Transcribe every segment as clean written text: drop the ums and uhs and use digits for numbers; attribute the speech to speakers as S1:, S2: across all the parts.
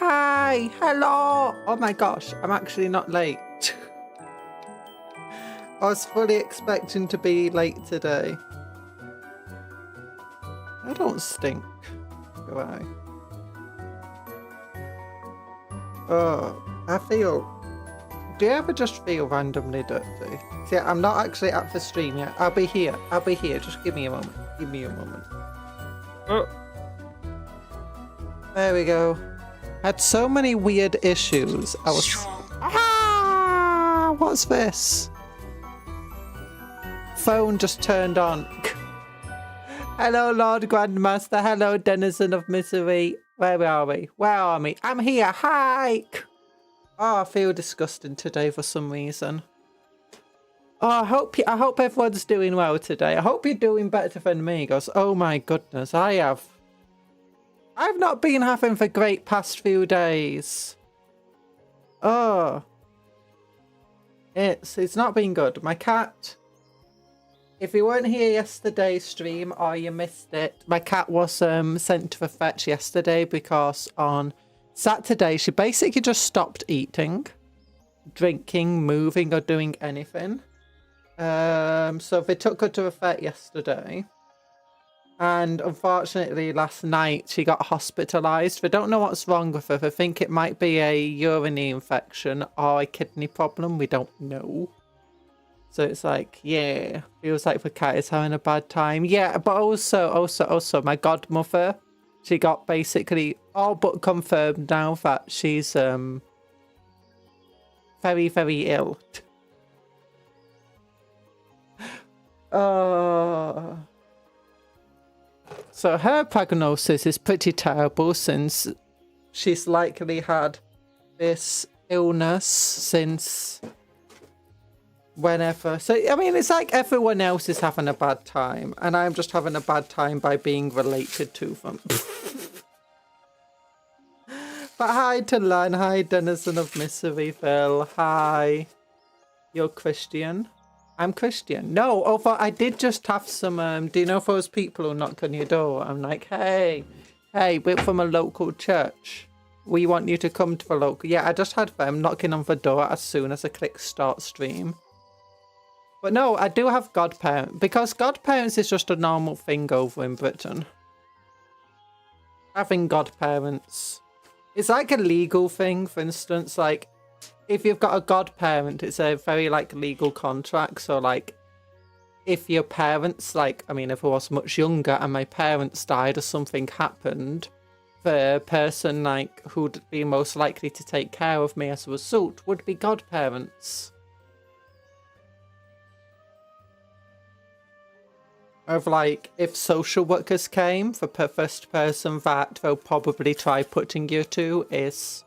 S1: Hi, hello. Oh my gosh, I'm actually not late. I was fully expecting to be late today. I don't stink, do I? Oh, I feel... Do you ever just feel randomly dirty? See, I'm not actually at the stream yet. I'll be here. I'll be here. Just give me a moment. Give me a moment. Oh. There we go. Had so many weird issues. I was... Ah! What's this? Phone just turned on. Hello, Lord Grandmaster. Hello, denizen of misery. Where are we? Where are we? I'm here. Hi! Oh, I feel disgusting today for some reason. Oh, I hope everyone's doing well today. I hope you're doing better than me, because oh my goodness, I've not been having the great past few days. Oh. It's not been good. My cat, if you weren't here yesterday's stream or you missed it, my cat was sent to the vet yesterday because on Saturday she basically just stopped eating, drinking, moving or doing anything. So they took her to the vet yesterday. And unfortunately last night she got hospitalised. They don't know what's wrong with her. They think it might be a urinary infection or a kidney problem. We don't know. So it's like, yeah, feels like the cat is having a bad time. Yeah, but also my godmother, she got basically all but confirmed now that she's very, very ill. So her prognosis is pretty terrible since she's likely had this illness since whenever. So, I mean, it's like everyone else is having a bad time and I'm just having a bad time by being related to them. But hi to Lan, hi Denizen of Misery, Phil, hi. You're Christian? I'm Christian. No, although I did just have some, do you know those people who knock on your door? I'm like, hey, we're from a local church. We want you to come to the local. Yeah, I just had them knocking on the door as soon as I click start stream. But no, I do have godparents, because godparents is just a normal thing over in Britain. Having godparents. It's like a legal thing, for instance, like, if you've got a godparent, it's a very, like, legal contract. So, like, if your parents, like, I mean, if I was much younger and my parents died or something happened, the person, like, who'd be most likely to take care of me as a result would be godparents. Of, like, if social workers came, the first person that they'll probably try putting you to is...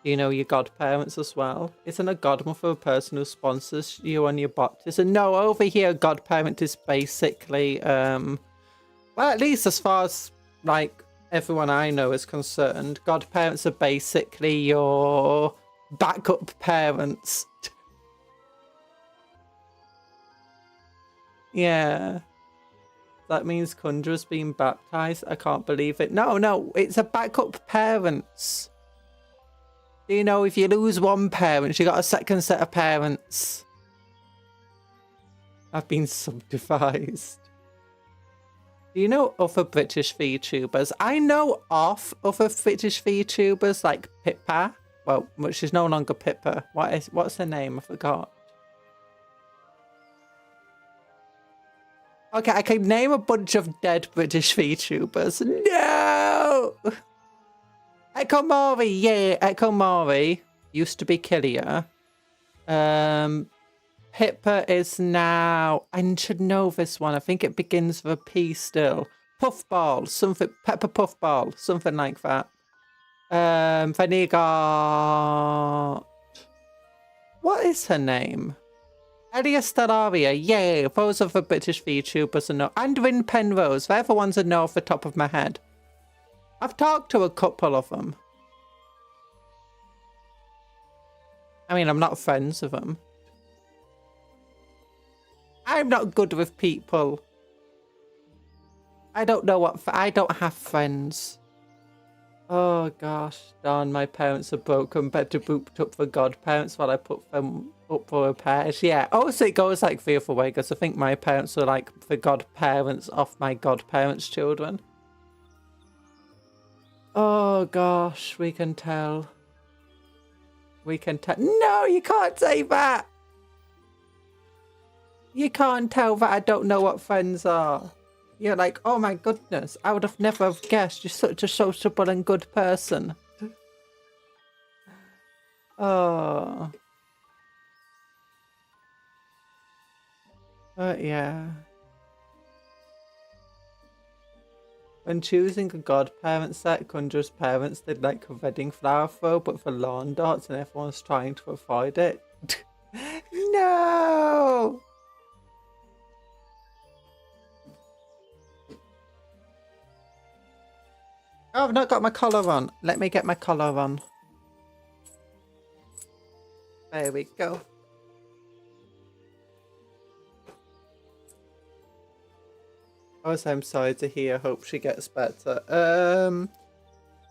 S1: You know, your godparents as well. Isn't a godmother a person who sponsors you on your baptism? No, over here, godparent is basically, well, at least as far as, like, everyone I know is concerned, godparents are basically your backup parents. Yeah. That means Conjuror's being baptized. I can't believe it. No, it's a backup parents. You know, if you lose one parent, you got a second set of parents. I've been subdivided. Do you know other British VTubers? I know of other British VTubers like Pippa. Well, she's no longer Pippa. What's her name? I forgot. Okay, I can name a bunch of dead British VTubers. No! Echo Mori, yeah, Echo Mori used to be Killia. Pippa is now, I should know this one. I think it begins with a P still. Puffball, something, Pepper Puffball, something like that. Then you got, what is her name? Elia Stellaria, yeah, those are the British VTubers I know. And Rin Penrose, they're the ones I know off the top of my head. I've talked to a couple of them. I mean, I'm not friends with them. I'm not good with people. I don't know what... I don't have friends. Oh gosh, darn, my parents are broken. Better booped up for godparents while I put them up for repairs. Yeah, also it goes like the other way, because I think my parents were like the godparents of my godparents' children. Oh gosh, we can tell. We can tell. No, you can't say that! You can't tell that I don't know what friends are. You're like, oh my goodness, I would have never have guessed. You're such a sociable and good person. Oh. But yeah. When choosing a godparent set, Conjurer's parents did like a wedding flower throw, but for lawn darts, and everyone's trying to avoid it. No! Oh, I've not got my collar on. Let me get my collar on. There we go. Also, I'm sorry to hear. Hope she gets better.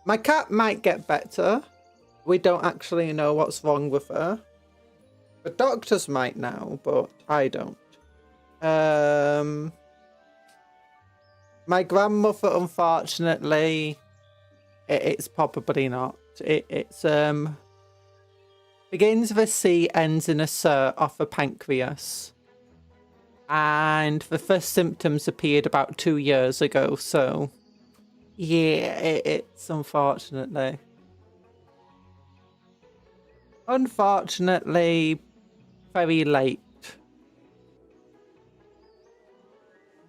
S1: My cat might get better. We don't actually know what's wrong with her. The doctors might now, but I don't. My grandmother, unfortunately, it's probably not. It's begins with a C, ends in a S off a pancreas. And the first symptoms appeared about 2 years ago, so yeah, it's unfortunately very late.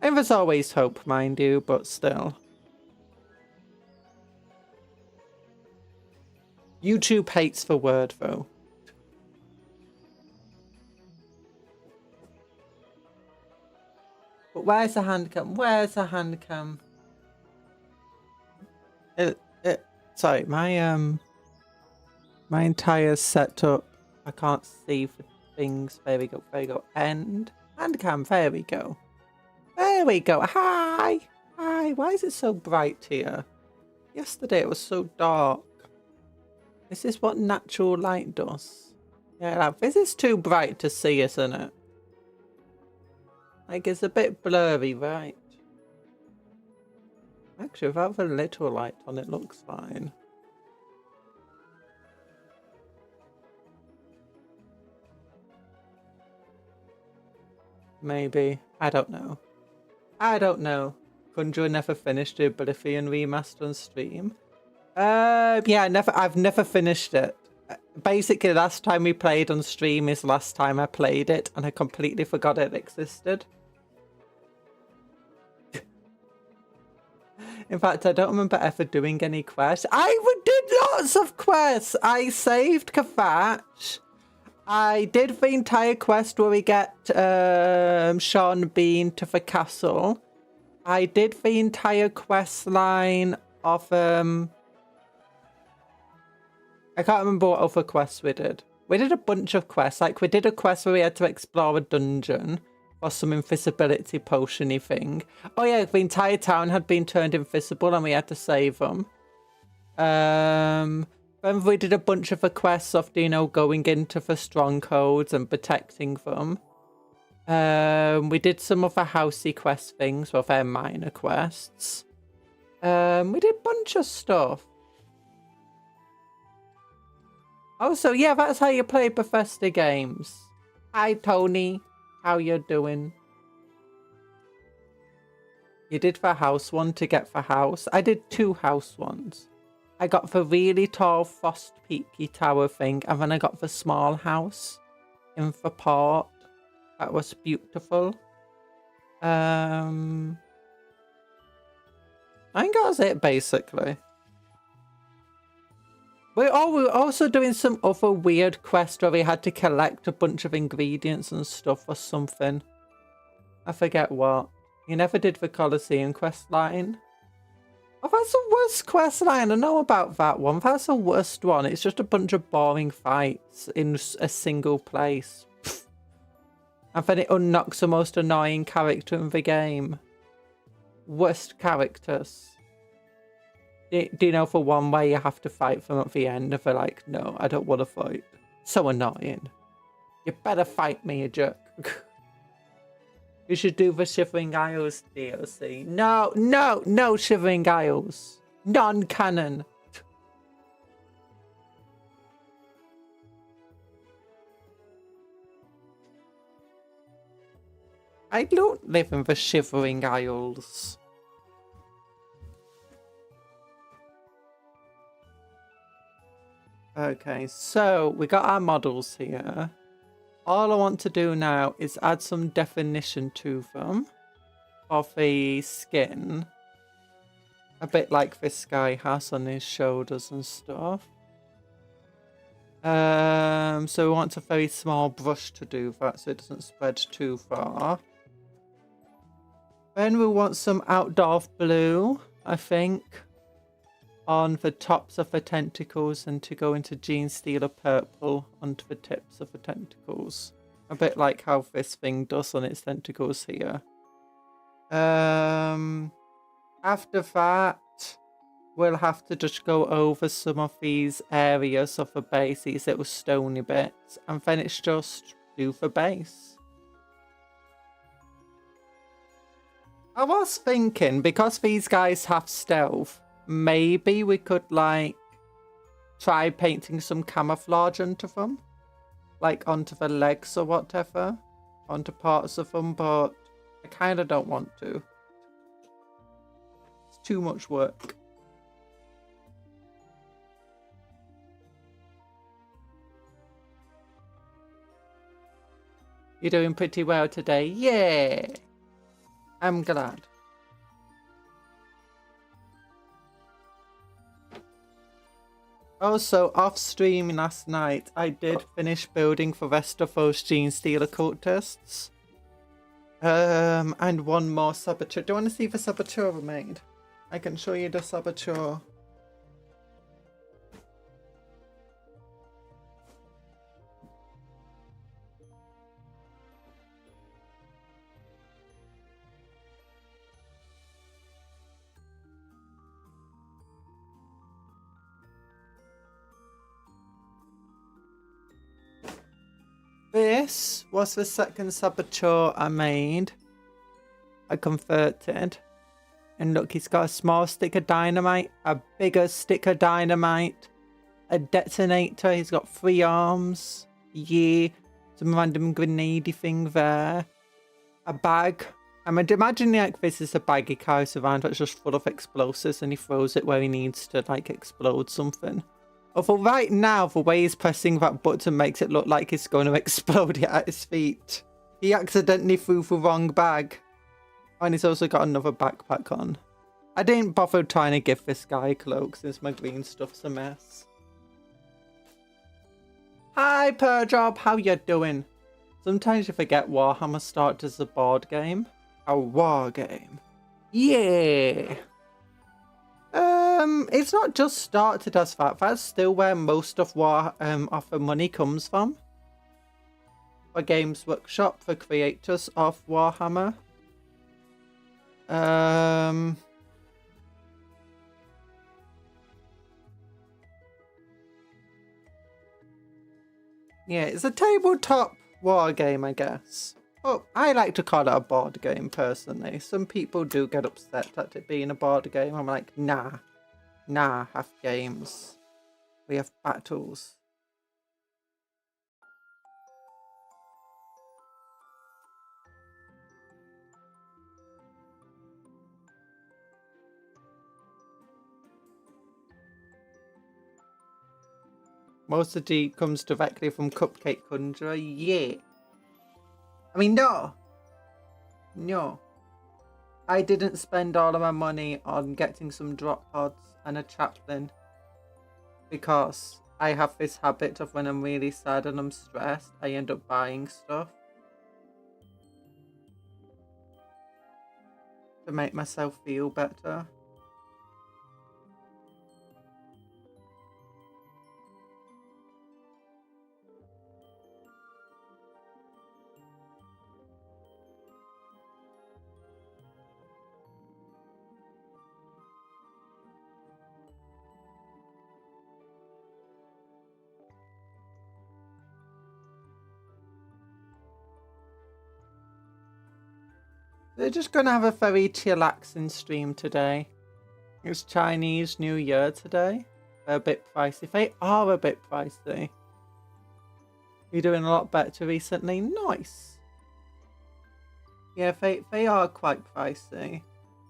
S1: And there's always hope, mind you, but still. YouTube hates the word, though. But where's the handcam? Where's the handcam? Sorry, my entire setup. I can't see for things. There we go. There we go. End handcam. There we go. There we go. Hi, hi. Why is it so bright here? Yesterday it was so dark. Is this what natural light does? Yeah, this is too bright to see, isn't it? Like, it's a bit blurry, right? Actually, without the little light on, it looks fine. Maybe. I don't know. I don't know. Conjurer never finished it, Oblivion remaster on stream. Yeah, I've never finished it. Basically, last time we played on stream is last time I played it, and I completely forgot it existed. In fact, I don't remember ever doing any quests. I did lots of quests! I saved Kafatch. I did the entire quest where we get Sean Bean to the castle. I did the entire quest line of I can't remember what other quests we did. We did a bunch of quests. Like, we did a quest where we had to explore a dungeon for some invisibility potion-y thing. Oh yeah, the entire town had been turned invisible and we had to save them. Then we did a bunch of the quests of, you know, going into the strongholds and protecting them. We did some of the housey quest things, well, they're minor quests. We did a bunch of stuff. Oh, so yeah, that's how you play Bethesda games. Hi, Tony. How you doing? You did the house one to get the house. I did 2 house ones. I got the really tall frost peaky tower thing, and then I got the small house in the port. That was beautiful. I think that was it, basically. We were also doing some other weird quest where we had to collect a bunch of ingredients and stuff or something. I forget what. You never did the Colosseum quest line? Oh, that's the worst quest line. I know about that one. That's the worst one. It's just a bunch of boring fights in a single place. And then it unknocks the most annoying character in the game. Worst characters. Do you know for one way you have to fight them at the end if they're like, no, I don't want to fight. So annoying. You better fight me, you jerk. You should do the Shivering Isles DLC. No, no, no Shivering Isles. Non-canon. I don't live in the Shivering Isles. Okay, so we got our models here. All I want to do now is add some definition to them of the skin. A bit like this guy has on his shoulders and stuff. So we want a very small brush to do that so it doesn't spread too far. Then we want some outdoor blue, I think, on the tops of the tentacles and to go into Genestealer purple onto the tips of the tentacles. A bit like how this thing does on its tentacles here. After that, we'll have to just go over some of these areas of the base, these little stony bits, and then it's just do the base. I was thinking, because these guys have stealth, maybe we could, like, try painting some camouflage onto them. Like, onto the legs or whatever. Onto parts of them, but I kind of don't want to. It's too much work. You're doing pretty well today. Yeah! I'm glad. Also, off stream last night, I did finish building the rest of those Genestealer cultists. And one more saboteur. Do you want to see the saboteur we made? I can show you the saboteur. This was the second saboteur I made. I converted. And look, he's got a small stick of dynamite, a bigger stick of dynamite, a detonator, he's got 3 arms, yeah, some random grenade thing there, a bag. I'm imagining like this is a bag he carries around that's just full of explosives and he throws it where he needs to like explode something. Although right now, the way he's pressing that button makes it look like he's going to explode it at his feet. He accidentally threw the wrong bag. And he's also got another backpack on. I didn't bother trying to give this guy a cloak since my green stuff's a mess. Hi, Purjob, how you doing? Sometimes you forget Warhammer started as a board game. A war game. Yeah! It's not just started as that. That's still where most of the money comes from. For Games Workshop, the creators of Warhammer. Yeah, it's a tabletop war game, I guess. Well, I like to call it a board game, personally. Some people do get upset at it being a board game. I'm like, nah. Nah, have games. We have battles. Most of the comes directly from Cupcake Conjuror. Yeah. I mean, no. No. I didn't spend all of my money on getting some drop pods and a chaplain. Because I have this habit of when I'm really sad and I'm stressed, I end up buying stuff. To make myself feel better. We're just going to have a very chillaxing stream today. It's Chinese New Year today. They're a bit pricey. They are a bit pricey. You're doing a lot better recently. Nice. Yeah, they are quite pricey.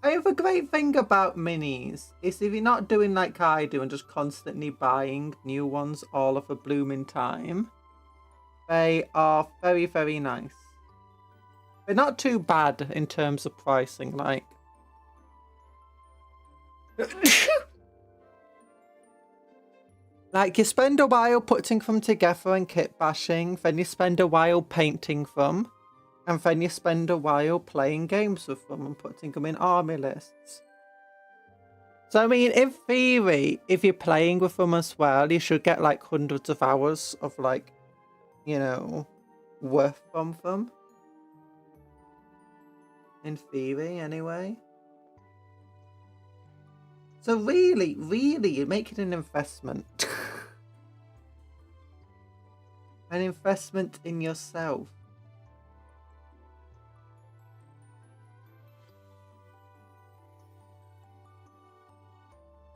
S1: I have a great thing about minis is if you're not doing like I do and just constantly buying new ones all of the blooming time, they are very, very nice. They're not too bad in terms of pricing, like. Like, you spend a while putting them together and kit bashing, then you spend a while painting them, and then you spend a while playing games with them and putting them in army lists. So, I mean, in theory, if you're playing with them as well, you should get like hundreds of hours of like, you know, worth from them. In theory, anyway. So really, you're making an investment. An investment in yourself.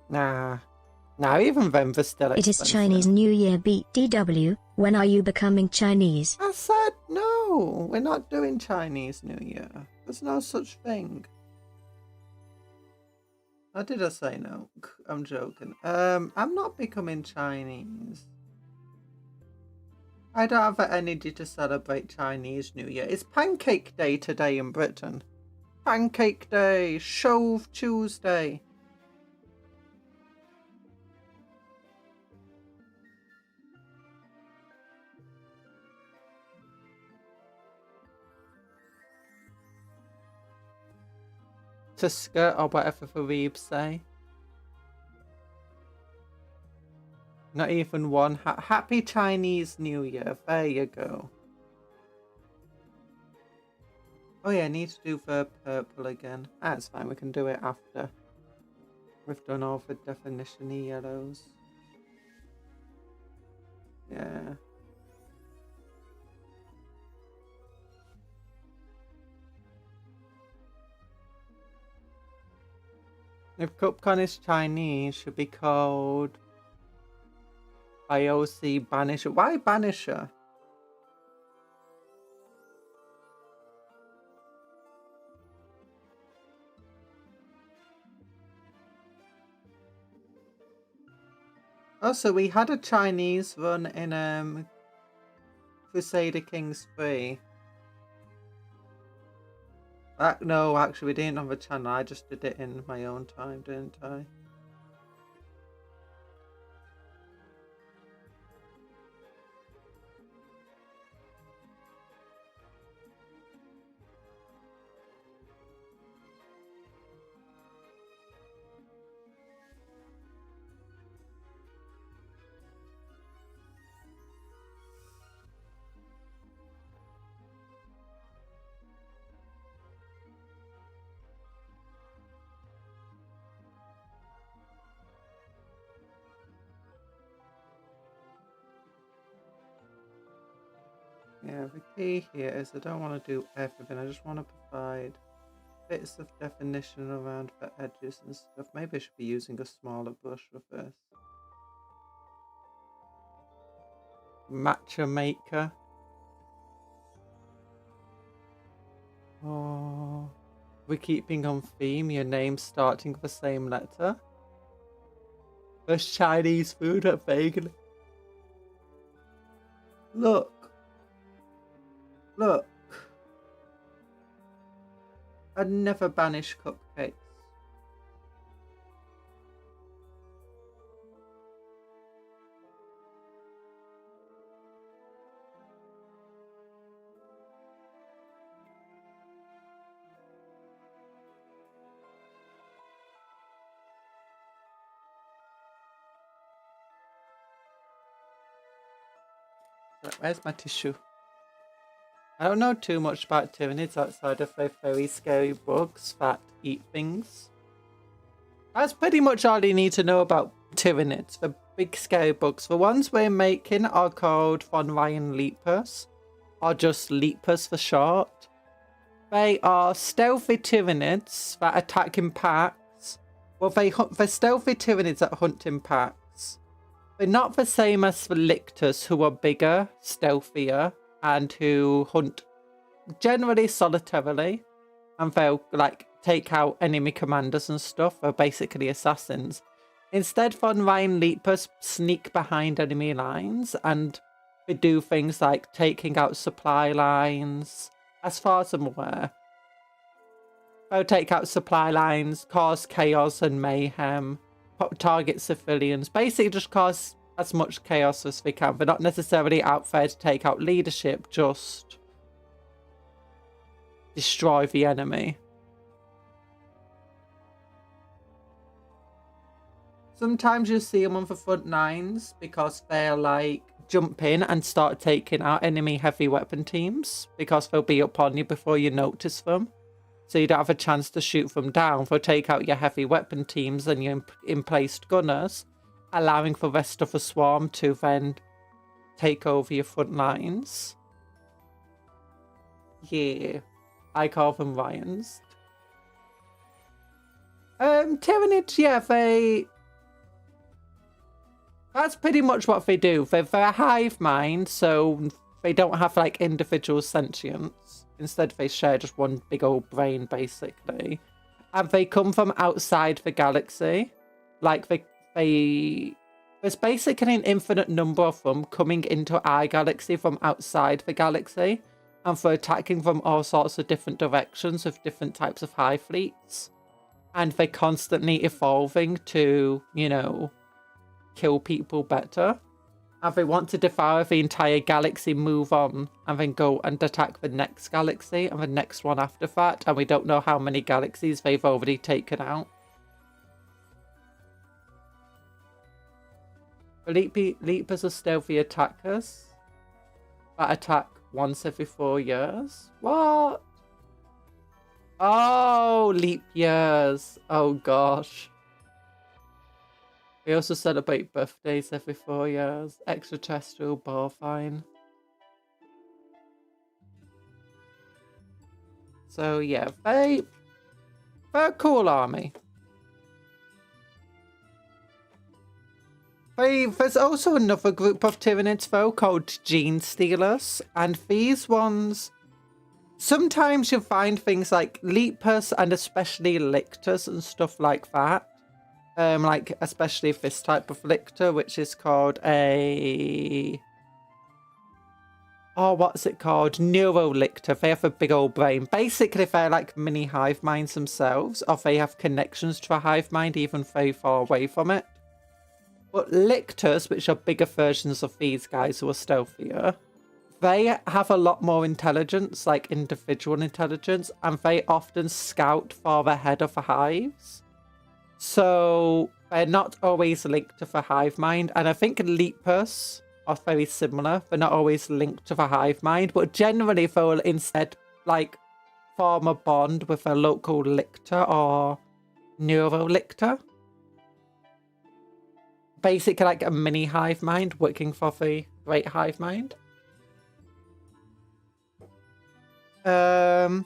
S1: Nah, even them are still expensive.
S2: It is Chinese New Year beat DW. When are you becoming Chinese?
S1: I said no, we're not doing Chinese New Year. There's no such thing. Or did I say no? I'm joking. I'm not becoming Chinese. I don't have the energy to celebrate Chinese New Year. It's Pancake Day today in Britain. Pancake Day, Shove Tuesday. Tusker or whatever the Reebs say. Not even one. Happy Chinese New Year. There you go. Oh yeah, I need to do the purple again. That's fine, we can do it after. We've done all the definition-y yellows. Yeah. If Cupcon is Chinese, should be called IOC Banisher. Why Banisher? Oh, so we had a Chinese run in Crusader Kings 3. No, actually we didn't have a channel. I just did it in my own time, didn't I? Yeah, the key here is I don't want to do everything. I just want to provide bits of definition around the edges and stuff. Maybe I should be using a smaller brush with this. Matcha Maker. Oh, we're keeping on theme. Your name starting with the same letter. There's Chinese food at Vegan. Look. Look. I'd never banish cupcakes. Where's my tissue? I don't know too much about Tyranids outside of the very scary bugs that eat things. That's pretty much all you need to know about Tyranids, the big scary bugs. The ones we're making are called von Ryan Leapers, or just Leapers for short. They are stealthy Tyranids that attack in packs. Well, they're stealthy Tyranids that hunt in packs. They're not the same as the lictors, who are bigger, stealthier, and who hunt generally solitarily. And they'll, like, take out enemy commanders and stuff. They're basically assassins. Instead, Von Ryan Leapers sneak behind enemy lines, and they do things like taking out supply lines. As far as I'm aware, they'll take out supply lines, cause chaos and mayhem, target civilians, basically just cause as much chaos as they can. They're not necessarily out there to take out leadership, just destroy the enemy. Sometimes you see them on the front lines because they're like jump in and start taking out enemy heavy weapon teams, because they'll be upon you before you notice them. So you don't have a chance to shoot them down. They'll take out your heavy weapon teams and your in-placed gunners, allowing for the rest of the swarm to then take over your front lines. Yeah, I call them Ryans. Tyranids, yeah, that's pretty much what they do. They're a hive mind, so they don't have like individual sentience. Instead, they share just one big old brain, basically. And they come from outside the galaxy. Like, there's basically an infinite number of them coming into our galaxy from outside the galaxy. And they're attacking from all sorts of different directions with different types of hive fleets. And they're constantly evolving to, you know, kill people better. And they want to devour the entire galaxy, move on, and then go and attack the next galaxy and the next one after that. And we don't know how many galaxies they've already taken out. The Leapers are stealthy attackers that attack once every 4 years. What? Oh, leap years. Oh gosh. We also celebrate birthdays every 4 years. Extraterrestrial Bossin. So yeah, they're a cool army. There's also another group of Tyranids though called Gene Stealers, and these ones, sometimes you find things like Leapers and especially Lictors and stuff like that. Like especially this type of lictor, which is called a... Oh, what's it called? Neurolictor. They have a big old brain. Basically, they're like mini hive minds themselves, or they have connections to a hive mind even very far away from it. But lictors, which are bigger versions of these guys who are stealthier, they have a lot more intelligence, like individual intelligence, and they often scout far ahead of the hives. So they're not always linked to the hive mind, and I think Leapers are very similar. They're not always linked to the hive mind, but generally they'll instead like form a bond with a local lictor or neurolictor. Basically like a mini hive mind working for the great hive mind. Well,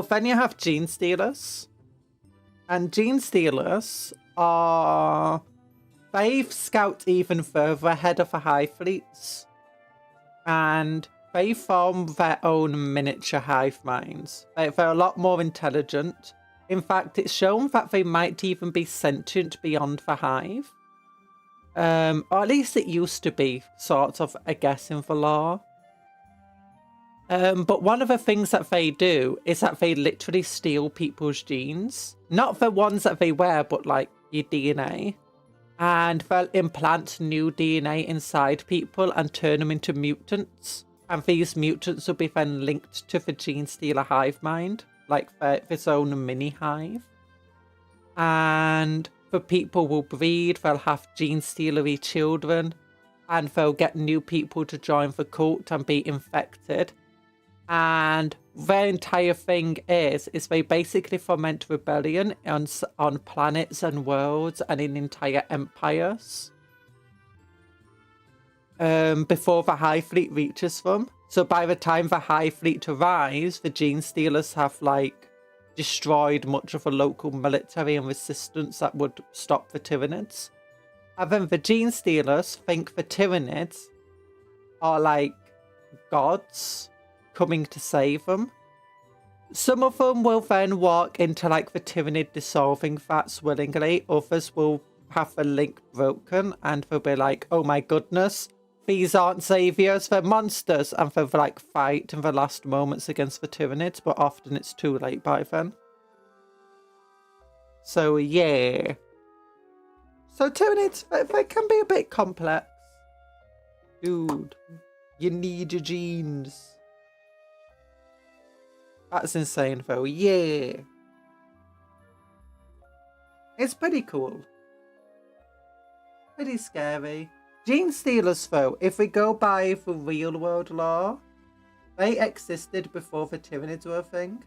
S1: then you have Gene Stealers. And Gene Stealers are... They scout even further ahead of the hive fleets. And they form their own miniature hive minds. They're a lot more intelligent. In fact, it's shown that they might even be sentient beyond the hive. Or at least it used to be, sort of, I guess, in the lore. But one of the things that they do is that they literally steal people's genes. Not the ones that they wear, but like your DNA. And they'll implant new DNA inside people and turn them into mutants. And these mutants will be then linked to the Gene Stealer hive mind, like its own mini hive. And the people will breed, they'll have Gene Stealery children, and they'll get new people to join the cult and be infected. And their entire thing is they basically foment rebellion on planets and worlds and in entire empires. before the High Fleet reaches them. So by the time the High Fleet arrives, the Gene Stealers have like destroyed much of the local military and resistance that would stop the Tyranids. And then the Gene Stealers think the Tyranids are like gods coming to save them. Some of them will then walk into like the Tyranid dissolving vats willingly. Others will have the link broken and they'll be like, oh my goodness, these aren't saviors, they're monsters. And they'll like fight in the last moments against the Tyranids, but often it's too late by then. So yeah. So Tyranids, they can be a bit complex. Dude, you need your genes. That's insane though, yeah. It's pretty cool. Pretty scary. Gene Stealers though, if we go by the real world lore, they existed before the Tyranids were a thing.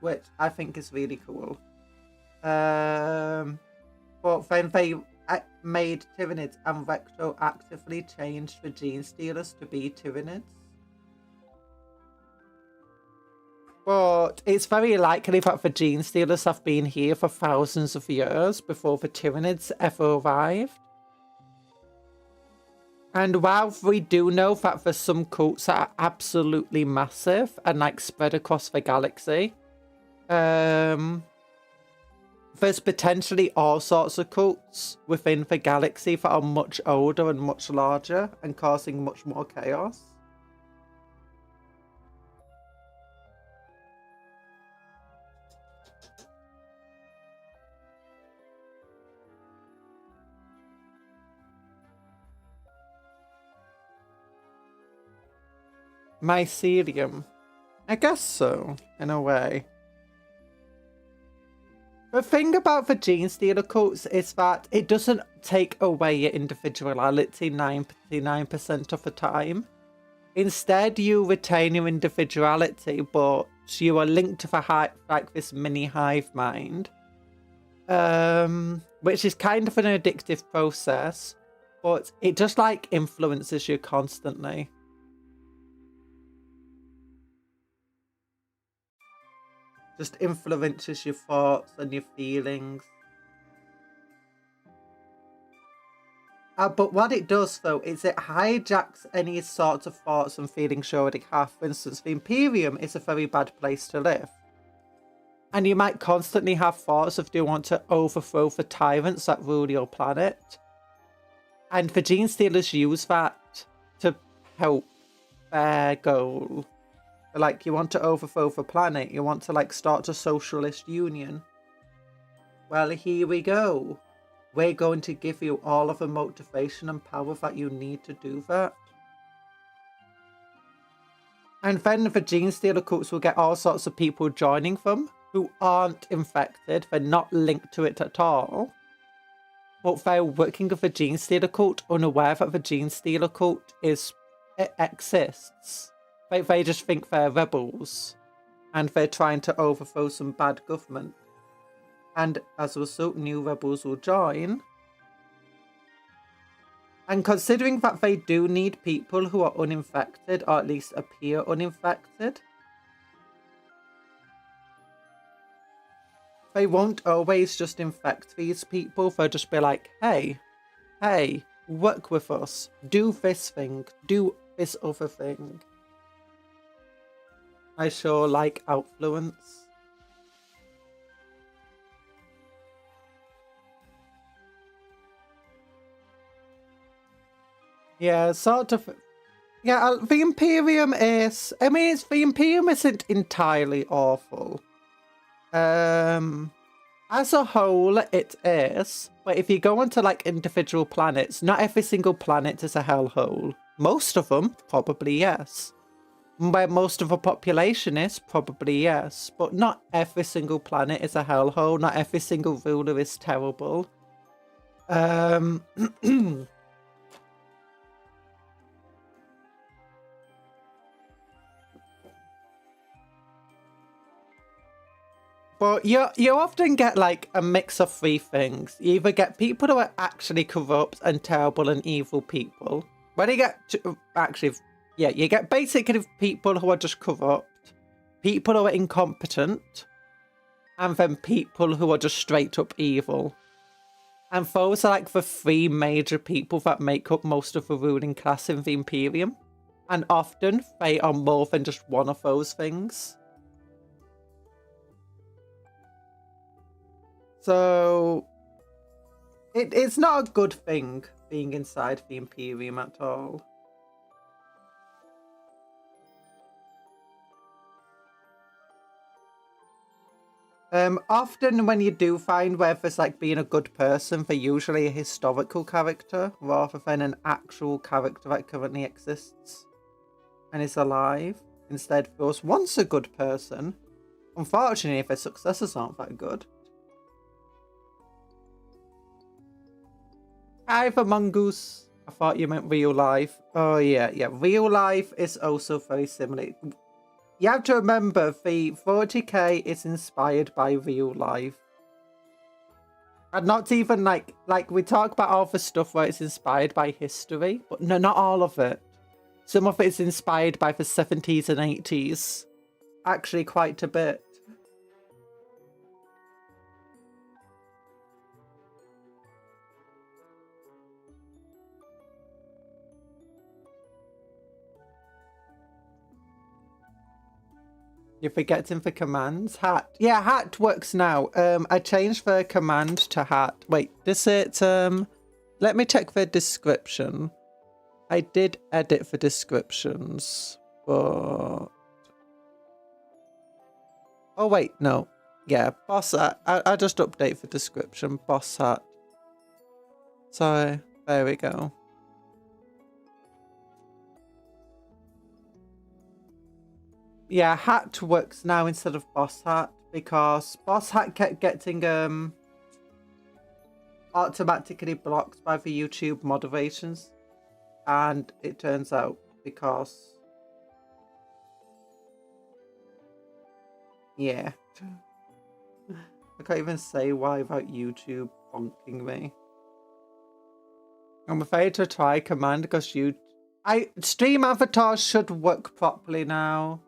S1: Which I think is really cool. But then they made Tyranids and retroactively changed the Gene Stealers to be Tyranids. But it's very likely that the Gene Stealers have been here for thousands of years before the Tyranids ever arrived. And while we do know that there's some cults that are absolutely massive and like spread across the galaxy, there's potentially all sorts of cults within the galaxy that are much older and much larger and causing much more chaos. Mycelium. I guess so, in a way. The thing about the Gene Stealer cults is that it doesn't take away your individuality 99% of the time. Instead, you retain your individuality, but you are linked to the hive, like this mini hive mind. Which is kind of an addictive process, but it just like influences you constantly. Just influences your thoughts and your feelings. But what it does, though, is it hijacks any sorts of thoughts and feelings you already have. For instance, the Imperium is a very bad place to live. And you might constantly have thoughts of, do you want to overthrow the tyrants that rule your planet? And the Gene Stealers use that to help their goal. Like, you want to overthrow the planet, you want to like start a socialist union. Well, here we go. We're going to give you all of the motivation and power that you need to do that. And then the Gene Stealer cults will get all sorts of people joining them who aren't infected, they're not linked to it at all. But they're working with the Gene Stealer cult, unaware that the Gene Stealer cult exists. They just think they're rebels and they're trying to overthrow some bad government. And as a result, new rebels will join. And considering that they do need people who are uninfected, or at least appear uninfected, they won't always just infect these people. They'll just be like, hey, work with us. Do this thing. Do this other thing. I sure like Outfluence. Yeah, sort of. Yeah, the Imperium is... I mean, the Imperium isn't entirely awful. As a whole, it is. But if you go onto, like, individual planets, not every single planet is a hellhole. Most of them, probably yes. Where most of the population is, probably yes. But not every single planet is a hellhole. Not every single ruler is terrible. But you often get like a mix of three things. You either get people who are actually corrupt and terrible and evil people. When you get to, actually, yeah, you get basically people who are just corrupt, people who are incompetent, and then people who are just straight up evil. And those are like the three major people that make up most of the ruling class in the Imperium. And often they are more than just one of those things. So it's not a good thing being inside the Imperium at all. Often when you do find where there's like being a good person, they're usually a historical character rather than an actual character that currently exists and is alive. Instead, there was once a good person. Unfortunately, their successors aren't that good. Hi, the mongoose. I thought you meant real life. Oh yeah, real life is also very similar. You have to remember, the 40k is inspired by real life. And not even like we talk about all the stuff where it's inspired by history, but no, not all of it. Some of it is inspired by the 70s and 80s. Actually, quite a bit. You're forgetting the commands. Hat. Yeah, hat works now. I changed the command to hat. Wait, is it let me check the description. I did edit the descriptions, but oh wait, no. Yeah, boss hat. I just update the description. Boss hat. So there we go. Yeah, hat works now instead of boss hat because boss hat kept getting automatically blocked by the YouTube moderations, and it turns out because yeah, I can't even say why without YouTube bonking me. I'm afraid to try command because stream avatars should work properly now.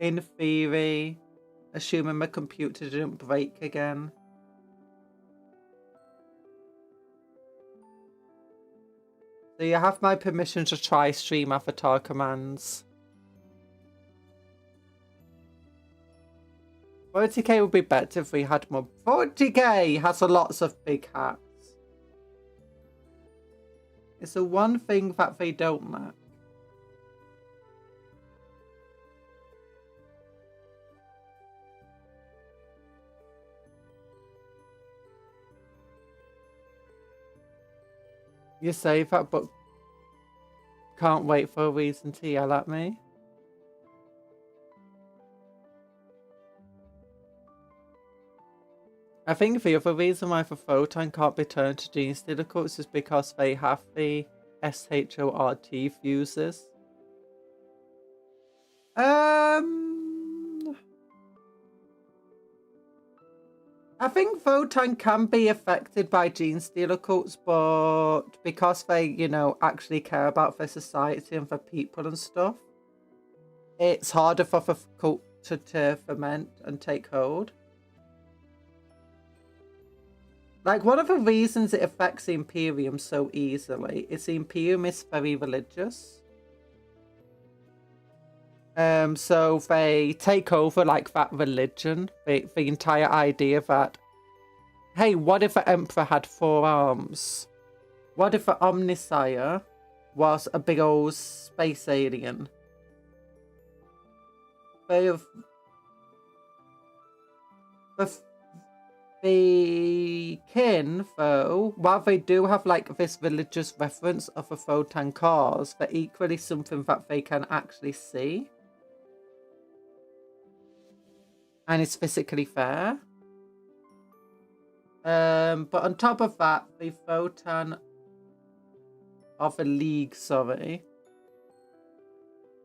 S1: In theory, assuming my computer didn't break again. So you have my permission to try stream avatar commands. 40k would be better if we had more. 40k has lots of big hats. It's the one thing that they don't lack. You say that, but can't wait for a reason to yell at me. I think the other reason why the photon can't be turned to gene stealer coats is because they have the SHORT fuses. I think Photon can be affected by gene stealer cults, but because they, you know, actually care about their society and their people and stuff, it's harder for the cult to ferment and take hold. Like, one of the reasons it affects the Imperium so easily is the Imperium is very religious. So they take over like that religion, the entire idea that, hey, what if the Emperor had 4 arms? What if the Omnisire was a big old space alien? The kin, though, while they do have like this religious reference of the photon cars, they're equally something that they can actually see. And it's physically fair. But on top of that, the photon of the League, sorry,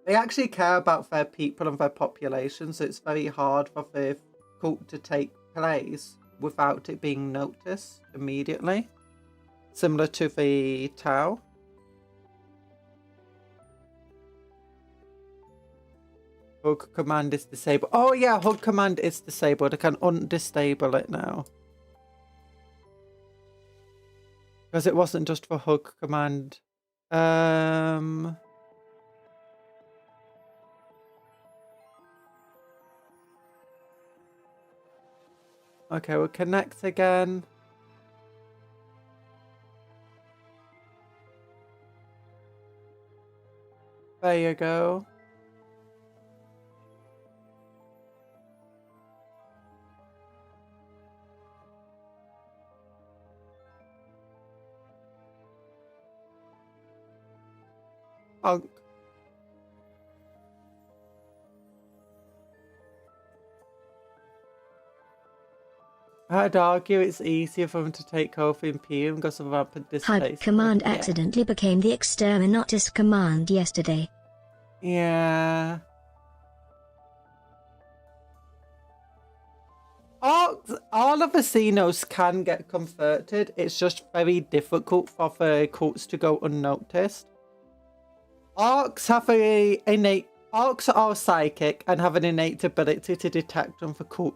S1: they actually care about their people and their population, so it's very hard for the difficult to take place without it being noticed immediately. Similar to the Tau. Hug command is disabled. Oh yeah, hug command is disabled. I can undisable it now. Because it wasn't just for hug command. Okay, we'll connect again. There you go. Punk. I'd argue it's easier for them to take over Imperium because of rapid displacement.
S2: Hug command accidentally became the exterminatus command yesterday.
S1: Yeah. All of the Xenos can get converted. It's just very difficult for the cults to go unnoticed. Orcs have Orcs are psychic and have an innate ability to detect when the cult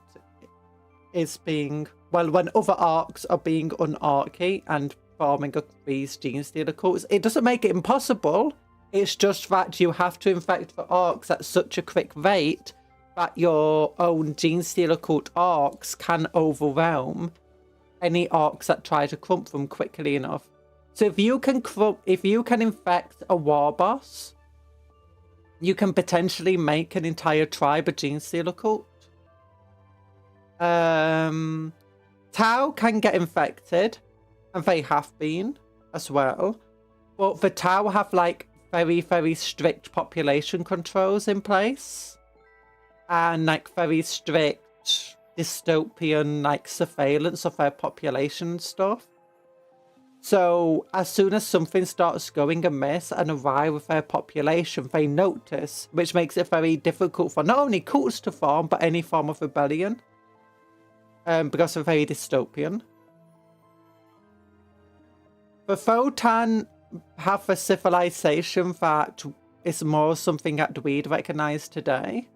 S1: is being, well, when other Orcs are being unarchy and forming these gene stealer cults. It doesn't make it impossible. It's just that you have to infect the Orcs at such a quick rate that your own gene stealer cult Orcs can overwhelm any Orcs that try to clump them quickly enough. So if you can infect a war boss, you can potentially make an entire tribe a gene stealer cult. Tau can get infected, and they have been as well. But the Tau have like very, very strict population controls in place. And like very strict dystopian like surveillance of their population and stuff. So as soon as something starts going amiss and awry with their population, they notice, which makes it very difficult for not only cults to form, but any form of rebellion. Because they're very dystopian. The Photon have a civilization that is more something that we'd recognise today.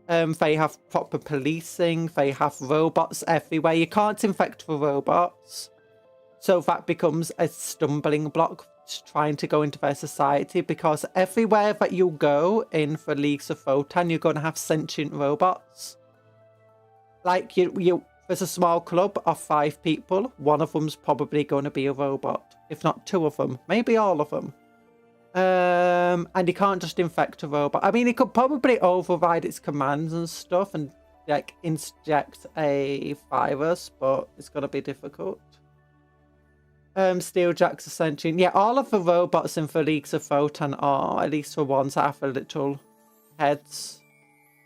S1: They have proper policing, they have robots everywhere. You can't infect the robots. So that becomes a stumbling block trying to go into their society, because everywhere that you go in for Leagues of Photon, you're going to have sentient robots. Like, there's a small club of 5 people. One of them's probably going to be a robot. If not 2 of them. Maybe all of them. And you can't just infect a robot. I mean, it could probably override its commands and stuff and, like, inject a virus, but it's going to be difficult. Steeljack's Ascension. Yeah, all of the robots in the Leagues of Photon are, at least the ones that have the little heads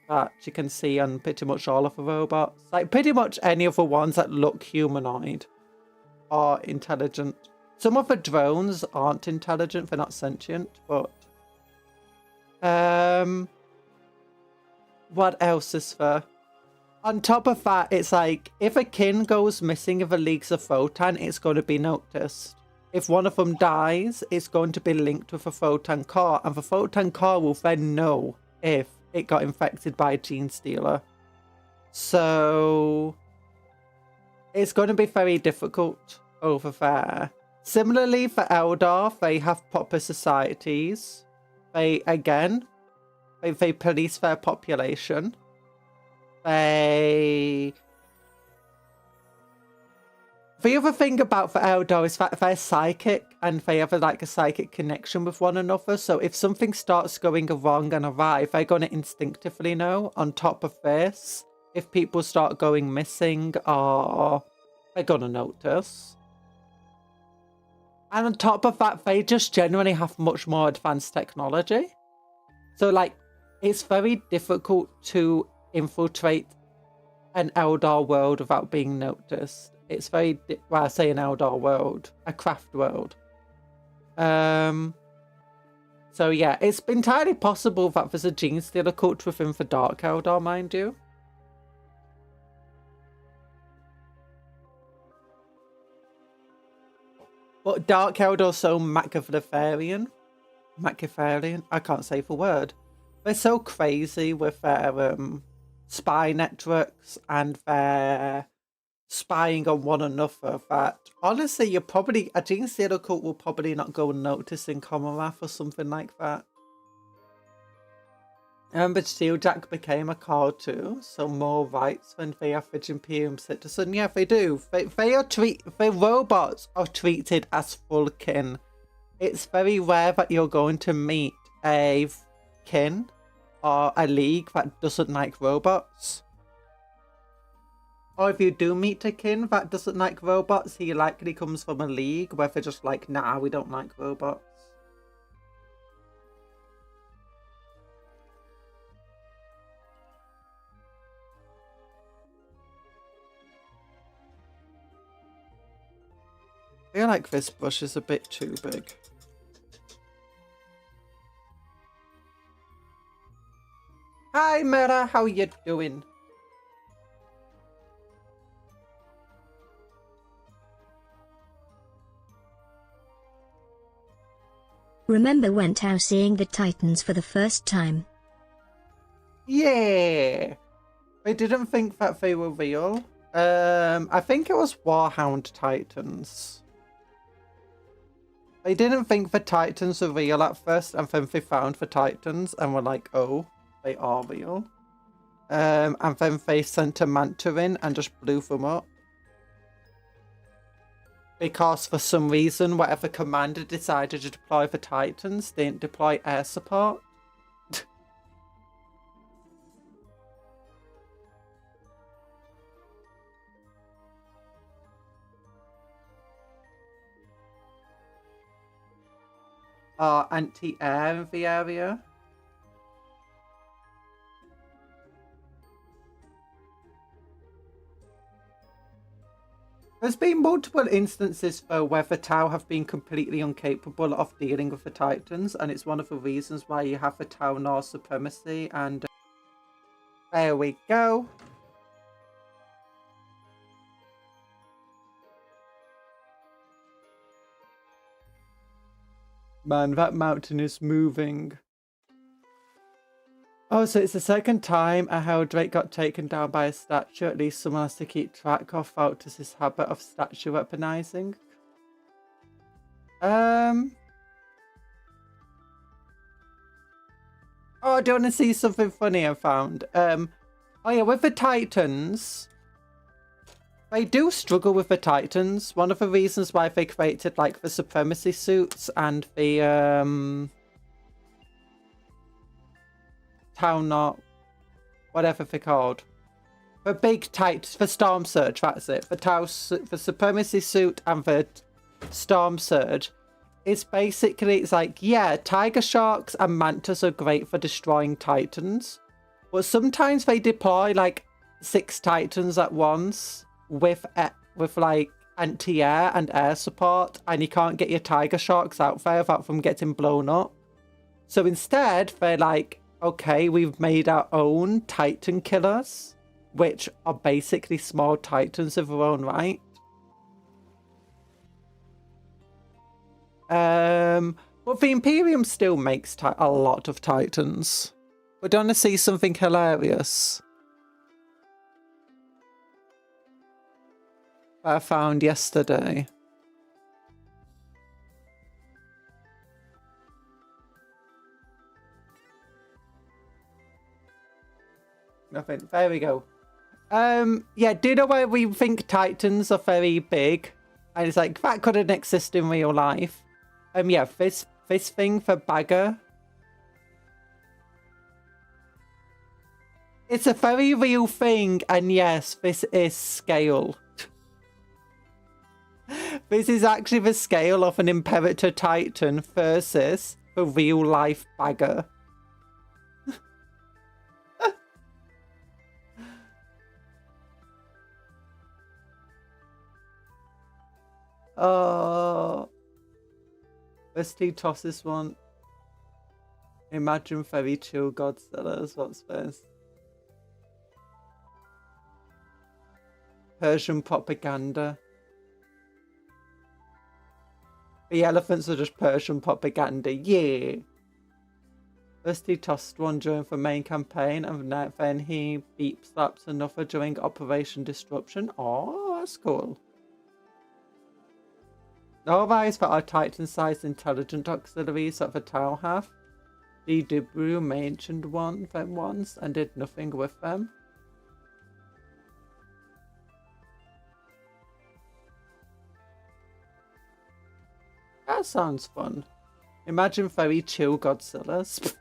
S1: that you can see on pretty much all of the robots. Like, pretty much any of the ones that look humanoid are intelligent. Some of the drones aren't intelligent, they're not sentient, but... what else is there? On top of that, it's like, if a kin goes missing in the Leagues of Photon, it's going to be noticed. If one of them dies, it's going to be linked with a Photon core, and the Photon core will then know if it got infected by a gene stealer. So... it's going to be very difficult over there. Similarly, for Eldar, they have proper societies. They police their population. The other thing about the Eldar is that they're psychic and they have a psychic connection with one another. So if something starts going wrong and awry, they're going to instinctively know. On top of this, if people start going missing, they're going to notice. And on top of that, they just generally have much more advanced technology. So, like, it's very difficult to infiltrate an Eldar world without being noticed. It's very, well, I say an Eldar world, a craft world. So yeah, it's entirely possible that there's a gene stealer cult within the Dark Eldar, mind you. But Dark Elder are so Machiavellian. I can't say the word. They're so crazy with their spy networks and their spying on one another that honestly I think Zero Cult will probably not go unnoticed in Commonwealth or something like that. But Steeljack became a card too, so more rights than the average Imperium citizen. Yeah, they do. The robots are treated as full kin. It's very rare that you're going to meet a kin or a league that doesn't like robots. Or if you do meet a kin that doesn't like robots, he likely comes from a league where they're just like, nah, we don't like robots. I feel like this brush is a bit too big. Hi Mera, how you doing?
S2: Remember Wentao seeing the Titans for the first time?
S1: Yeah. I didn't think that they were real. I think it was Warhound Titans. I didn't think the Titans were real at first, and then they found the Titans and were like, oh, they are real. And then they sent a Manta in and just blew them up. Because for some reason, whatever commander decided to deploy the Titans didn't deploy air support. Anti-air in the area. There's been multiple instances though where the Tau have been completely incapable of dealing with the Titans, and it's one of the reasons why you have the Tau North supremacy, and there we go. Man, that mountain is moving. Oh, so it's the second time a Helldrake got taken down by a statue. At least someone has to keep track of Valtus's habit of statue weaponizing. Oh, do you want to see something funny I found? Oh yeah, with the Titans, they do struggle with the Titans. One of the reasons why they created like the supremacy suits and the Town Knot, whatever they're called. The big Titans, the Storm Surge, that's it. The supremacy suit and the Storm Surge. It's basically, it's like, yeah, Tiger Sharks and Mantas are great for destroying Titans. But sometimes they deploy like 6 Titans at once with like anti-air and air support, and you can't get your Tiger Sharks out there without them getting blown up. So instead, they're like, okay, we've made our own Titan killers, which are basically small Titans of their own right. But the Imperium still makes a lot of Titans. We're going to see something hilarious that I found yesterday. Nothing. There we go. Yeah, do you know where we think Titans are very big? And it's like, that couldn't exist in real life. Yeah, this thing for Bagger. It's a very real thing, and yes, this is scale. This is actually the scale of an Imperator Titan versus the real life Bagger. Oh, let's toss this one. Imagine very chill Godzillas. What's this? Persian propaganda. The elephants are just Persian propaganda. Yeah. First he tossed one during the main campaign, and then he beep slaps another during Operation Disruption. Oh, that's cool. No rise for our Titan-sized intelligent auxiliaries that the Tau have. The Dubru mentioned them once and did nothing with them. That sounds fun. Imagine very chill Godzillas.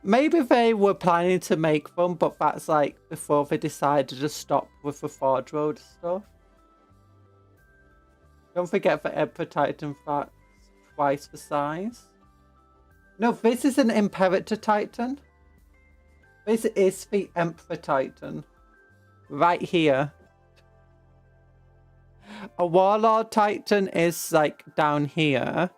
S1: Maybe they were planning to make them, but that's like before they decided to stop with the Ford Road stuff. Don't forget the Emperor Titan that's twice the size. No, this is an Imperator Titan. This is the Emperor Titan. Right here. A Warlord Titan is like down here.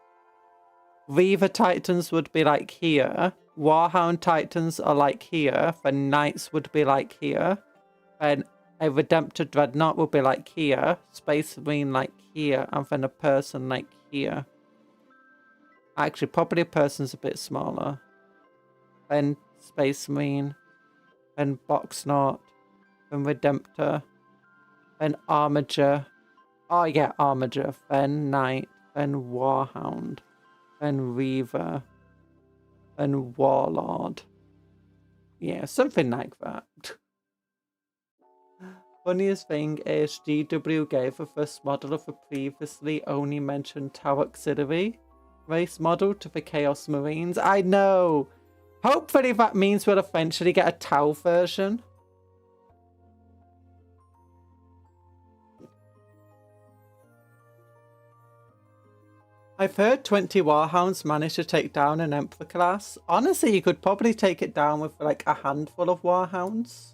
S1: Reaver Titans would be like here. Warhound Titans are like here. Then Knights would be like here. Then a Redemptor Dreadnought would be like here. Space Marine like here. And then a person like here. Actually, probably a person's a bit smaller. Then Space Marine. Then Boxnaut. Then Redemptor. Then Armiger. Oh yeah, Armiger. Then Knight. Then Warhound. Then Reaver. Then Warlord. Yeah, something like that. Funniest thing is GW gave the first model of the previously only mentioned Tau Auxiliary race model to the Chaos Marines. I know! Hopefully that means we'll eventually get a Tau version. I've heard 20 Warhounds managed to take down an Emperor class. Honestly, you could probably take it down with like a handful of Warhounds.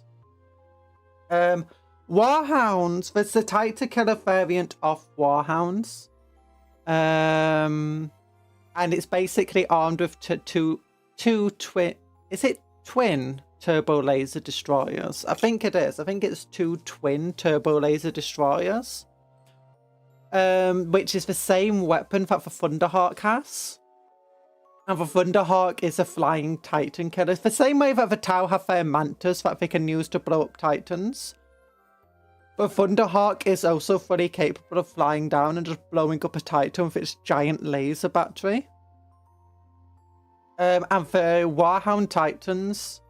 S1: Warhounds, there's the Titan-Killer variant of Warhounds. And it's basically armed with two twin... Is it twin turbo laser destroyers? I think it is. I think it's 2 twin turbo laser destroyers. Which is the same weapon that the Thunderhawk has. And the Thunderhawk is a flying Titan killer. It's the same way that the Tau have their mantas that they can use to blow up Titans. But Thunderhawk is also fully capable of flying down and just blowing up a Titan with its giant laser battery. And the Warhound Titans,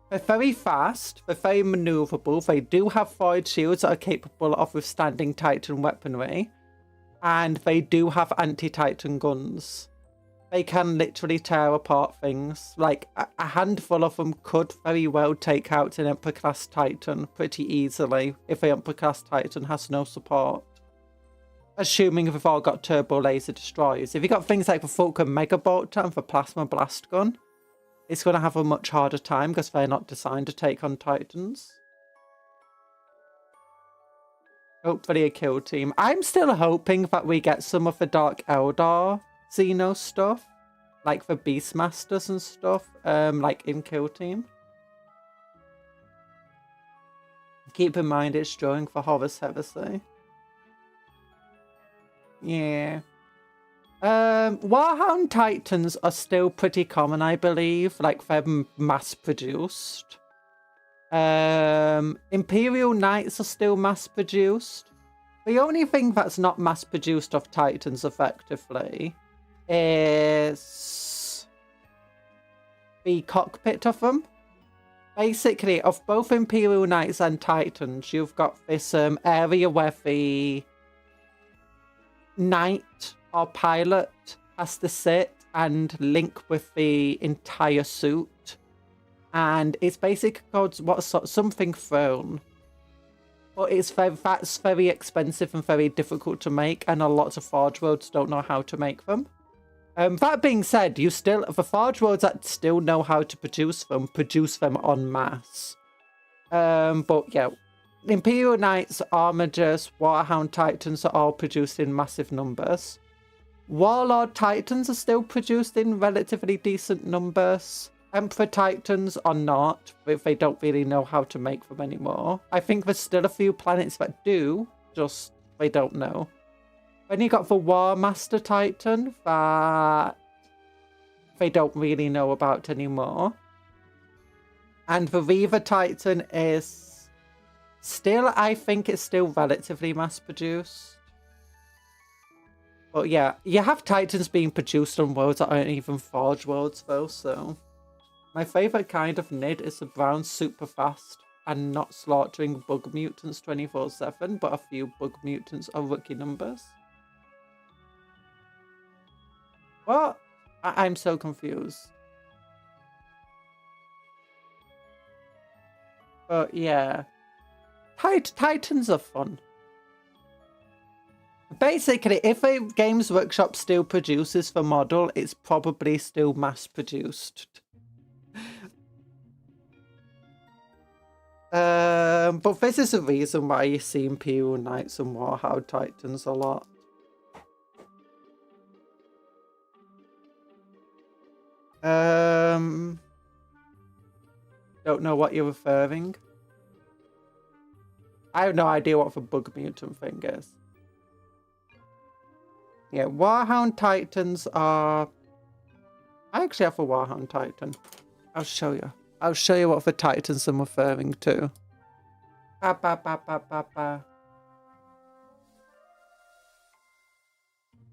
S1: they're very fast, they're very maneuverable, they do have void shields that are capable of withstanding Titan weaponry, and they do have anti-Titan guns. They can literally tear apart things. Like, a handful of them could very well take out an Emperor-class Titan pretty easily if the Emperor-class Titan has no support. Assuming they've all got turbo laser destroyers. If you've got things like the Fulcrum Megabolter and the Plasma Blast Gun, it's going to have a much harder time because they're not designed to take on Titans. Hopefully a kill team. I'm still hoping that we get some of the Dark Eldar Xeno stuff. Like the Beastmasters and stuff. Like in kill team. Keep in mind it's during the Horus Heresy. Yeah. Warhound Titans are still pretty common, I believe. Like, they're mass-produced. Imperial Knights are still mass-produced. The only thing that's not mass-produced of Titans, effectively, is the cockpit of them. Basically, of both Imperial Knights and Titans, you've got this area where the Knight or pilot has to sit and link with the entire suit, and it's basically called something throne, but that's very expensive and very difficult to make, and a lot of Forge Roads don't know how to make them. That being said, the Forge Roads that still know how to produce them en masse. But yeah, Imperial Knights, Armigers, Warhound Titans are all produced in massive numbers. Warlord Titans are still produced in relatively decent numbers. Emperor Titans are not, if they don't really know how to make them anymore. I think there's still a few planets that do, just they don't know. Then you got the War Master Titan that they don't really know about anymore. And the Reaver Titan is still, I think it's still relatively mass produced. But yeah, you have Titans being produced on worlds that aren't even Forge worlds though, so. My favourite kind of Nid is the brown super fast and not slaughtering bug mutants 24/7, but a few bug mutants are rookie numbers. What? I'm so confused. But yeah, Titans are fun. Basically, if a Games Workshop still produces the model, it's probably still mass produced. But this is the reason why you see Imperial Knights and Warhound Titans a lot. Don't know what you're referring. I have no idea what the bug mutant thing is. Yeah, Warhound Titans are... I actually have a Warhound Titan. I'll show you. I'll show you what the Titans I'm referring to. Ba, ba, ba, ba, ba, ba.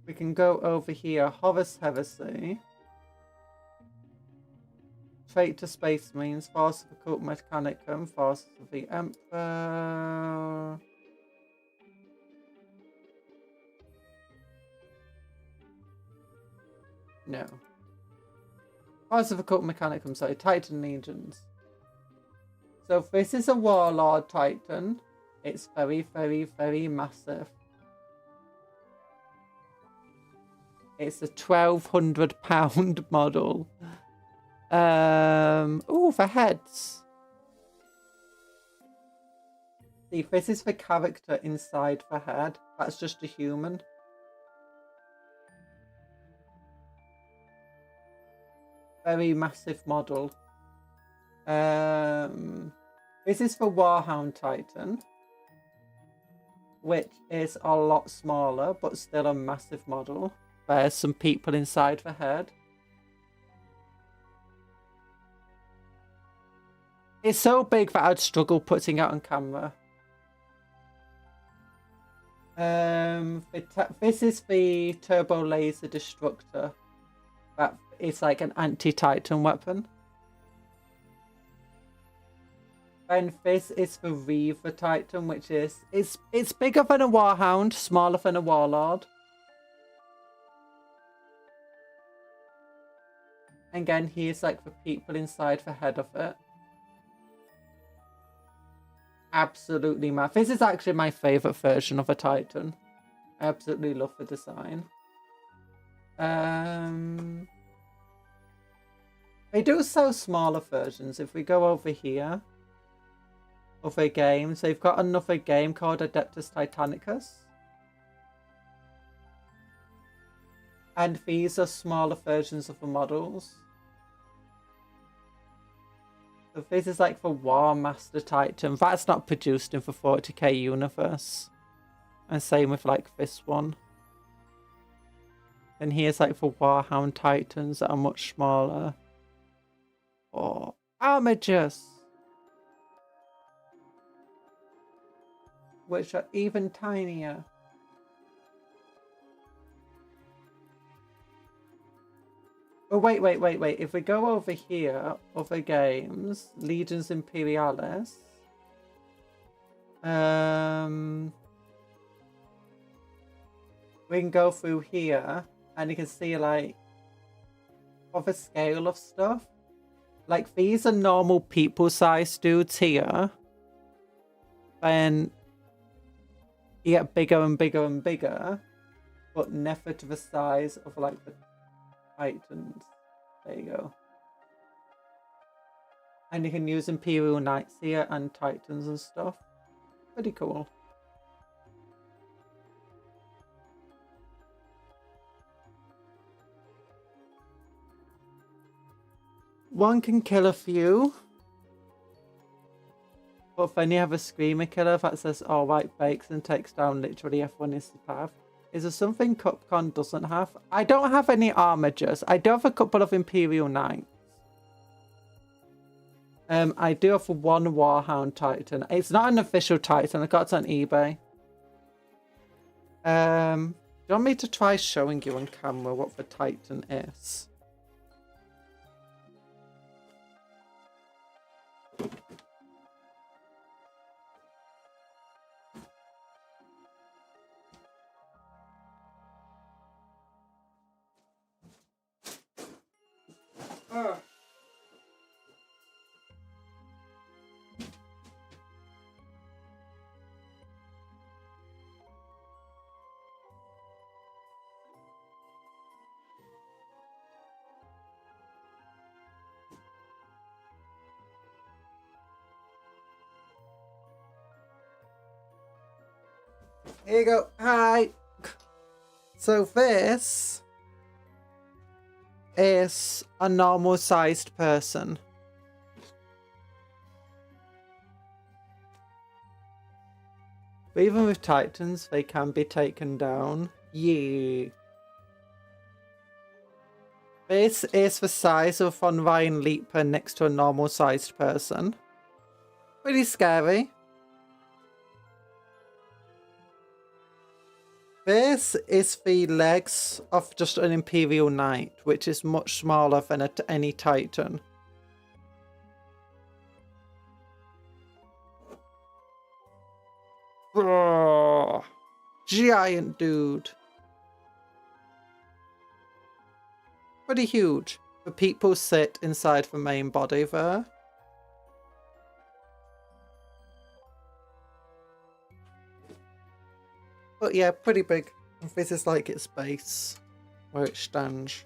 S1: We can go over here. Horus Heresy. Traitor Space Marines. Force of the Cult Mechanicum. Force of the Emperor. No. Force of the Cult Mechanicum, sorry. Titan Legions. So this is a Warlord Titan. It's very, very, very massive. It's a 1,200 pound model. Oh, the heads. See, this is the character inside the head. That's just a human. Very massive model. This is the Warhound Titan, which is a lot smaller, but still a massive model. There's some people inside the head. It's so big that I'd struggle putting it on camera. This is the Turbo Laser Destructor. That is like an anti-Titan weapon. And this is the Reaver Titan, which is it's bigger than a Warhound, smaller than a Warlord. Again, here's like the people inside the head of it. Absolutely mad. This is actually my favourite version of a Titan. I absolutely love the design. They do sell smaller versions. If we go over here, other games, they've got another game called Adeptus Titanicus. And these are smaller versions of the models. So this is like the War Master Titan. That's not produced in the 40k universe. And same with like this one. And here's like the Warhound Titans that are much smaller. Oh, Armigers! Which are even tinier. Oh, wait. If we go over here, other games, Legions Imperialis. We can go through here, and you can see, like, of a scale of stuff. Like, these are normal people-sized dudes here. Then you get bigger and bigger and bigger, but never to the size of, like, the Titans. There you go. And you can use Imperial Knights here and Titans and stuff. Pretty cool. One can kill a few. But then you have a Screamer Killer that says all white bakes and takes down literally everyone in his path. Is there something Cupcon doesn't have? I don't have any armigers. I do have a couple of Imperial Knights. I do have one Warhound Titan. It's not an official Titan. I got it on eBay. Do you want me to try showing you on camera what the Titan is? Oh. Here you go. Hi. So this is a normal sized person. But even with Titans, they can be taken down. Yeah. This is the size of Von Ryan Leaper next to a normal sized person. Pretty scary. This is the legs of just an Imperial Knight, which is much smaller than any Titan. Oh, giant dude. Pretty huge. The people sit inside the main body there. But yeah, pretty big. This is like its base, where it stands.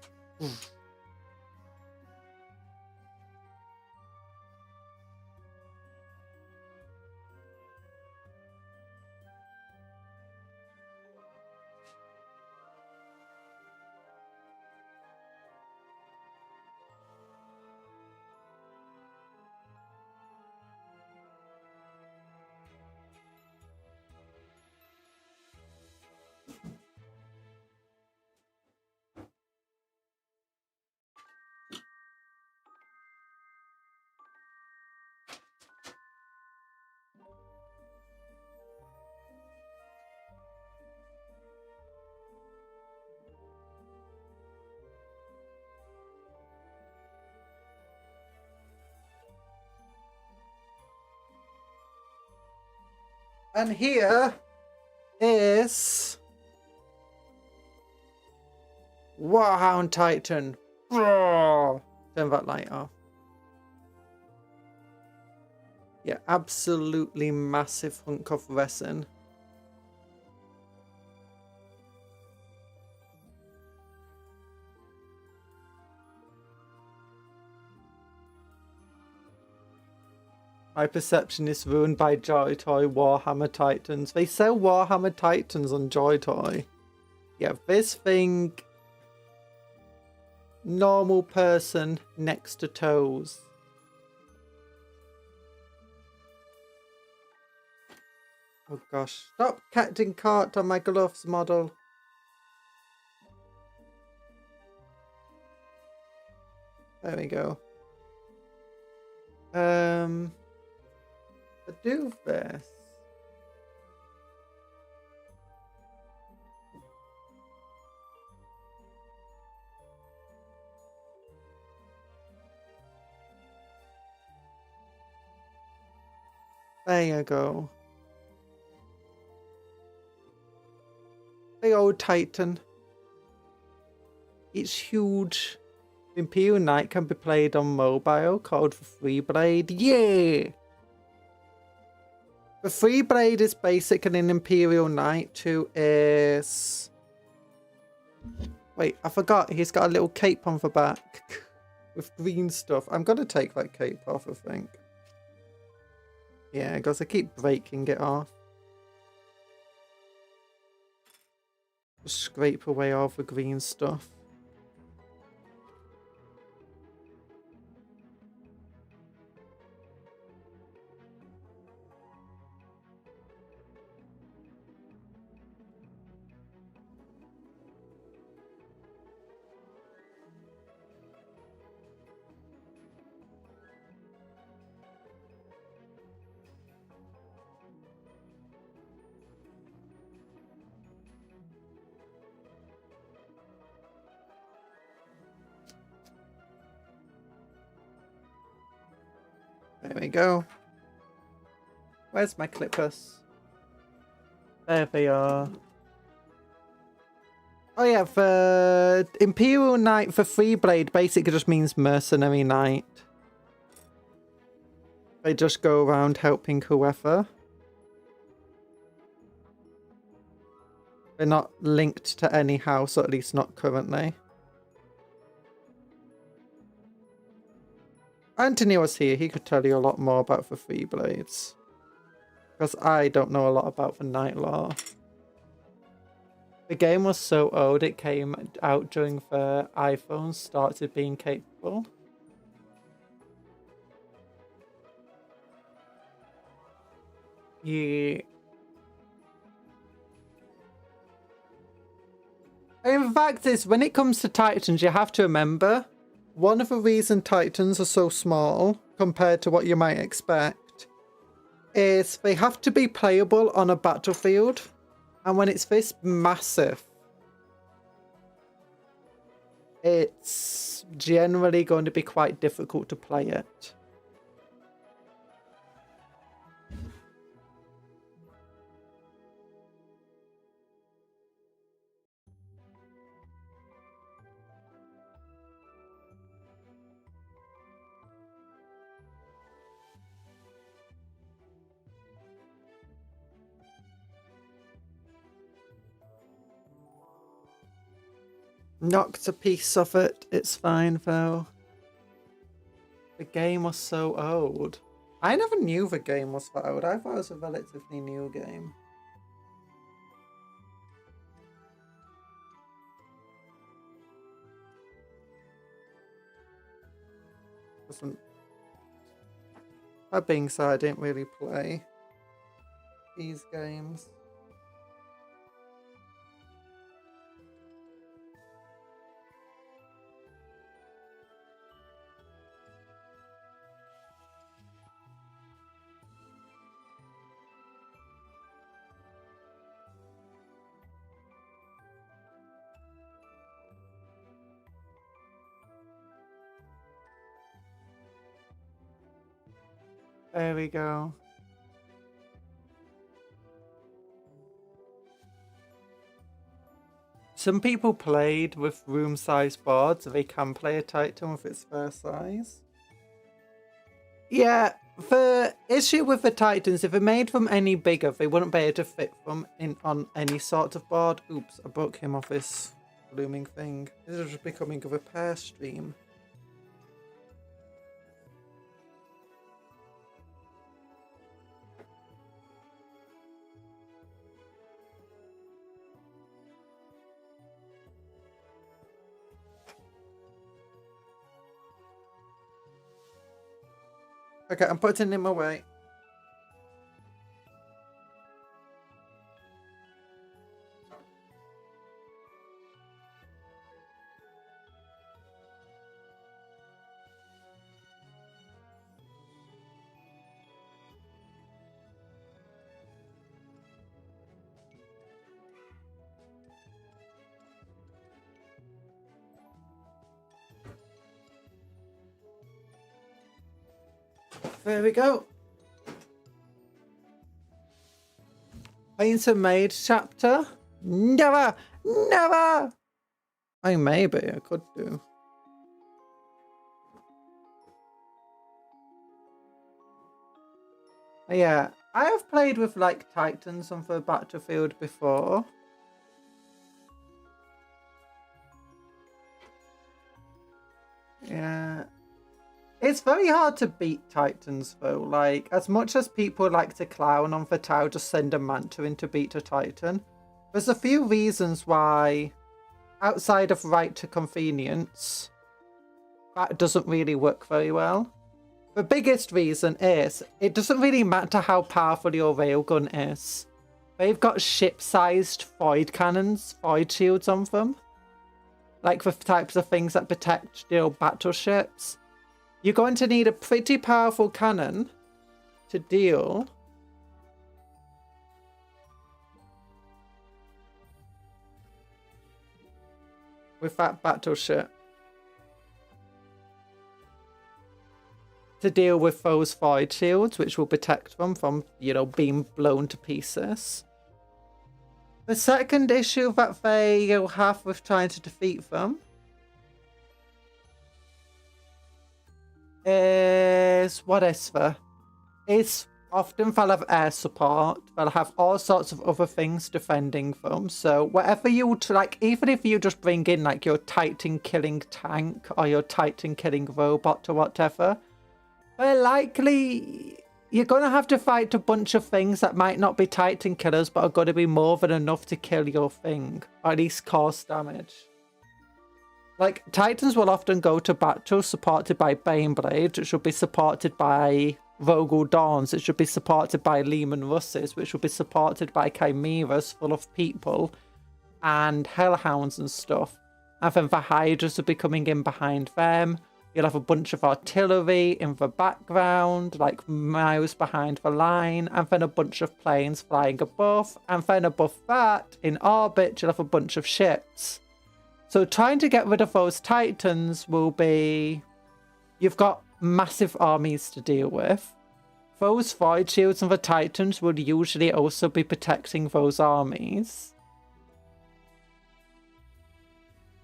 S1: And here is Warhound Titan. Turn that light off. Yeah, absolutely massive hunk of resin. My perception is ruined by Joy Toy Warhammer Titans. They sell Warhammer Titans on Joy Toy. Yeah, this thing... Normal person next to toes. Oh gosh. Stop catching cart on my gloves, model. There we go. Do this. There you go. The old Titan. It's huge. Imperial Knight can be played on mobile, called for Free Blade. Yeah! The Free Blade is basically an Imperial Knight who is... Wait, I forgot. He's got a little cape on the back with green stuff. I'm going to take that cape off, I think. Yeah, because I keep breaking it off. Just scrape away all the green stuff. There we go. Where's my clippers? There they are. Oh yeah, for Imperial Knight for Freeblade basically just means Mercenary Knight. They just go around helping whoever. They're not linked to any house, or at least not currently. Anthony was here, he could tell you a lot more about the Freeblades. Because I don't know a lot about the Night Law. The game was so old it came out during the iPhone started being capable. Yeah. In fact, is when it comes to Titans, you have to remember one of the reasons Titans are so small compared to what you might expect is they have to be playable on a battlefield. And when it's this massive, it's generally going to be quite difficult to play it. Knocked a piece of it. It's fine though. The game was so old. I never knew the game was that old. I thought it was a relatively new game. That being said, I didn't really play these games. There we go. Some people played with room-sized boards, so they can play a Titan with its fair size. Yeah, the issue with the Titans, if they made them any bigger, they wouldn't be able to fit them in on any sort of board. Oops, I broke him off this blooming thing. This is just becoming a repair stream. Okay, I'm putting him away. There we go. Painter Maid chapter? Never! Never! Oh, maybe I could do. Yeah, I have played with like Titans on the battlefield before. Yeah. It's very hard to beat Titans though. Like, as much as people like to clown on the Tau, just send a Manta in to beat a Titan. There's a few reasons why, outside of right to convenience, that doesn't really work very well. The biggest reason is, it doesn't really matter how powerful your railgun is. They've got ship-sized void cannons, void shields on them. Like the types of things that protect, you know, battleships. You're going to need a pretty powerful cannon to deal with that battleship. to deal with those void shields, which will protect them from, you know, being blown to pieces. The second issue that they'll have with trying to defeat them is, what is there? It's often they'll have air support, they'll have all sorts of other things defending them. So whatever you like, even if you just bring in like your Titan killing tank or your Titan killing robot or whatever, they're likely you're going to have to fight a bunch of things that might not be Titan killers, but are going to be more than enough to kill your thing, or at least cause damage. Like, Titans will often go to battle supported by Baneblades, which will be supported by Vogel Dawns, which should be supported by Lehman Russes, which will be supported by Chimeras full of people and Hellhounds and stuff. And then the Hydras will be coming in behind them. You'll have a bunch of artillery in the background, like miles behind the line, and then a bunch of planes flying above, and then above that, in orbit, you'll have a bunch of ships. So trying to get rid of those Titans will be... You've got massive armies to deal with. Those void shields and the Titans will usually also be protecting those armies.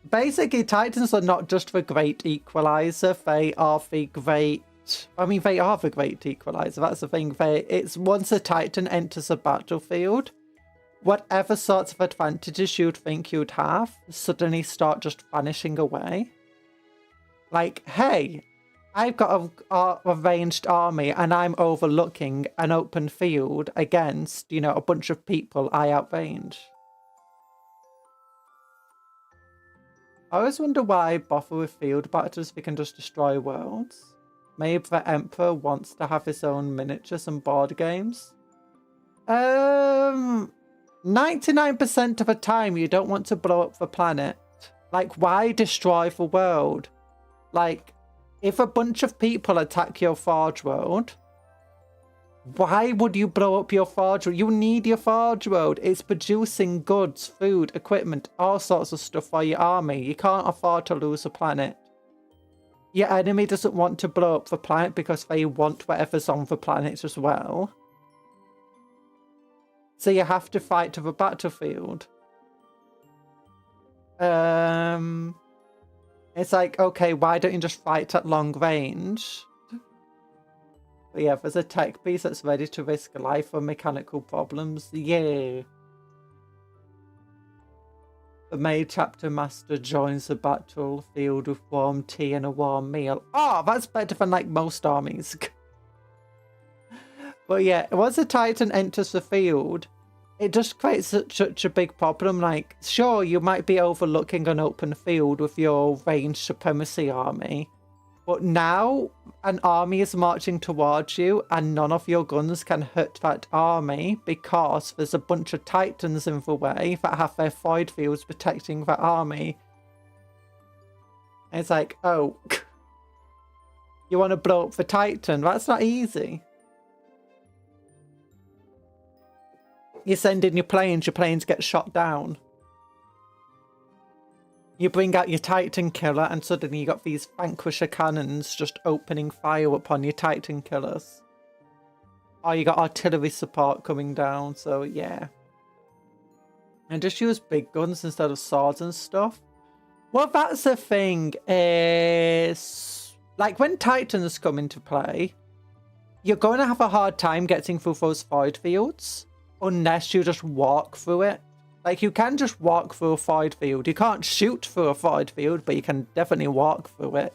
S1: Basically, Titans are not just the great equalizer, they are the great... I mean, they are the great equalizer, that's the thing. It's once a Titan enters a battlefield, whatever sorts of advantages you'd think you'd have suddenly start just vanishing away. Like, hey, I've got a ranged army and I'm overlooking an open field against, you know, a bunch of people I outrange. I always wonder why bother with field battles if we can just destroy worlds. Maybe the Emperor wants to have his own miniatures and board games. 99% of the time you don't want to blow up the planet. Like, why destroy the world? Like, if a bunch of people attack your Forge world, why would you blow up your Forge world? You need your Forge world. It's producing goods, food, equipment, all sorts of stuff for your army. You can't afford to lose a planet. Your enemy doesn't want to blow up the planet because they want whatever's on the planet as well. So you have to fight to the battlefield. It's like, okay, why don't you just fight at long range? But yeah, there's a tech piece that's ready to risk life for mechanical problems. Yeah. The main chapter master joins the battlefield with warm tea and a warm meal. Oh, that's better than like most armies. But yeah, once a Titan enters the field, it just creates such a big problem. Like, sure, you might be overlooking an open field with your ranged supremacy army, but now an army is marching towards you and none of your guns can hit that army because there's a bunch of Titans in the way that have their void fields protecting that army. And it's like, oh, you want to blow up the Titan? That's not easy. You send in your planes get shot down. You bring out your Titan killer and suddenly you got these Vanquisher cannons just opening fire upon your Titan killers. Or you got artillery support coming down, so yeah. And just use big guns instead of swords and stuff. Well, that's the thing, is... like, when Titans come into play, you're going to have a hard time getting through those void fields. Unless you just walk through it. Like, you can just walk through a void field. You can't shoot through a void field, but you can definitely walk through it.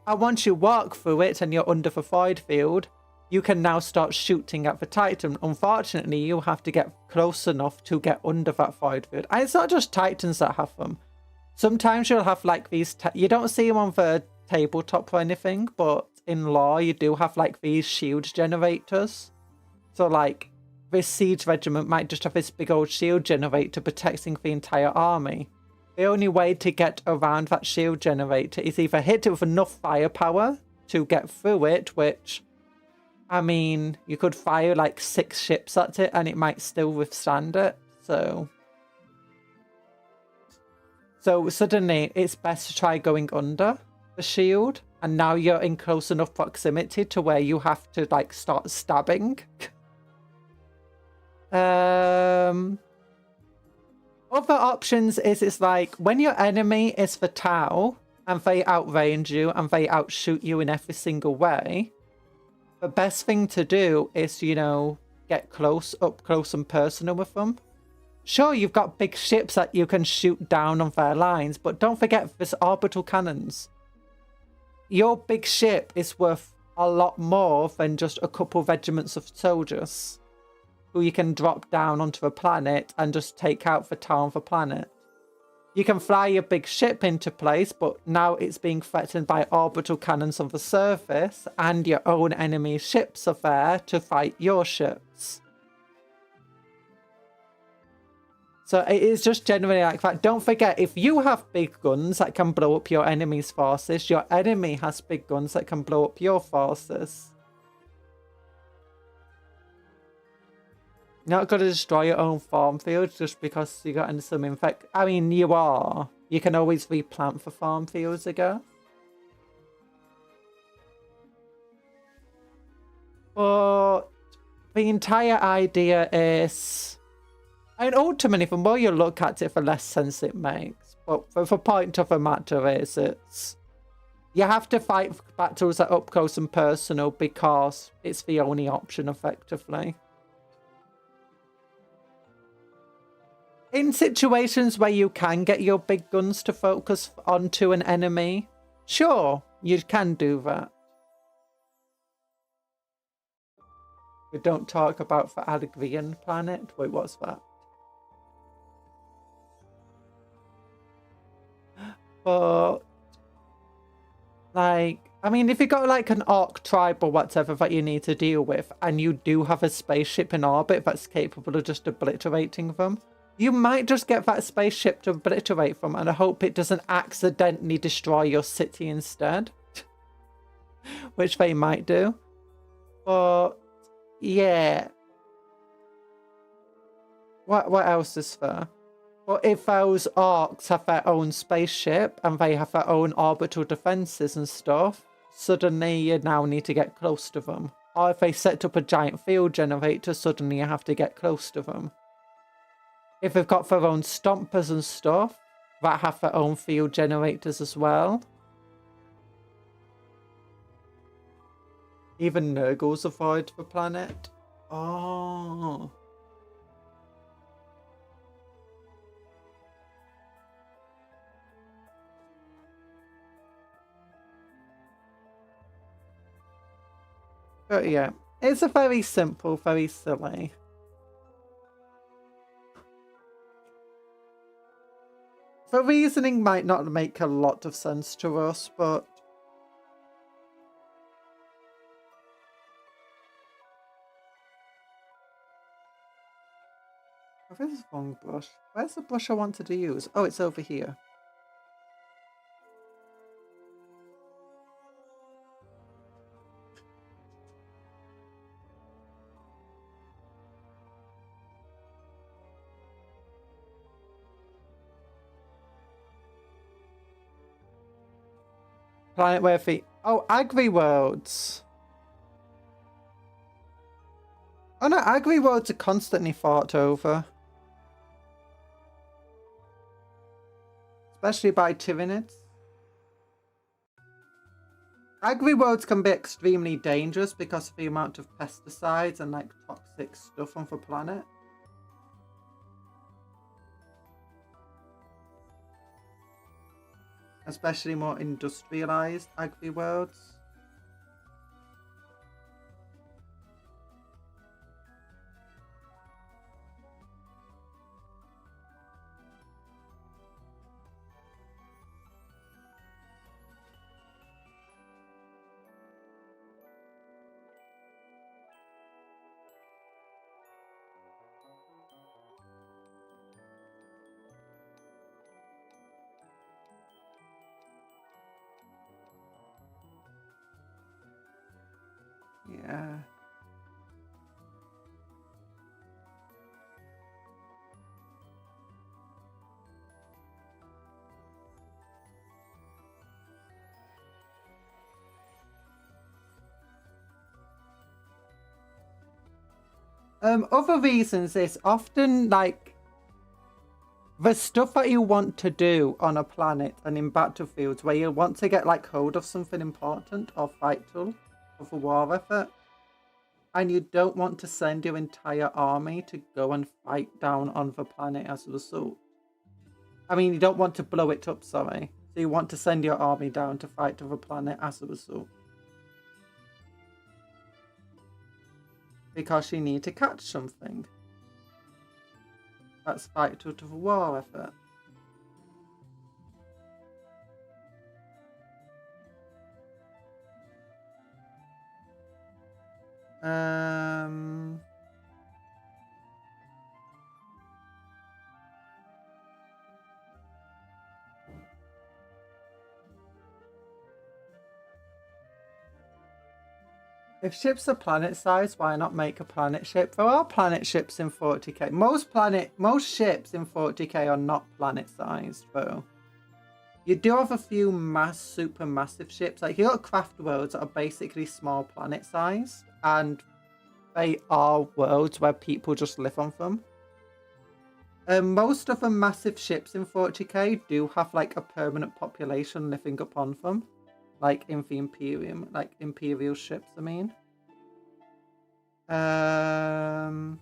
S1: And once you walk through it and you're under the void field, you can now start shooting at the Titan. Unfortunately, you have to get close enough to get under that void field. And it's not just Titans that have them. Sometimes you'll have like these... you don't see them on the tabletop or anything, but in lore, you do have like these shield generators. So like... this siege regiment might just have this big old shield generator protecting the entire army. The only way to get around that shield generator is either hit it with enough firepower to get through it, which, I mean, you could fire like 6 ships at it and it might still withstand it. So suddenly it's best to try going under the shield And now you're in close enough proximity to where you have to like start stabbing. Other options is it's like when your enemy is the Tau and they outrange you and they outshoot you in every single way, the best thing to do is, you know, get up close and personal with them. Sure, you've got big ships that you can shoot down on their lines, but don't forget there's orbital cannons. Your big ship is worth a lot more than just a couple regiments of soldiers who you can drop down onto a planet and just take out the town of the planet. You can fly your big ship into place, but now it's being threatened by orbital cannons on the surface, and your own enemy ships are there to fight your ships. So it is just generally like that. Don't forget, if you have big guns that can blow up your enemy's forces, your enemy has big guns that can blow up your forces. You're not going to destroy your own farm fields just because you got into some infect. I mean, you are. You can always replant for farm fields again. But the entire idea is... I mean, ultimately, the more you look at it, the less sense it makes. But the point of the matter is, it's... You have to fight battles that are up close and personal because it's the only option, effectively. In situations where you can get your big guns to focus onto an enemy, sure, you can do that. We don't talk about the Allegrian planet. Wait, what's that? But, like, I mean, if you got like an orc tribe or whatever that you need to deal with, and you do have a spaceship in orbit that's capable of just obliterating them, you might just get that spaceship to obliterate them and I hope it doesn't accidentally destroy your city instead. Which they might do. But, yeah. What else is there? Well, if those orcs have their own spaceship and they have their own orbital defenses and stuff, suddenly you now need to get close to them. Or if they set up a giant field generator, suddenly you have to get close to them. If they've got their own stompers and stuff, that have their own field generators as well. Even Nurgles avoid the planet. Oh. But yeah, it's a very simple, very silly. The reasoning might not make a lot of sense to us, but... Where's the wrong brush? Where's the brush I wanted to use? Oh, it's over here. Planet where the... Oh, Agri-Worlds. Oh no, Agri-Worlds are constantly fought over. Especially by Tyranids. Agri-Worlds can be extremely dangerous because of the amount of pesticides and like toxic stuff on the planet. Especially more industrialized Agri-Worlds. Other reasons is often like the stuff that you want to do on a planet and in battlefields where you want to get like hold of something important or vital of a war effort, and you don't want to send your entire army to go and fight down on the planet as a result. I mean, you don't want to blow it up, sorry. So you want to send your army down to fight to the planet as a result. Because you need to catch something. That's vital to the war effort. If ships are planet size, why not make a planet ship? There are planet ships in 40k. Most ships in 40k are not planet sized though. You do have a few super massive ships. Like you got craft worlds that are basically small planet size, and they are worlds where people just live on them. Most of the massive ships in 40k do have like a permanent population living upon them. Like in the Imperium, like Imperial ships, I mean. And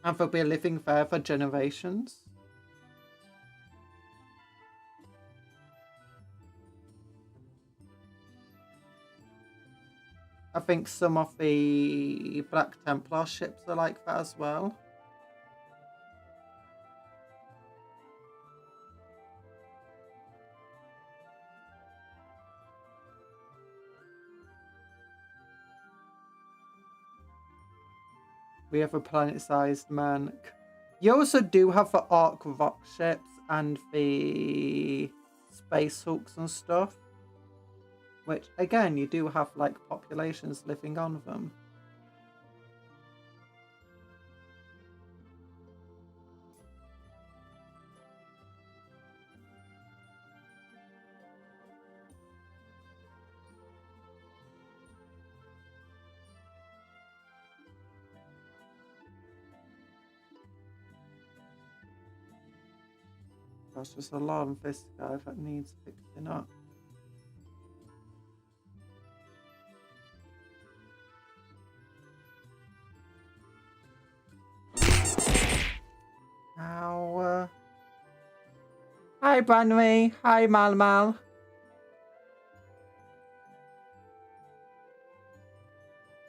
S1: they'll be living there for generations. I think some of the Black Templar ships are like that as well. We have a planet-sized man. You also do have the Arc Rock ships and the Space Hulks and stuff. Which, again, you do have, like, populations living on them. Gosh, there's a lot of this guy that needs fixing up. Ow. Hi, Branwy. Hi, Mal.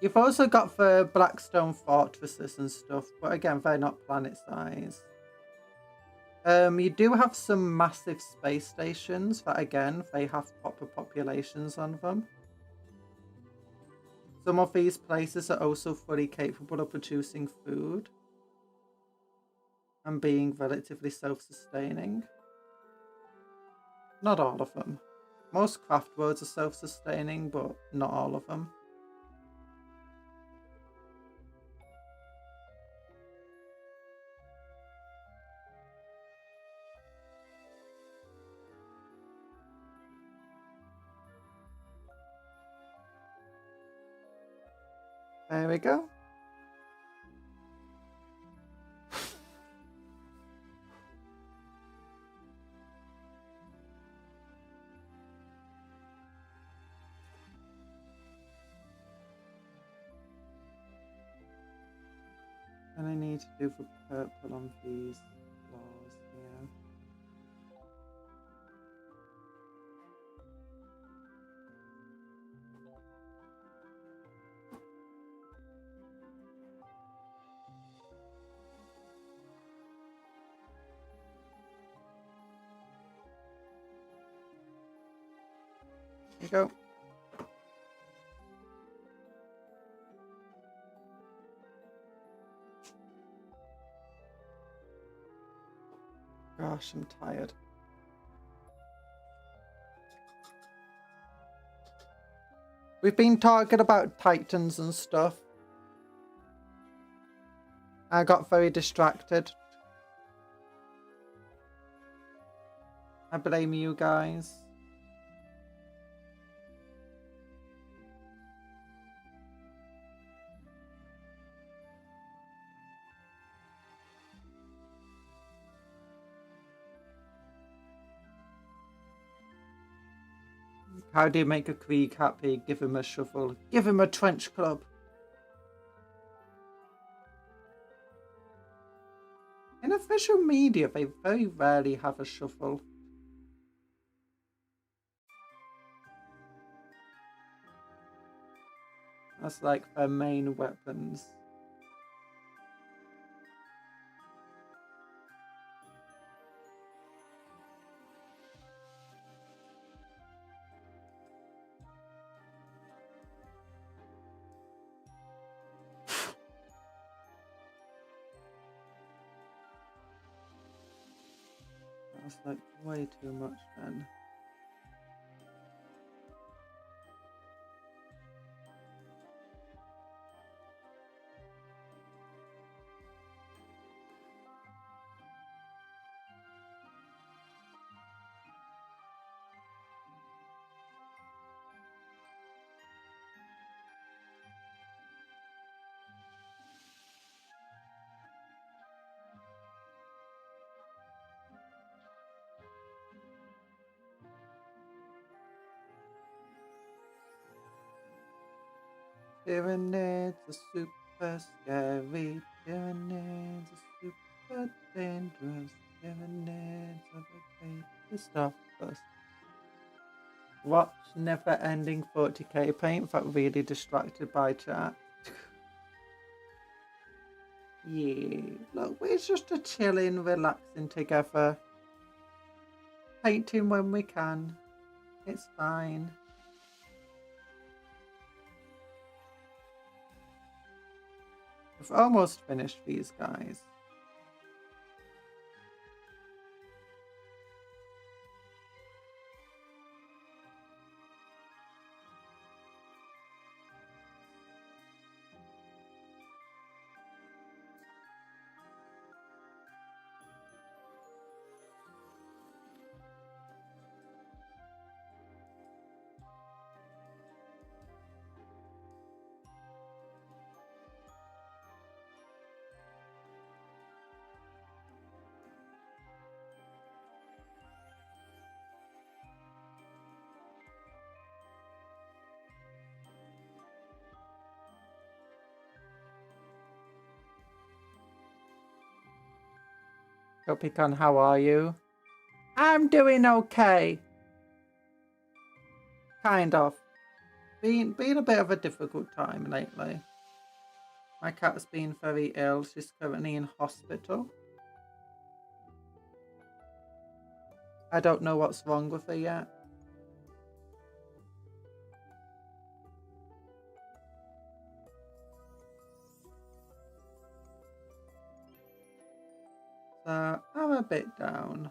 S1: You've also got the Blackstone fortresses and stuff, but again, they're not planet size. You do have some massive space stations that, again, they have proper populations on them. Some of these places are also fully capable of producing food and being relatively self-sustaining. Not all of them. Most craft worlds are self-sustaining, but not all of them. There we go. And I need to do the purple on these floors here. There you go. Gosh, I'm tired. We've been talking about Titans and stuff. I got very distracted. I blame you guys. How do you make a Krieg happy? Give him a shovel. Give him a trench club. In official media, they very rarely have a shovel. That's like their main weapons. That's like way too much then. Tyranids are super scary. Tyranids are super dangerous. Tyranids are the greatest of us. Watch never ending 40k paint. That really distracted by chat. Yeah, look, we're just a chilling, relaxing together. Painting when we can. It's fine. I've almost finished these guys. Cupcake, how are you? I'm doing okay. Kind of. Been a bit of a difficult time lately. My cat's been very ill. She's currently in hospital. I don't know what's wrong with her yet. So I'm a bit down.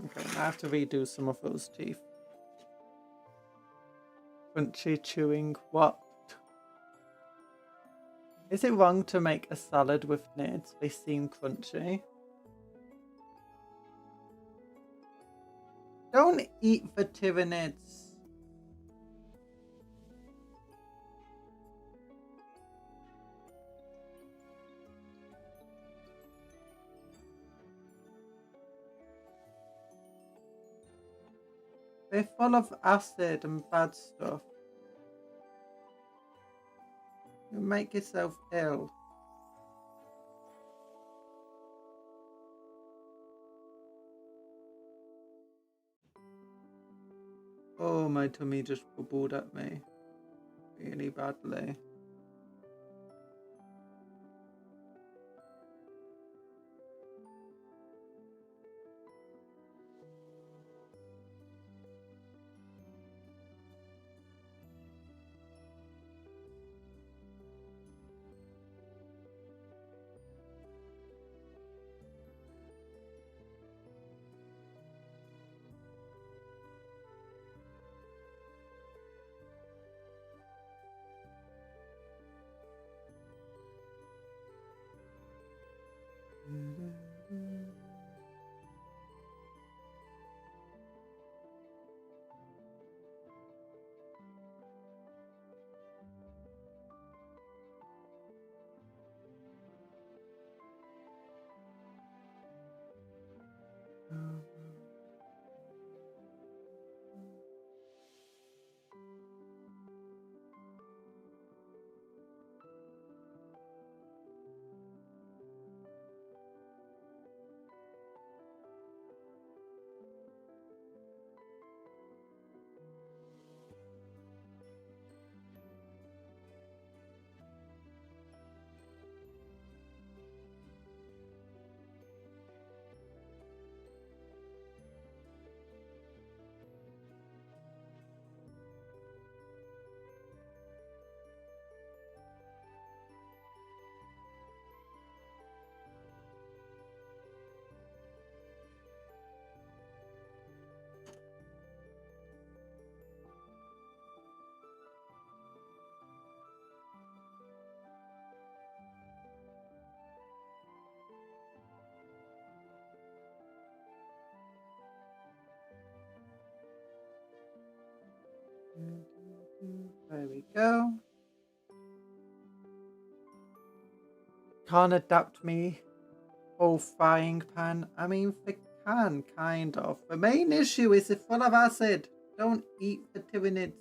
S1: Okay, I have to redo some of those teeth. Crunchy chewing what? Is it wrong to make a salad with nids? They seem crunchy. Don't eat the Tyranids. They're full of acid and bad stuff. You make yourself ill. Oh, my tummy just bubbled at me really badly. There we go. Can't adapt me whole frying pan. I mean, they can, kind of. The main issue is it's full of acid. Don't eat the Tyranids.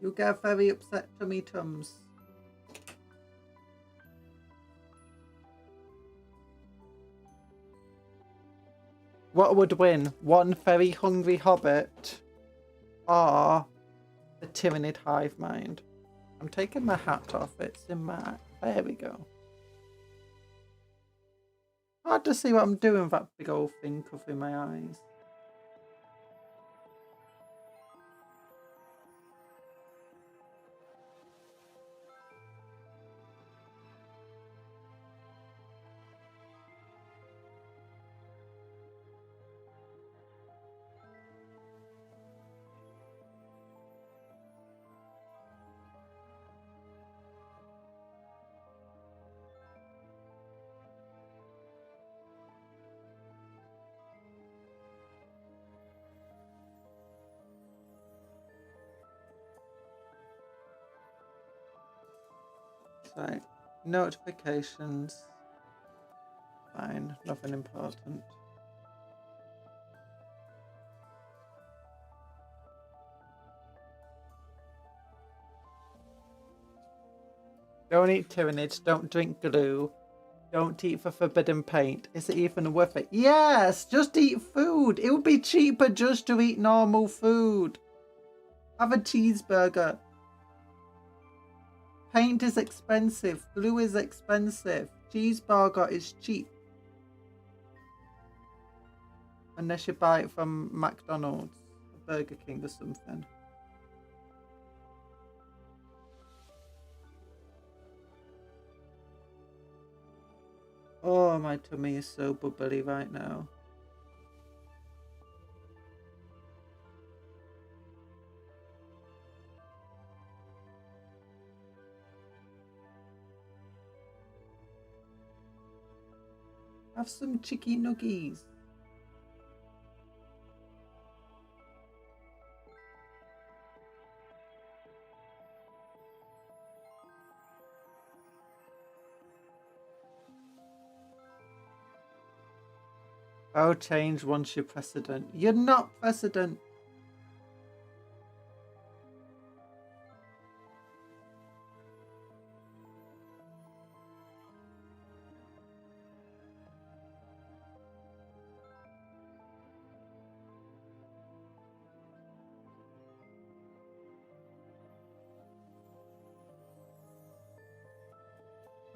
S1: You'll get very upset tummy tums. What would win? One very hungry hobbit or the Tyranid hive mind? I'm taking my hat off. It's in my... There we go. Hard to see what I'm doing with that big old thing covering my eyes. So, notifications. Fine, nothing important. Don't eat Tyranids, don't drink glue, don't eat the forbidden paint. Is it even worth it? Yes, just eat food. It would be cheaper just to eat normal food. Have a cheeseburger. Paint is expensive. Glue is expensive. Cheeseburger is cheap. Unless you buy it from McDonald's, Burger King or something. Oh, my tummy is so bubbly right now. Have some chicken nuggies. I'll change once you're president. You're not president.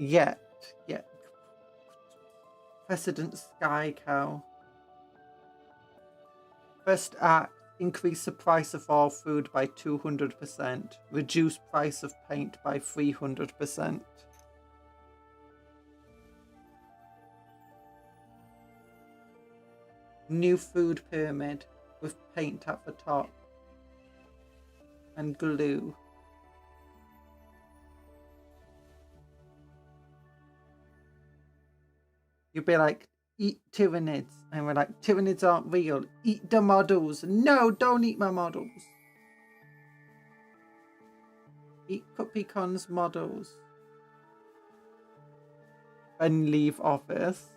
S1: Yet. President Sky Cow. First act, increase the price of all food by 200%. Reduce price of paint by 300%. New food pyramid with paint at the top. And glue. You'd be like, eat Tyranids. And we're like, Tyranids aren't real. Eat the models. No, don't eat my models. Eat Cupcake's models. And leave office.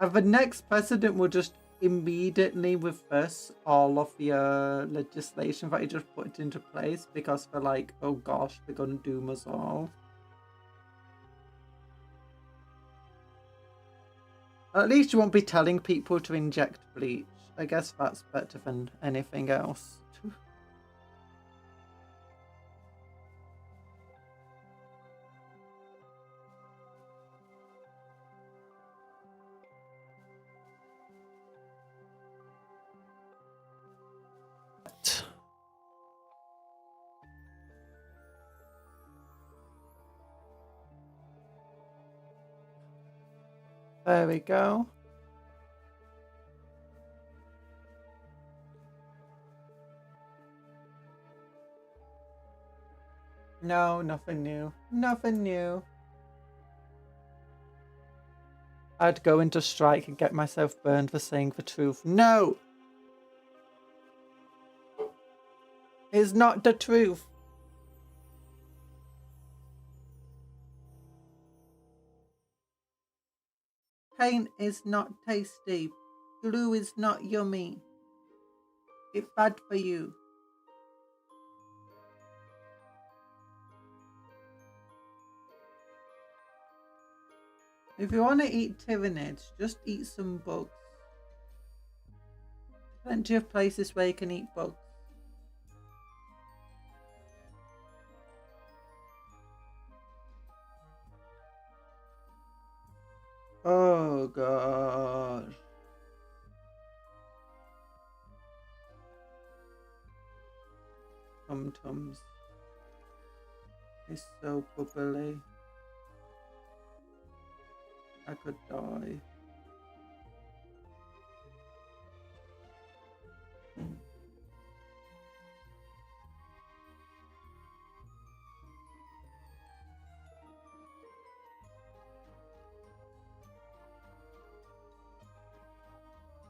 S1: And the next president will just immediately reverse all of the legislation that he just put into place because they're like, oh gosh, they're gonna doom us all. At least you won't be telling people to inject bleach. I guess that's better than anything else. There we go. No, nothing new. Nothing new. I'd go into strike and get myself burned for saying the truth. No! It's not the truth. Paint is not tasty. Glue is not yummy. It's bad for you. If you want to eat Tyranids, just eat some bugs. Plenty of places where you can eat bugs. Oh god. Tum-tums. It's so bubbly. I could die.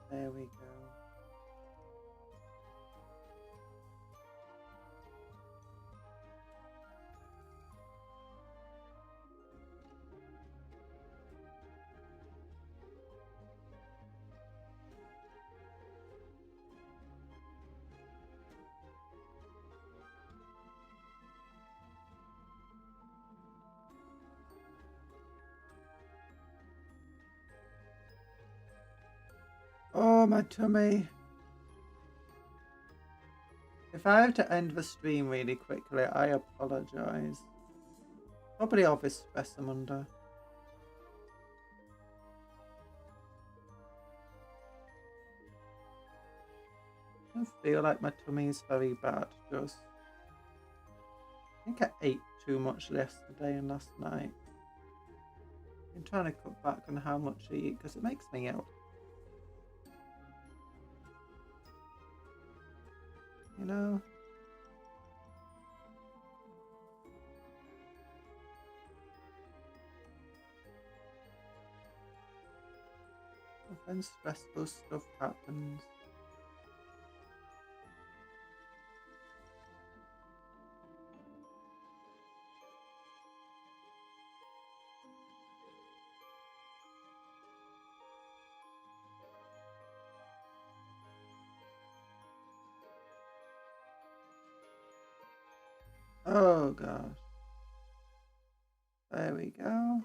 S1: There we go. Oh, my tummy. If I have to end the stream really quickly, I apologize. Probably all this stress I'm under. I feel like my tummy is very bad. Just, I think I ate too much yesterday and last night. I'm trying to cut back on how much I eat because it makes me ill. You know? When stressful stuff happens. Oh gosh. There we go.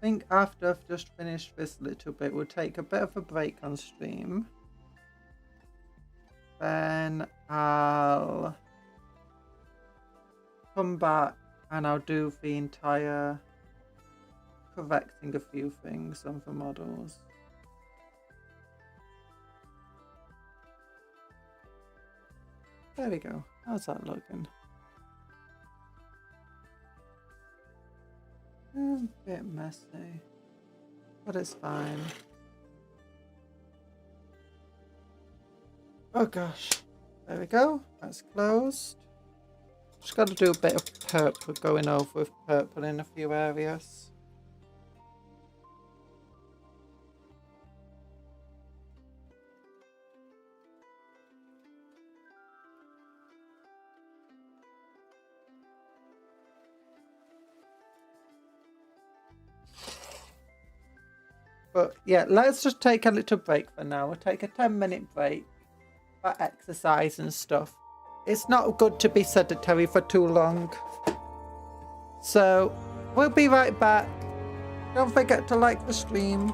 S1: think after I've just finished this little bit, we'll take a bit of a break on stream. Then I'll come back and I'll do the entire correcting a few things on the models. There we go. How's that looking? A bit messy, but it's fine. Oh gosh. There we go. That's closed. Just got to do a bit of purple, going over with purple in a few areas. But yeah, let's just take a little break for now. We'll take a 10-minute break for exercise and stuff. It's not good to be sedentary for too long. So we'll be right back. Don't forget to like the stream.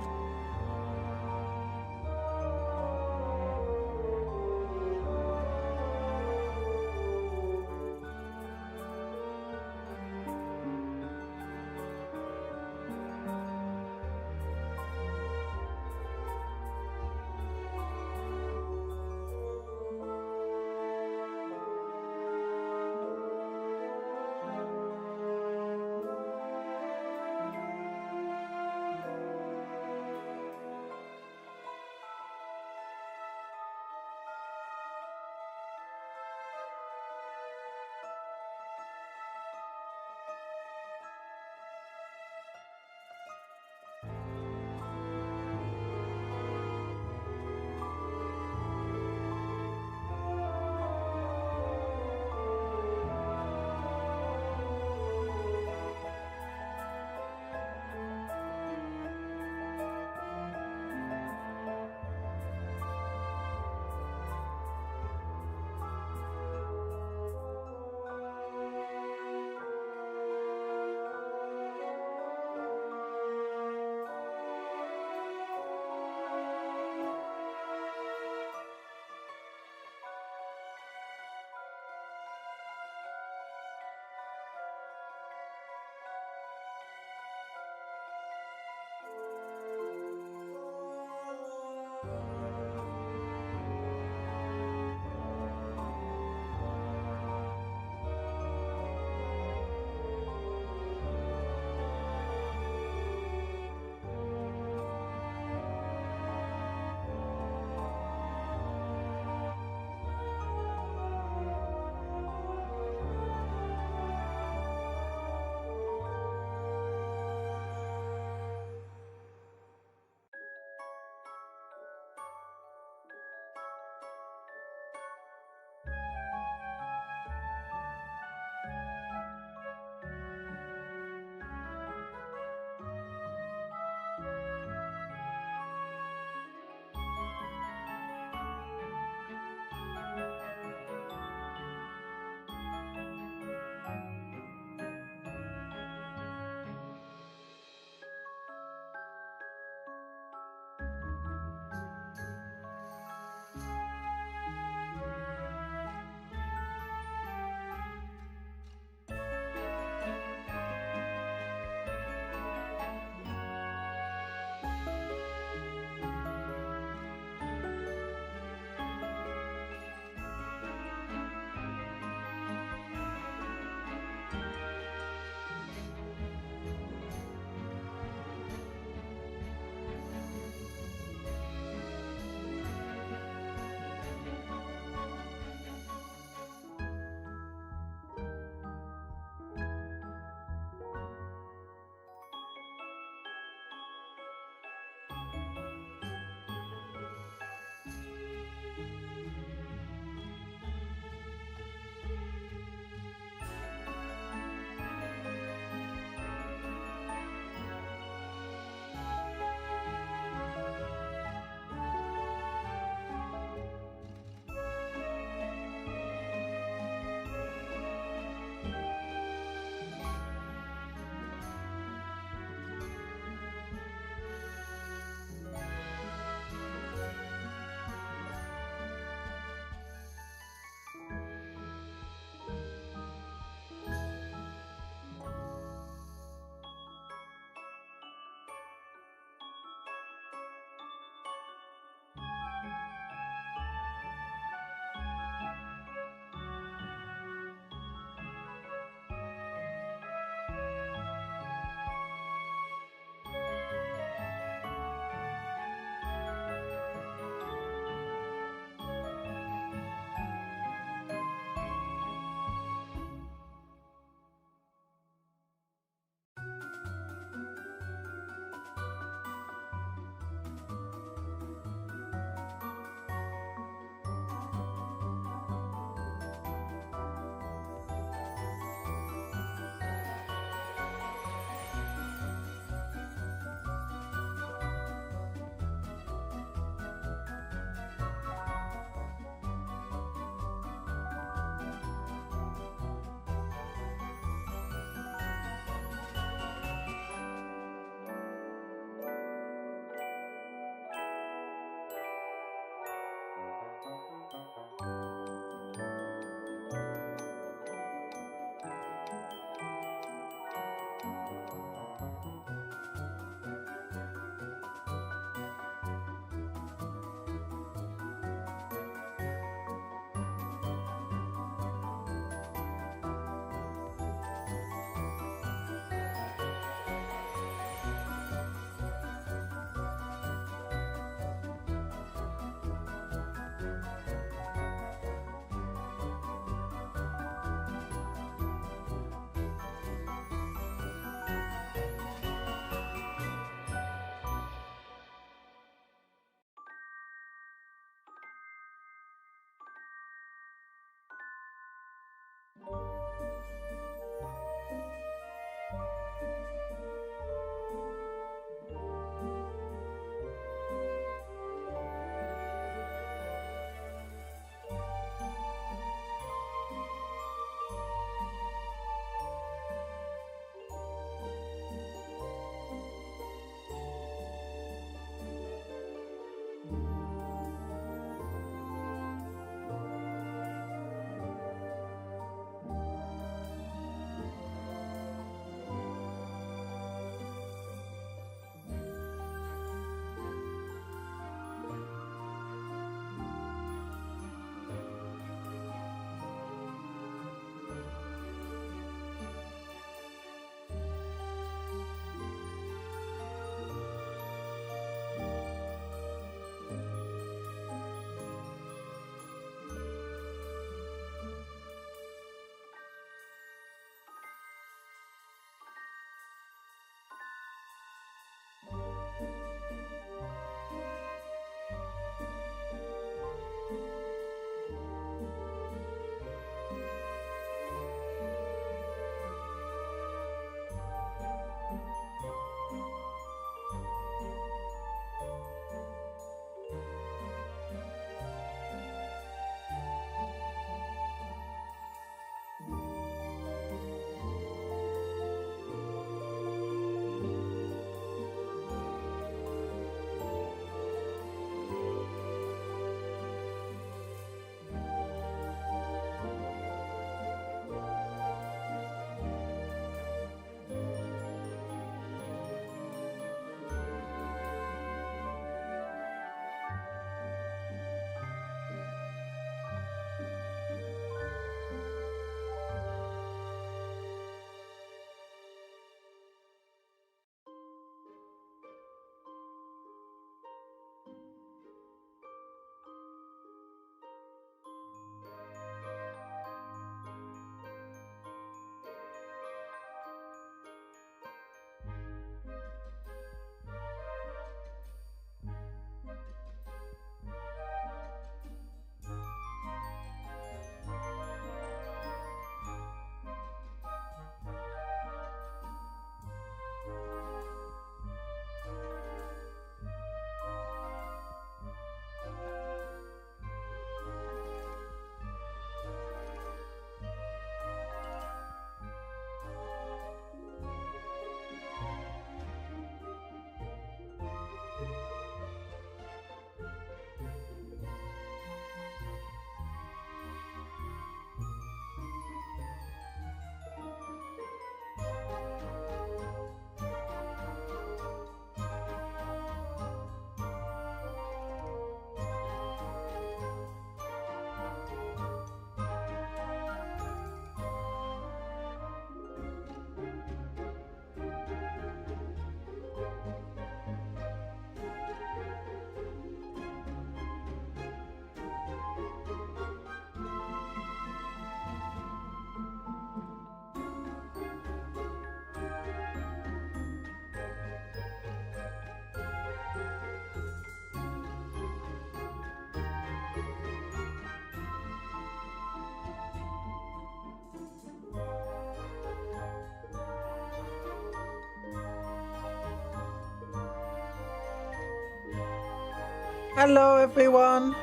S1: Hello, everyone.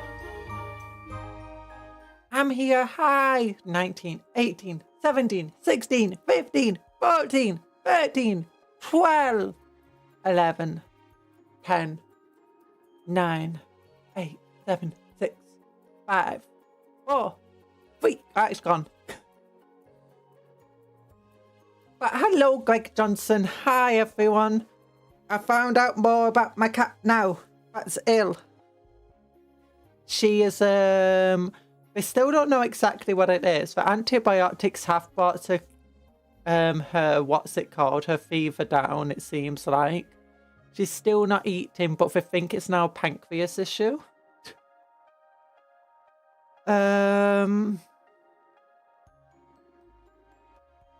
S1: I'm here. Hi. 19, 18, 17, 16, 15, 14, 13, 12, 11, 10, 9, 8, 7, 6, 5, 4, 3. Ah, it's gone. But hello, Greg Johnson. Hi, everyone. I found out more about my cat now. That's ill. She is, we still don't know exactly what it is. The antibiotics have brought to, her, what's it called? Her fever down, it seems like. She's still not eating, but they think it's now a pancreas issue.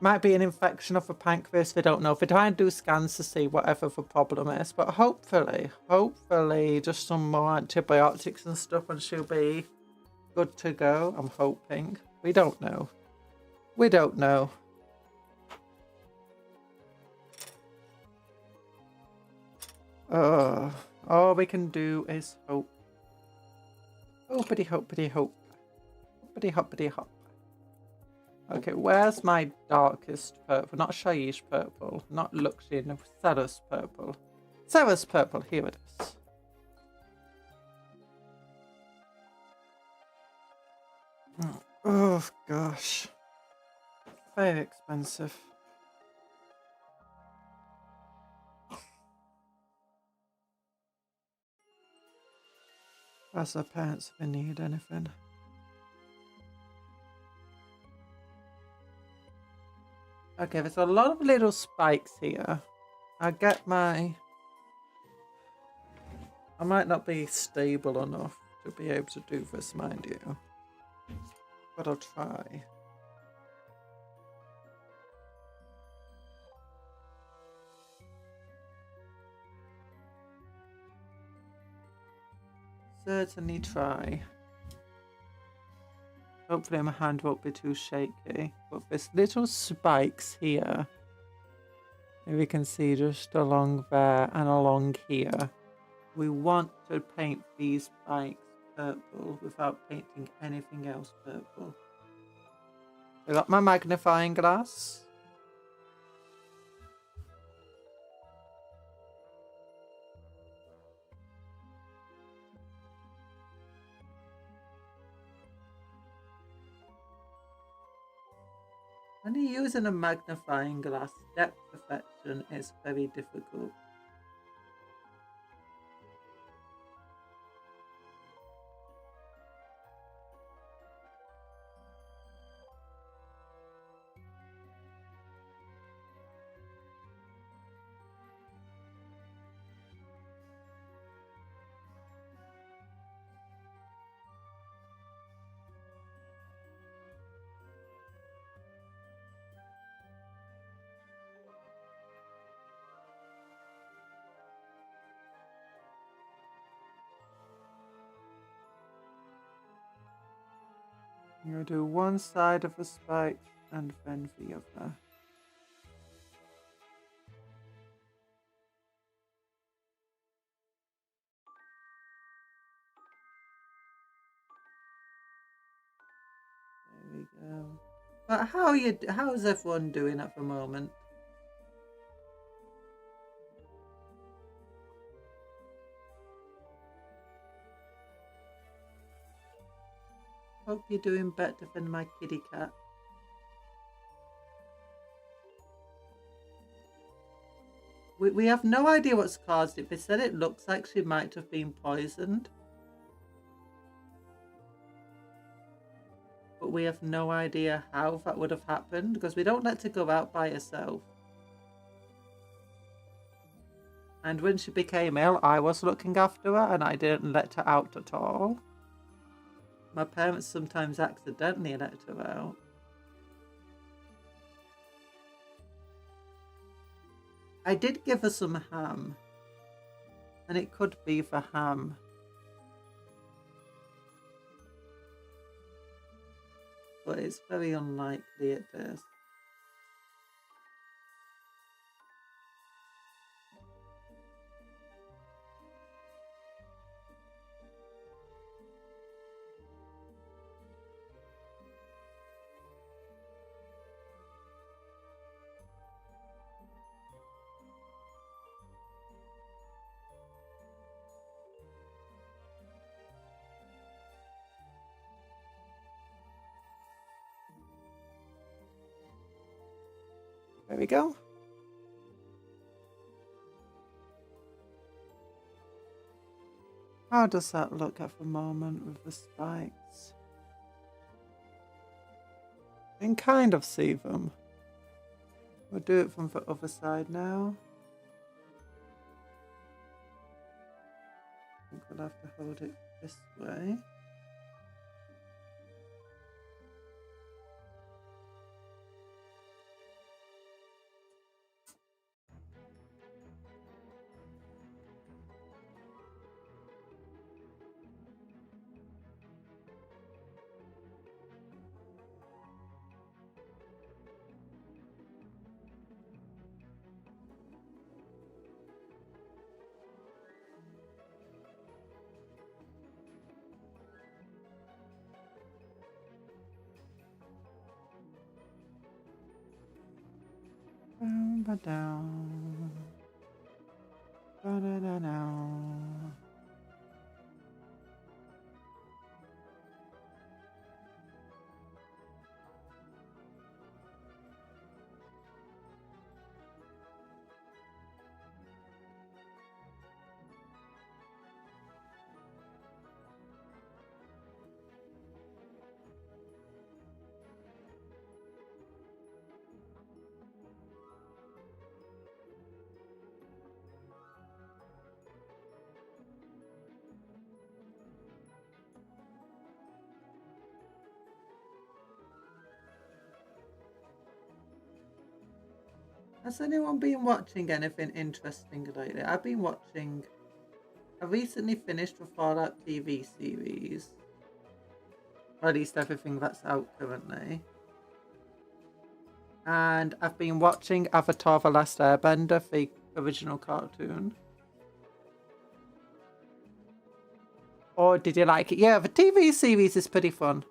S1: Might be an infection of the pancreas, they don't know. They try and do scans to see whatever the problem is, but hopefully, just some more antibiotics and stuff and she'll be good to go. I'm hoping. We don't know. We don't know. All we can do is hope. Hoppity hoppity hope. Hoppity hoppity hop. Okay, where's my darkest purple? Not Shaiish purple, not Luxian, no, Sarah's purple. Sarah's purple, here it is. Oh gosh. Very expensive. Ask our parents if they need anything. Okay, there's a lot of little spikes here. I might not be stable enough to be able to do this, mind you. But I'll try. Certainly try. Hopefully my hand won't be too shaky. But there's little spikes here. We can see just along there and along here. We want to paint these spikes purple without painting anything else purple. I got my magnifying glass. When you're using a magnifying glass, depth perception is very difficult. I'm going to do one side of the spike and then the other. There we go. But how's everyone doing at the moment? Hope you're doing better than my kitty cat. We have no idea what's caused it. They said it looks like she might have been poisoned. But we have no idea how that would have happened because we don't let her go out by herself. And when she became ill, I was looking after her and I didn't let her out at all. My parents sometimes accidentally let her out. I did give her some ham. And it could be for ham. But it's very unlikely it is. There we go. How does that look at the moment with the spikes? I can kind of see them. We'll do it from the other side now. I think we'll have to hold it this way. Down. Has anyone been watching anything interesting lately? I recently finished the Fallout TV series. Or at least everything that's out currently. And I've been watching Avatar: The Last Airbender, the original cartoon. Or did you like it? Yeah, the TV series is pretty fun.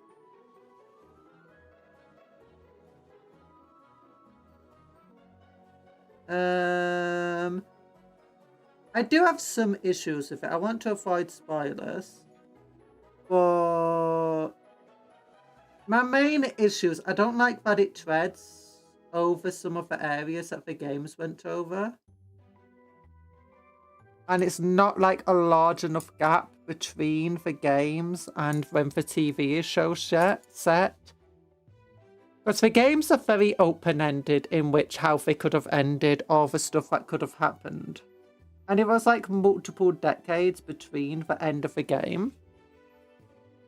S1: I do have some issues with it. I want to avoid spoilers. But my main issues, I don't like that it treads over some of the areas that the games went over. And it's not like a large enough gap between the games and when the TV show set. Because the games are very open-ended in which how they could have ended all the stuff that could have happened. And it was like multiple decades between the end of the game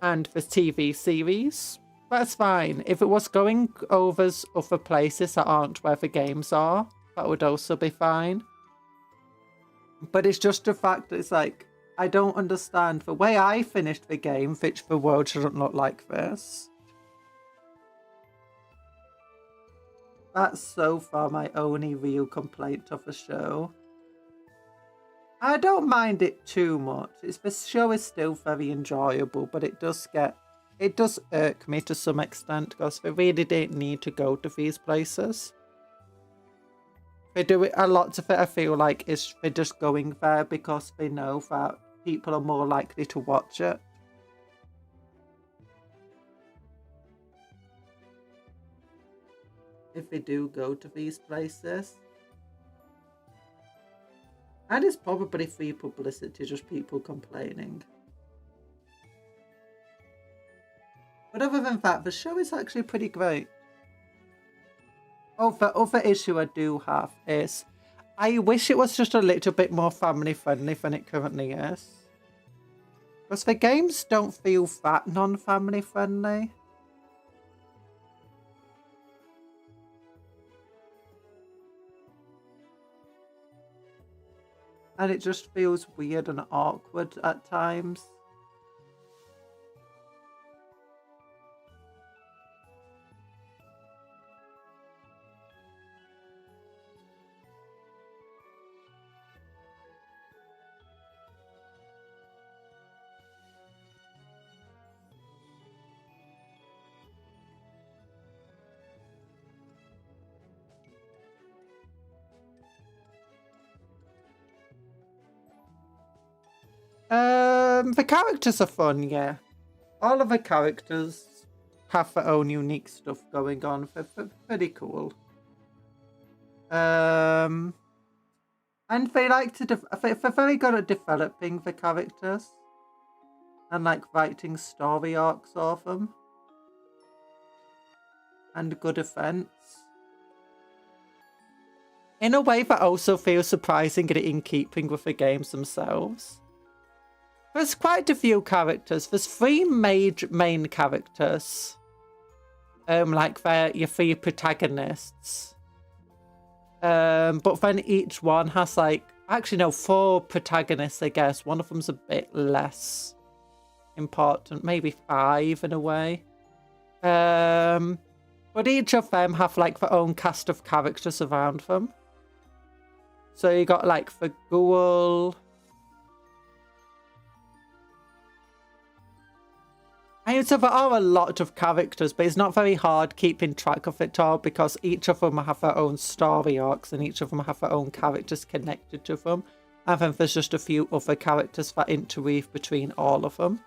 S1: and the TV series. That's fine. If it was going over other places that aren't where the games are, that would also be fine. But it's just the fact that it's like, I don't understand the way I finished the game, which the world shouldn't look like this. That's so far my only real complaint of the show. I don't mind it too much. The show is still very enjoyable, but it does irk me to some extent because they really didn't need to go to these places. They do it a lot of it. I feel like they're just going there because they know that people are more likely to watch it. If they do go to these places. And it's probably free publicity, just people complaining. But other than that, the show is actually pretty great. Oh, the other issue I do have is I wish it was just a little bit more family friendly than it currently is. Because the games don't feel that non-family friendly. And it just feels weird and awkward at times. The characters are fun, yeah. All of the characters have their own unique stuff going on. They're pretty cool. And they like to, they're very good at developing the characters and like writing story arcs of them and good events. In a way that also feels surprising and in keeping with the games themselves. There's quite a few characters. There's 3 main characters. Like they're your 3 protagonists. But then each one has like, actually no, 4 protagonists, I guess. One of them's a bit less important, maybe 5 in a way. But each of them have like their own cast of characters around them. So you got like the ghoul. I mean, so there are a lot of characters, but it's not very hard keeping track of it all because each of them have their own story arcs and each of them have their own characters connected to them. And then there's just a few other characters that interweave between all of them.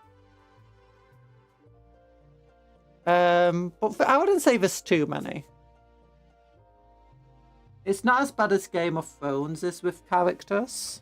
S1: But I wouldn't say there's too many. It's not as bad as Game of Thrones is with characters.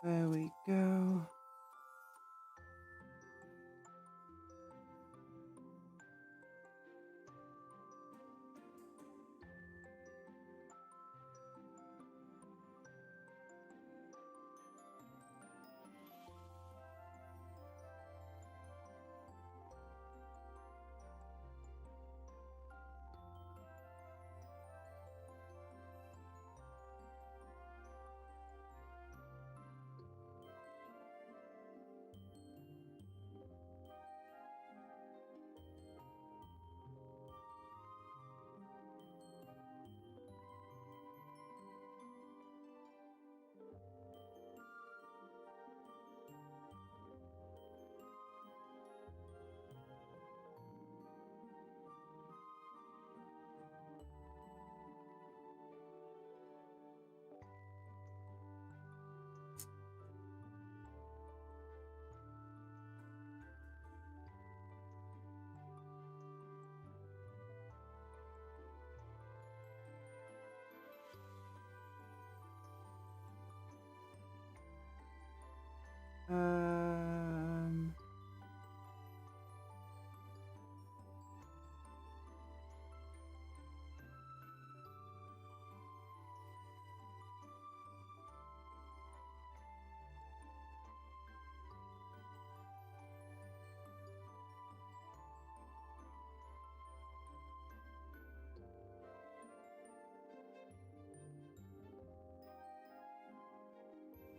S1: There we go.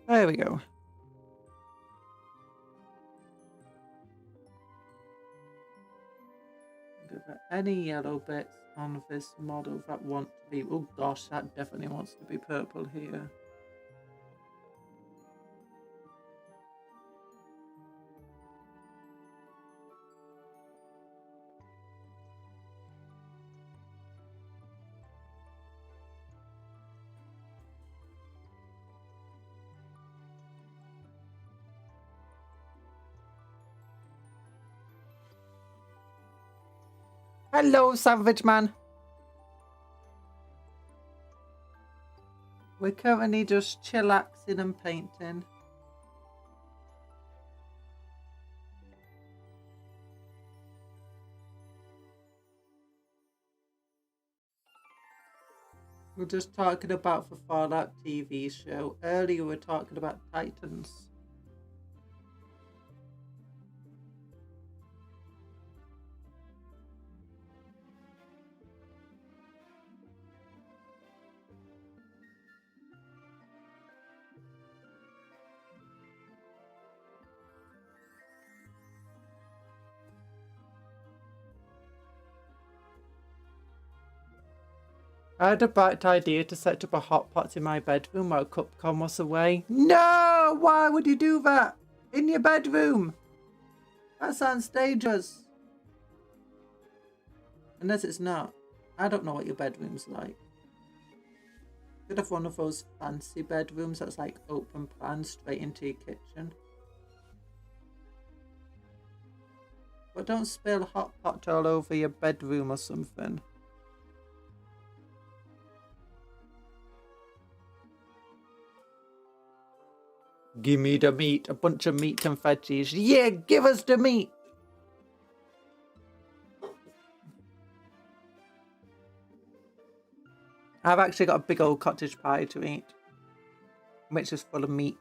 S1: There we go. Any yellow bits on this model that want to be... Oh gosh, that definitely wants to be purple here. Hello, Savage Man. We're currently just chillaxing and painting. We're just talking about the Fallout TV show. Earlier we were talking about Titans. I had a bright idea to set up a hot pot in my bedroom while Cupcom was away. No! Why would you do that? In your bedroom? That sounds dangerous. Unless it's not. I don't know what your bedroom's like. Could have one of those fancy bedrooms that's like open plan straight into your kitchen. But don't spill hot pot all over your bedroom or something. Give me the meat, a bunch of meat and veggies. Yeah, give us the meat. I've actually got a big old cottage pie to eat, which is full of meat.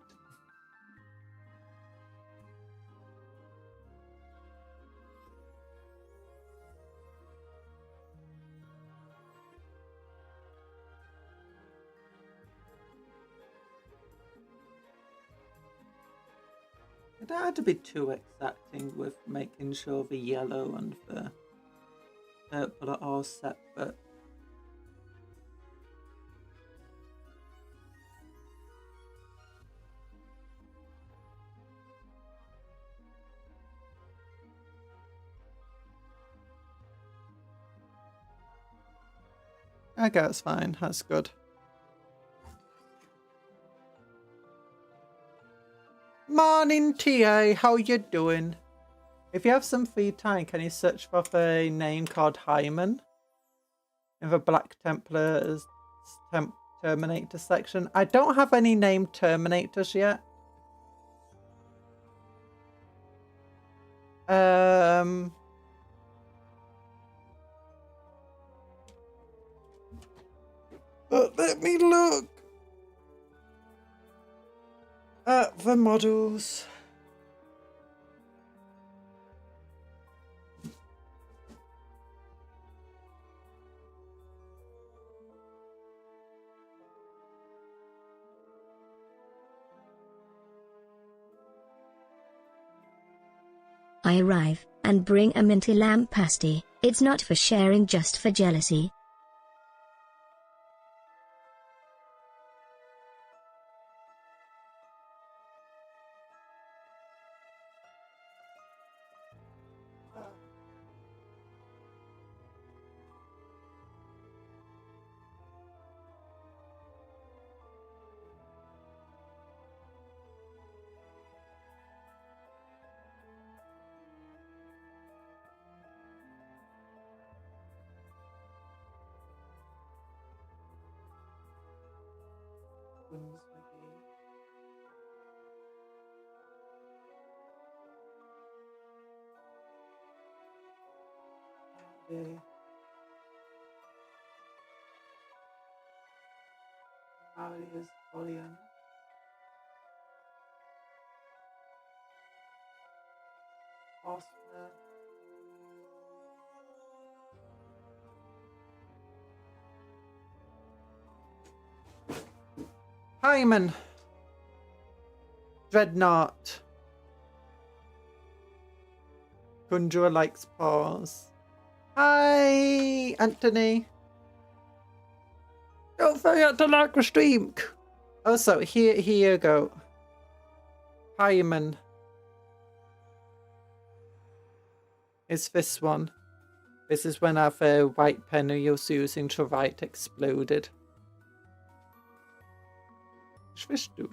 S1: I don't have to be too exacting with making sure the yellow and the purple are all separate. Okay, that's fine. That's good. Morning, TA. How you doing? If you have some free time, can you search for a name called Hyman in the Black Templar's Terminator section? I don't have any named Terminators yet. But let me look at the models.
S2: I arrive and bring a minty lamb pasty. It's not for sharing, just for jealousy.
S1: Marius Bossin. Oscar. Hyman. Dreadnought. Conjuror likes paws. Hi, Anthony. Don't forget to like the stream. Also, here you go. Hyman. Is this one. This is when our white pen I was using to write exploded. What's this dude?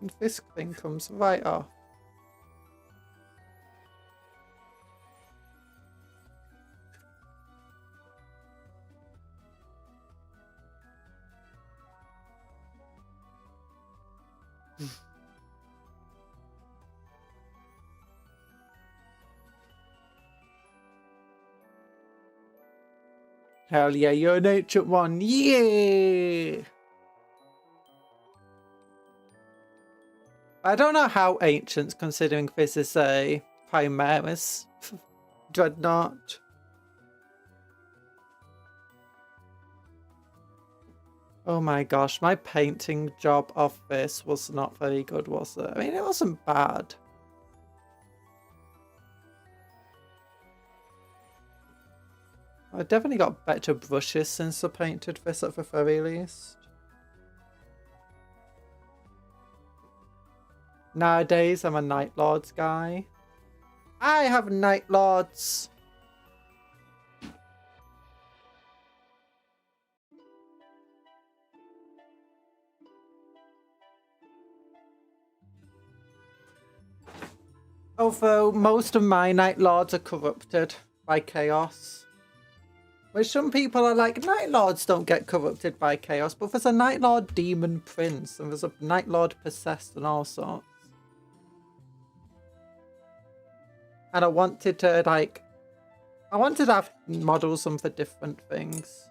S1: And this thing comes right off. Hell yeah, you're an ancient one. Yeah! I don't know how ancient, considering this is a Primaris dreadnought. Oh my gosh, my painting job of this was not very good, was it? I mean, it wasn't bad. I definitely got better brushes since I painted this at the very least. Nowadays, I'm a Night Lords guy. I have Night Lords. Although most of my Night Lords are corrupted by chaos. Which some people are like, Night Lords don't get corrupted by chaos, but there's a Night Lord Demon Prince, and there's a Night Lord Possessed and all sorts. And I wanted to, like, I wanted to have models them for different things.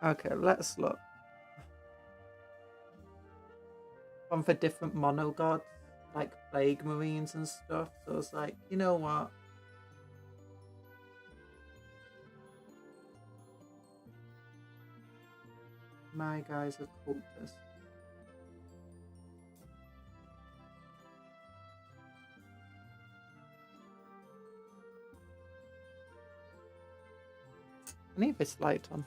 S1: Okay, let's look. One for different monogods, like Plague Marines and stuff. So I was like, you know what? My guys are cultists. I need this light on.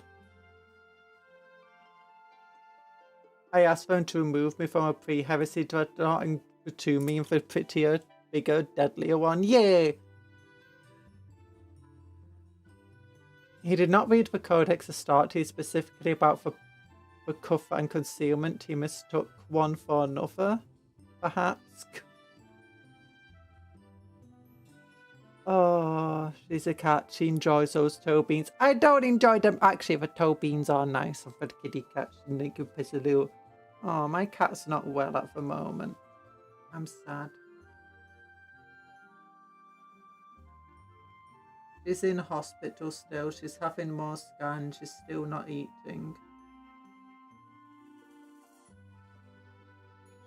S1: I asked them to remove me from a pre-heresy dreadnought and to me for a prettier, bigger, deadlier one. Yay! He did not read the codex to start. He's specifically about for cover and concealment. He mistook one for another, perhaps. Oh, she's a cat. She enjoys those toe beans. I don't enjoy them. Actually, the toe beans are nice for the kitty cats. And they can piss a little. Oh, my cat's not well at the moment. I'm sad. She's in hospital still. She's having more scans. She's still not eating.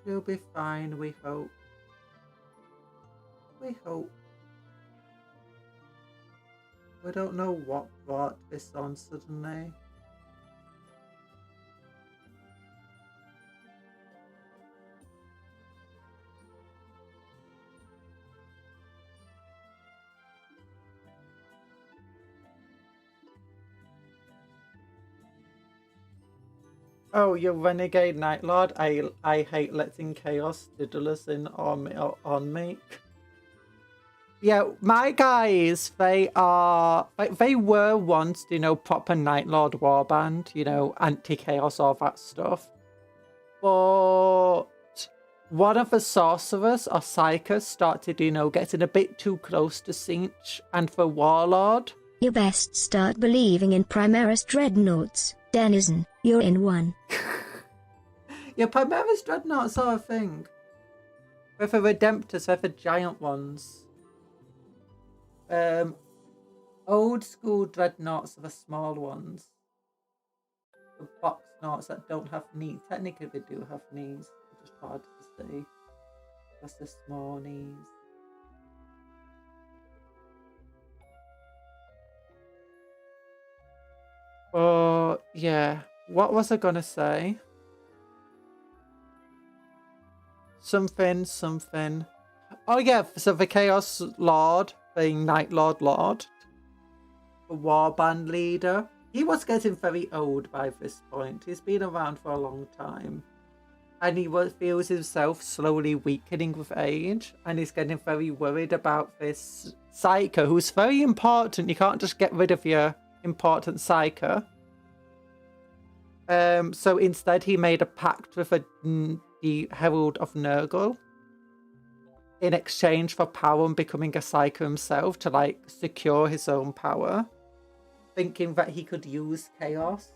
S1: She'll be fine, we hope. We hope. We don't know what brought this on suddenly. Oh, you renegade Night Lord. I hate letting chaos diddle us in on me. Yeah, my guys, they are, like, they were once, you know, proper Night Lord warband, you know, anti-chaos, all that stuff. But one of the sorcerers or psychers started, you know, getting a bit too close to Sinch, and for Warlord.
S2: You best start believing in Primaris dreadnoughts, Denizen. You're in one.
S1: Yeah, Primaris dreadnoughts are a thing. They're for Redemptors, they're for giant ones. Old school dreadnoughts are the small ones. The box noughts that don't have knees. Technically they do have knees. It's just hard to see. That's the small knees. Oh, yeah. What was I gonna say? Something. Oh yeah, so the Chaos Lord, the Night Lord, the Warband leader, he was getting very old by this point. He's been around for a long time. And he feels himself slowly weakening with age. And he's getting very worried about this Psyker, who's very important. You can't just get rid of your important Psyker. So instead he made a pact with the Herald of Nurgle in exchange for power and becoming a Psyker himself to, like, secure his own power. thinking that he could use chaos.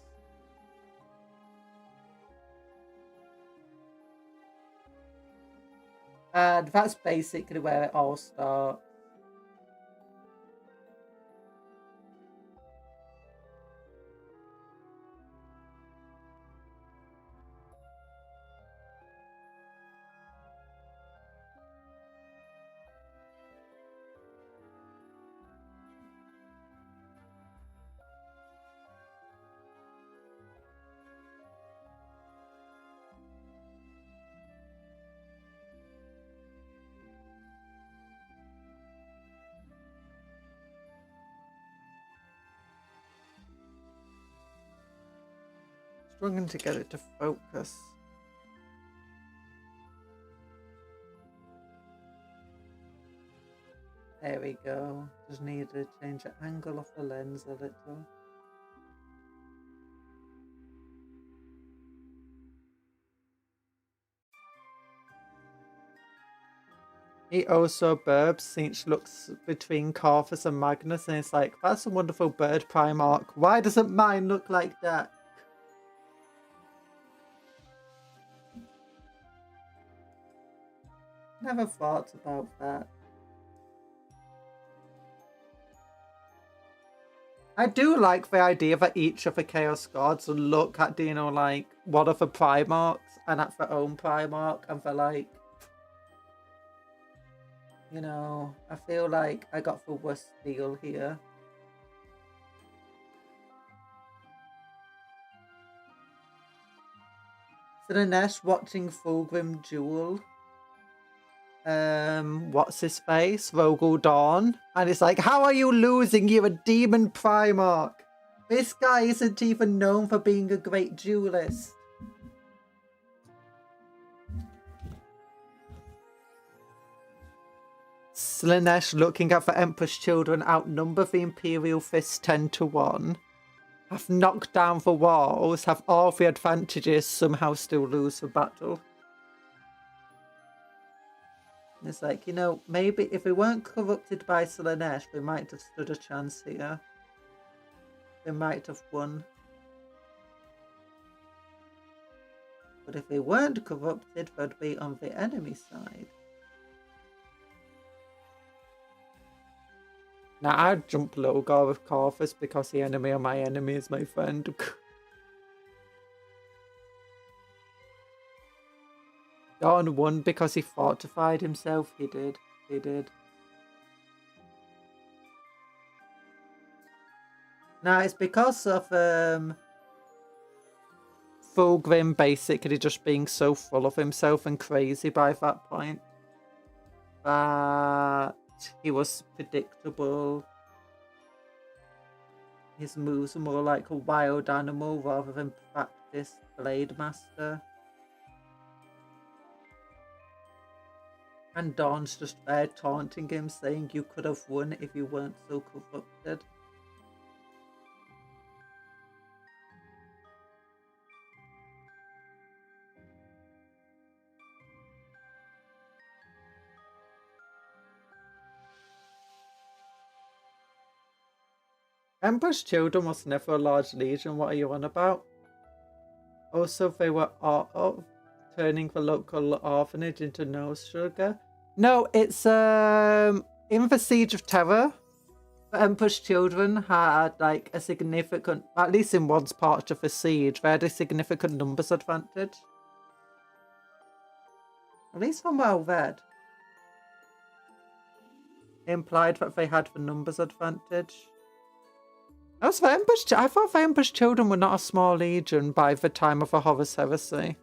S1: And that's basically where it all starts. Struggling to get it to focus. There we go. Just need to change the angle of the lens a little. He also burps, Sinch looks between Corvus and Magnus, and it's like, that's a wonderful bird Primarch. Why doesn't mine look like that? Never thought about that. I do like the idea that each of the Chaos Gods look at, you know, like, one of the Primarchs and at their own Primarch, and they're like, you know, I feel like I got the worst deal here. Slanesh watching Fulgrim duel. What's his face? Rogel Dawn. And it's like, how are you losing? You're a demon Primarch. This guy isn't even known for being a great duelist. Slanesh looking at the Emperor's children outnumber the Imperial Fists 10-1. Have knocked down the walls, have all the advantages, somehow still lose the battle. And it's like, you know, maybe if we weren't corrupted by Slanesh, we might have stood a chance here. We might have won. But if we weren't corrupted, we'd be on the enemy side. Now, I'd jump Logar with Corvus because the enemy of my enemy is my friend. Dawn won because he fortified himself. He did. He did. Now, it's because of Fulgrim basically just being so full of himself and crazy by that point. But he was predictable. His moves were more like a wild animal rather than practiced Blade Master. And Dawn's just there taunting him, saying you could have won if you weren't so corrupted. Emperor's children was never a large legion, what are you on about? Also, they were turning the local orphanage into nose sugar. No, it's in the Siege of Terror, the Emperor's children had like a significant, at least in one part of the siege, they had a significant numbers advantage. At least from what I read. It implied that they had the numbers advantage. I thought the Emperor's children were not a small legion by the time of the Horus Heresy.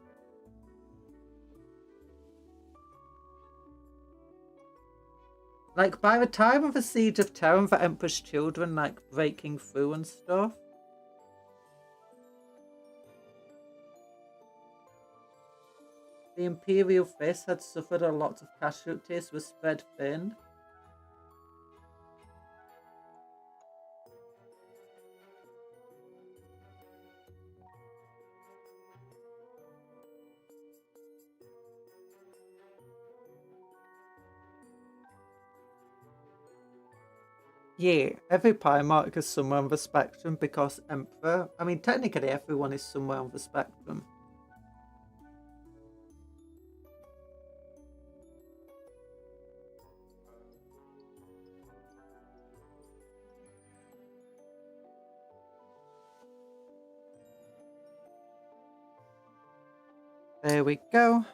S1: Like, by the time of the Siege of Terror, the Emperor's children, like, breaking through and stuff. The Imperial Fist had suffered a lot of casualties, was spread thin. Yeah, every Primarch is somewhere on the spectrum because Emperor. I mean, technically everyone is somewhere on the spectrum. There we go.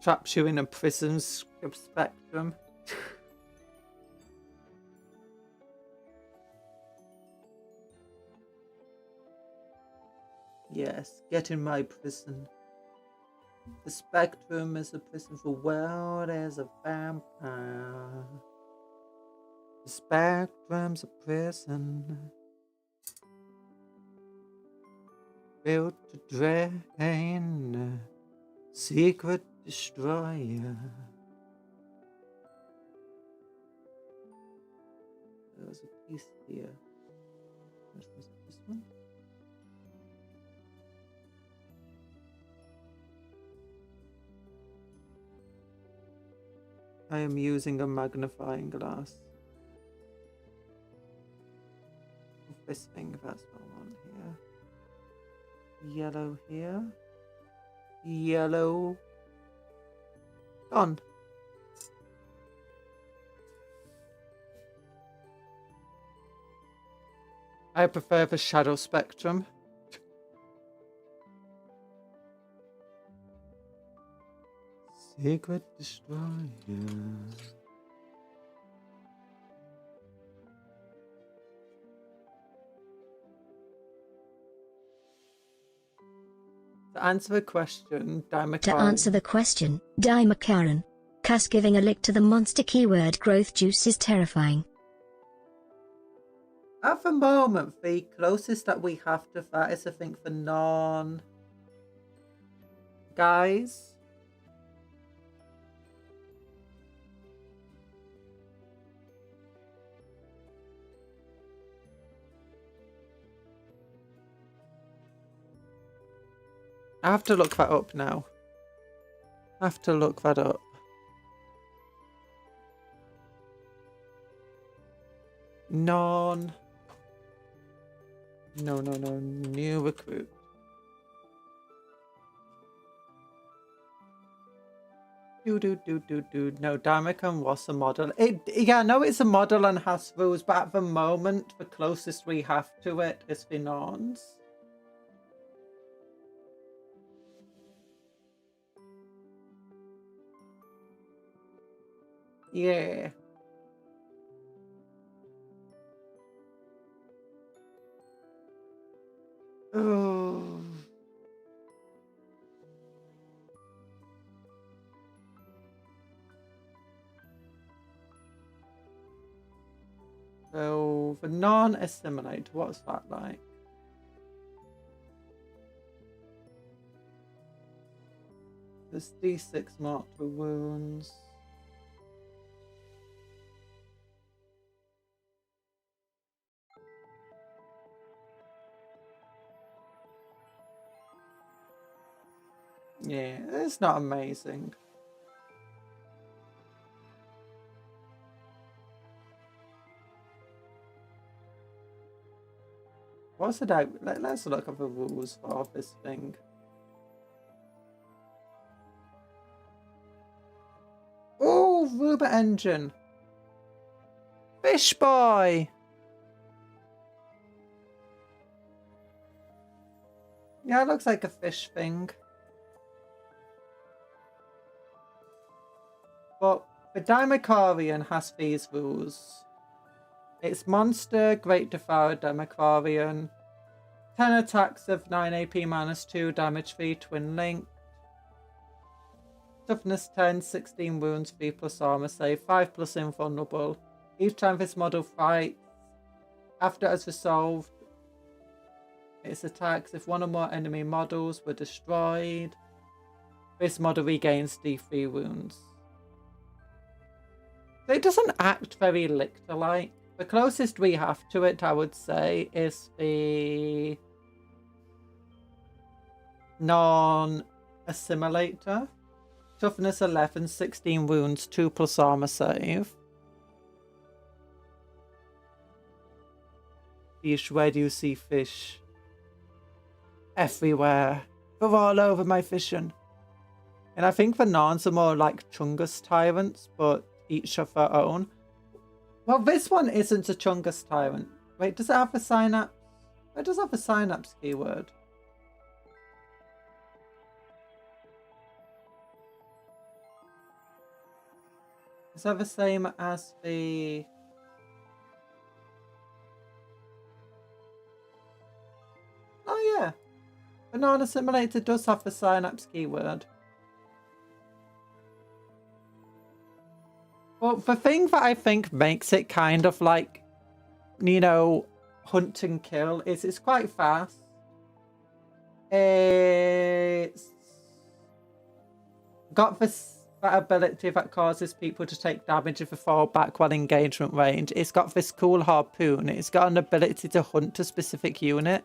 S1: Traps you in a prison spectrum. Yes, get in my prison. The spectrum is a prison for world as a vampire. The spectrum's a prison built to drain, secret destroyer. There was a piece here. Was it this one? I am using a magnifying glass. This thing, that's what I want here. Yellow here. Yellow. Gone. I prefer the shadow spectrum. Secret destroyer. To answer the question,
S2: Dimakaran. Cuss giving a lick to the monster keyword growth juice is terrifying.
S1: At the moment, the closest that we have to that is, I think, the Norn. Guys. I have to look that up now. I have to look that up. Norn. No. New recruit. No, Dharmicon was a model. Yeah, I know it's a model and has rules, but at the moment, the closest we have to it is the Norns. Yeah. Oh. So the non-assimilate, what's that like? There's D6 marked for wounds. Yeah, it's not amazing. What's it out? Let's look at the rules for this thing. Oh, Ruber engine. Fish boy. Yeah, it looks like a fish thing. But the Dimacarian has these rules. It's monster, great devourer, Dimacarian. 10 attacks of 9 AP -2, damage 3, twin link. Toughness 10, 16 wounds, 3 plus armor save, 5 plus invulnerable. Each time this model fights, after it has resolved its attacks, if one or more enemy models were destroyed, this model regains D3 wounds. It doesn't act very Lictor-like. The closest we have to it, I would say, is the Norn Assimilator. Toughness 11, 16 wounds, 2+ armor save. Fish, where do you see fish? Everywhere. They're all over my fishing. And I think the Norns are more like Chungus Tyrants, but each of their own. Well, this one isn't a Chungus Tyrant. Wait, does it have a synapse? It does have a synapse keyword. Is that the same as the... Oh yeah. Banana Simulator does have the synapse keyword. Well, the thing that I think makes it kind of like, you know, hunt and kill is it's quite fast. It's got that ability that causes people to take damage if they fall back while engagement range. It's got this cool harpoon. It's got an ability to hunt a specific unit.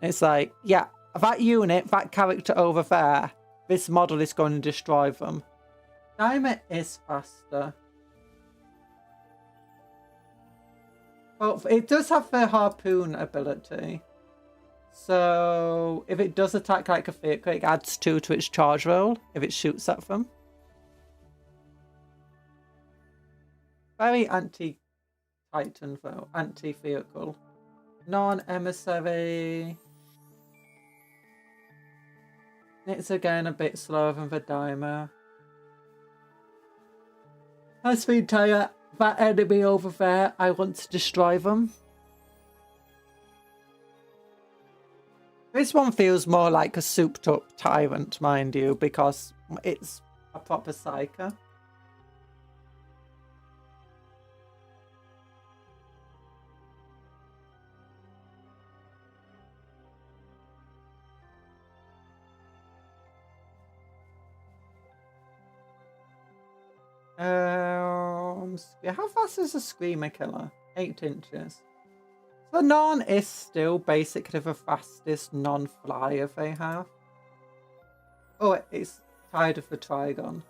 S1: It's like, yeah, that unit, that character over there, this model is going to destroy them. Timer is faster. Well, it does have the harpoon ability. So if it does attack like a vehicle, it adds 2 to its charge roll if it shoots at them. Very anti-Titan though, anti-vehicle. Non-Emissary. It's again a bit slower than the Dimer. Has been tired. That enemy over there, I want to destroy them. This one feels more like a souped up tyrant, mind you, because it's a proper psyker. Yeah, how fast is a Screamer Killer? 8 inches. So Norn is still basically the fastest non-flyer they have. Oh, it's tied with the Trigon.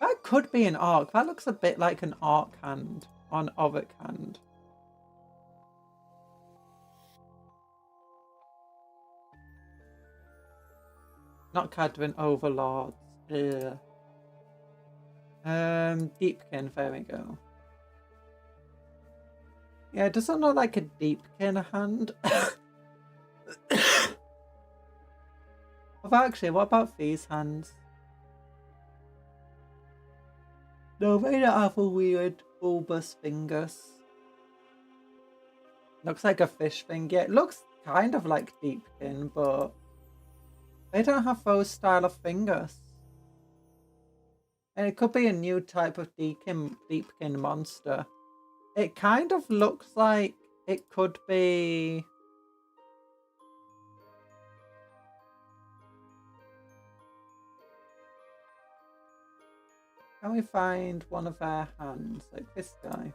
S1: That could be an arc. That looks a bit like an arc hand on Auric hand. Not Cadwin Overlords. Ugh. Deepkin, there we go. Yeah, it doesn't look like a Deepkin hand. Well, actually, what about these hands? No, they don't have a weird bulbous fingers. Looks like a fish finger. It looks kind of like Deepkin, but they don't have those style of fingers. And it could be a new type of Deepkin monster. It kind of looks like it could be... Can we find one of their hands, like this guy?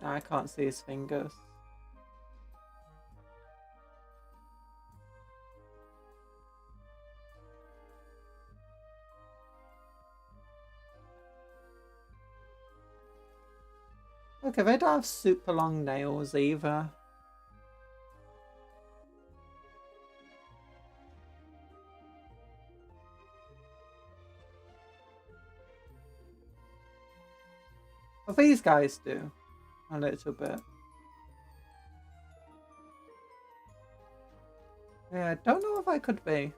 S1: No, I can't see his fingers. Okay, they don't have super long nails either. Well, these guys do. A little bit. Yeah, I don't know if I could be.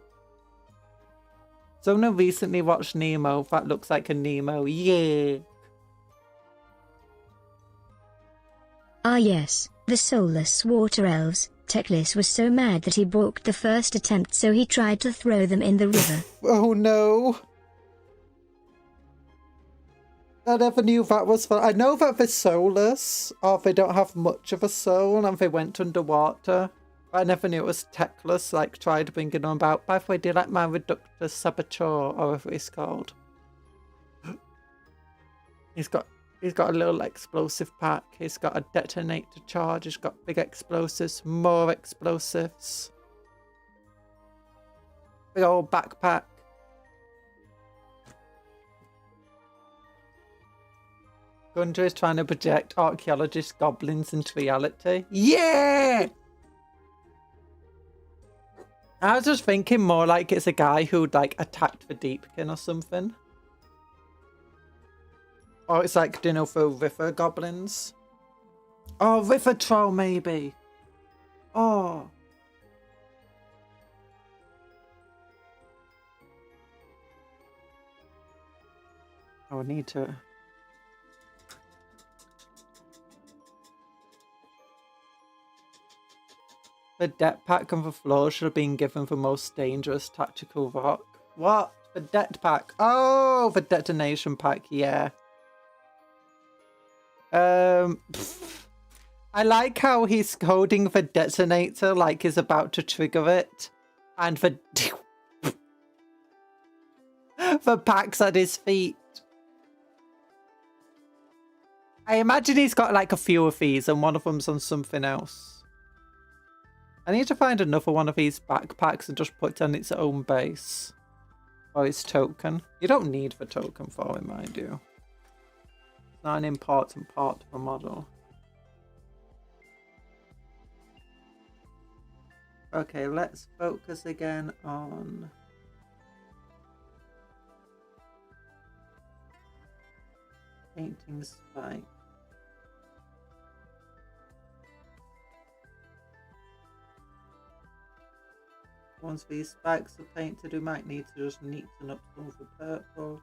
S1: Someone recently watched Nemo. That looks like a Nemo. Yeah.
S2: Ah yes, the soulless water elves. Teclis was so mad that he balked the first attempt, so he tried to throw them in the river.
S1: Oh no. I never knew that was fun. I know that they're soulless, or they don't have much of a soul, and they went underwater. But I never knew it was Teclis, like, tried bringing them about. By the way, do you like my Reductor Saboteur, or whatever it's called? He's got a little explosive pack. He's got a detonator charge. He's got big explosives, more explosives. Big old backpack. Gundra is trying to project archaeologist goblins into reality. Yeah! I was just thinking more like it's a guy who like attacked the Deepkin or something. Or it's like, you know, for river goblins. Oh, river troll maybe. Oh. Oh, I need to... The deck pack and the floor should have been given the most dangerous tactical rock. What? The det pack? Oh, the detonation pack, yeah. I like how he's holding the detonator like he's about to trigger it. And the... the pack's at his feet. I imagine he's got like a few of these and one of them's on something else. I need to find another one of these backpacks and just put it on its own base. Or its token. You don't need the token for it, mind you. It's not an important part of the model. Okay, let's focus again on... painting spike. Once these spikes are painted, we might need to just neaten up some of the purple.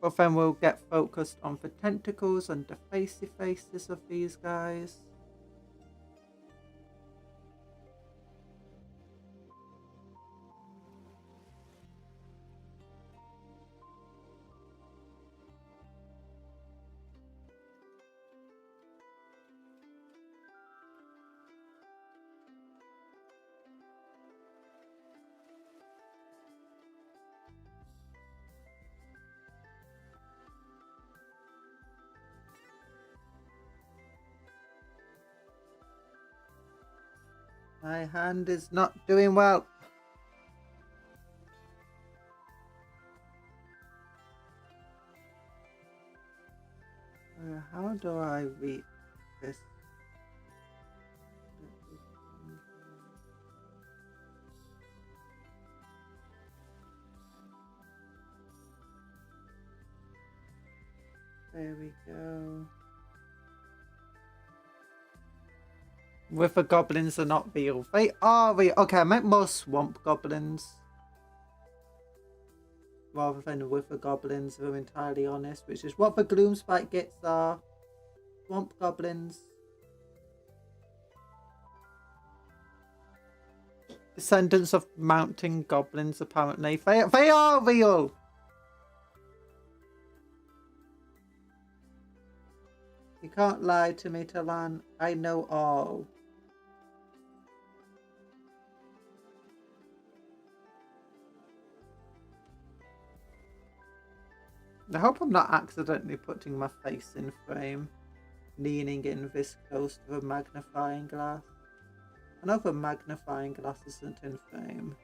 S1: But then we'll get focused on the tentacles and the facey faces of these guys. My hand is not doing well. How do I read this? There we go. River goblins are not real. They are real. Okay, I meant more swamp goblins. Rather than river goblins, if I'm entirely honest. Which is what the Gloomspike gets are. Swamp goblins. Descendants of mountain goblins, apparently. They are real! You can't lie to me, Talan. I know all. I hope I'm not accidentally putting my face in frame, leaning in this close to the magnifying glass. I know the magnifying glass isn't in frame.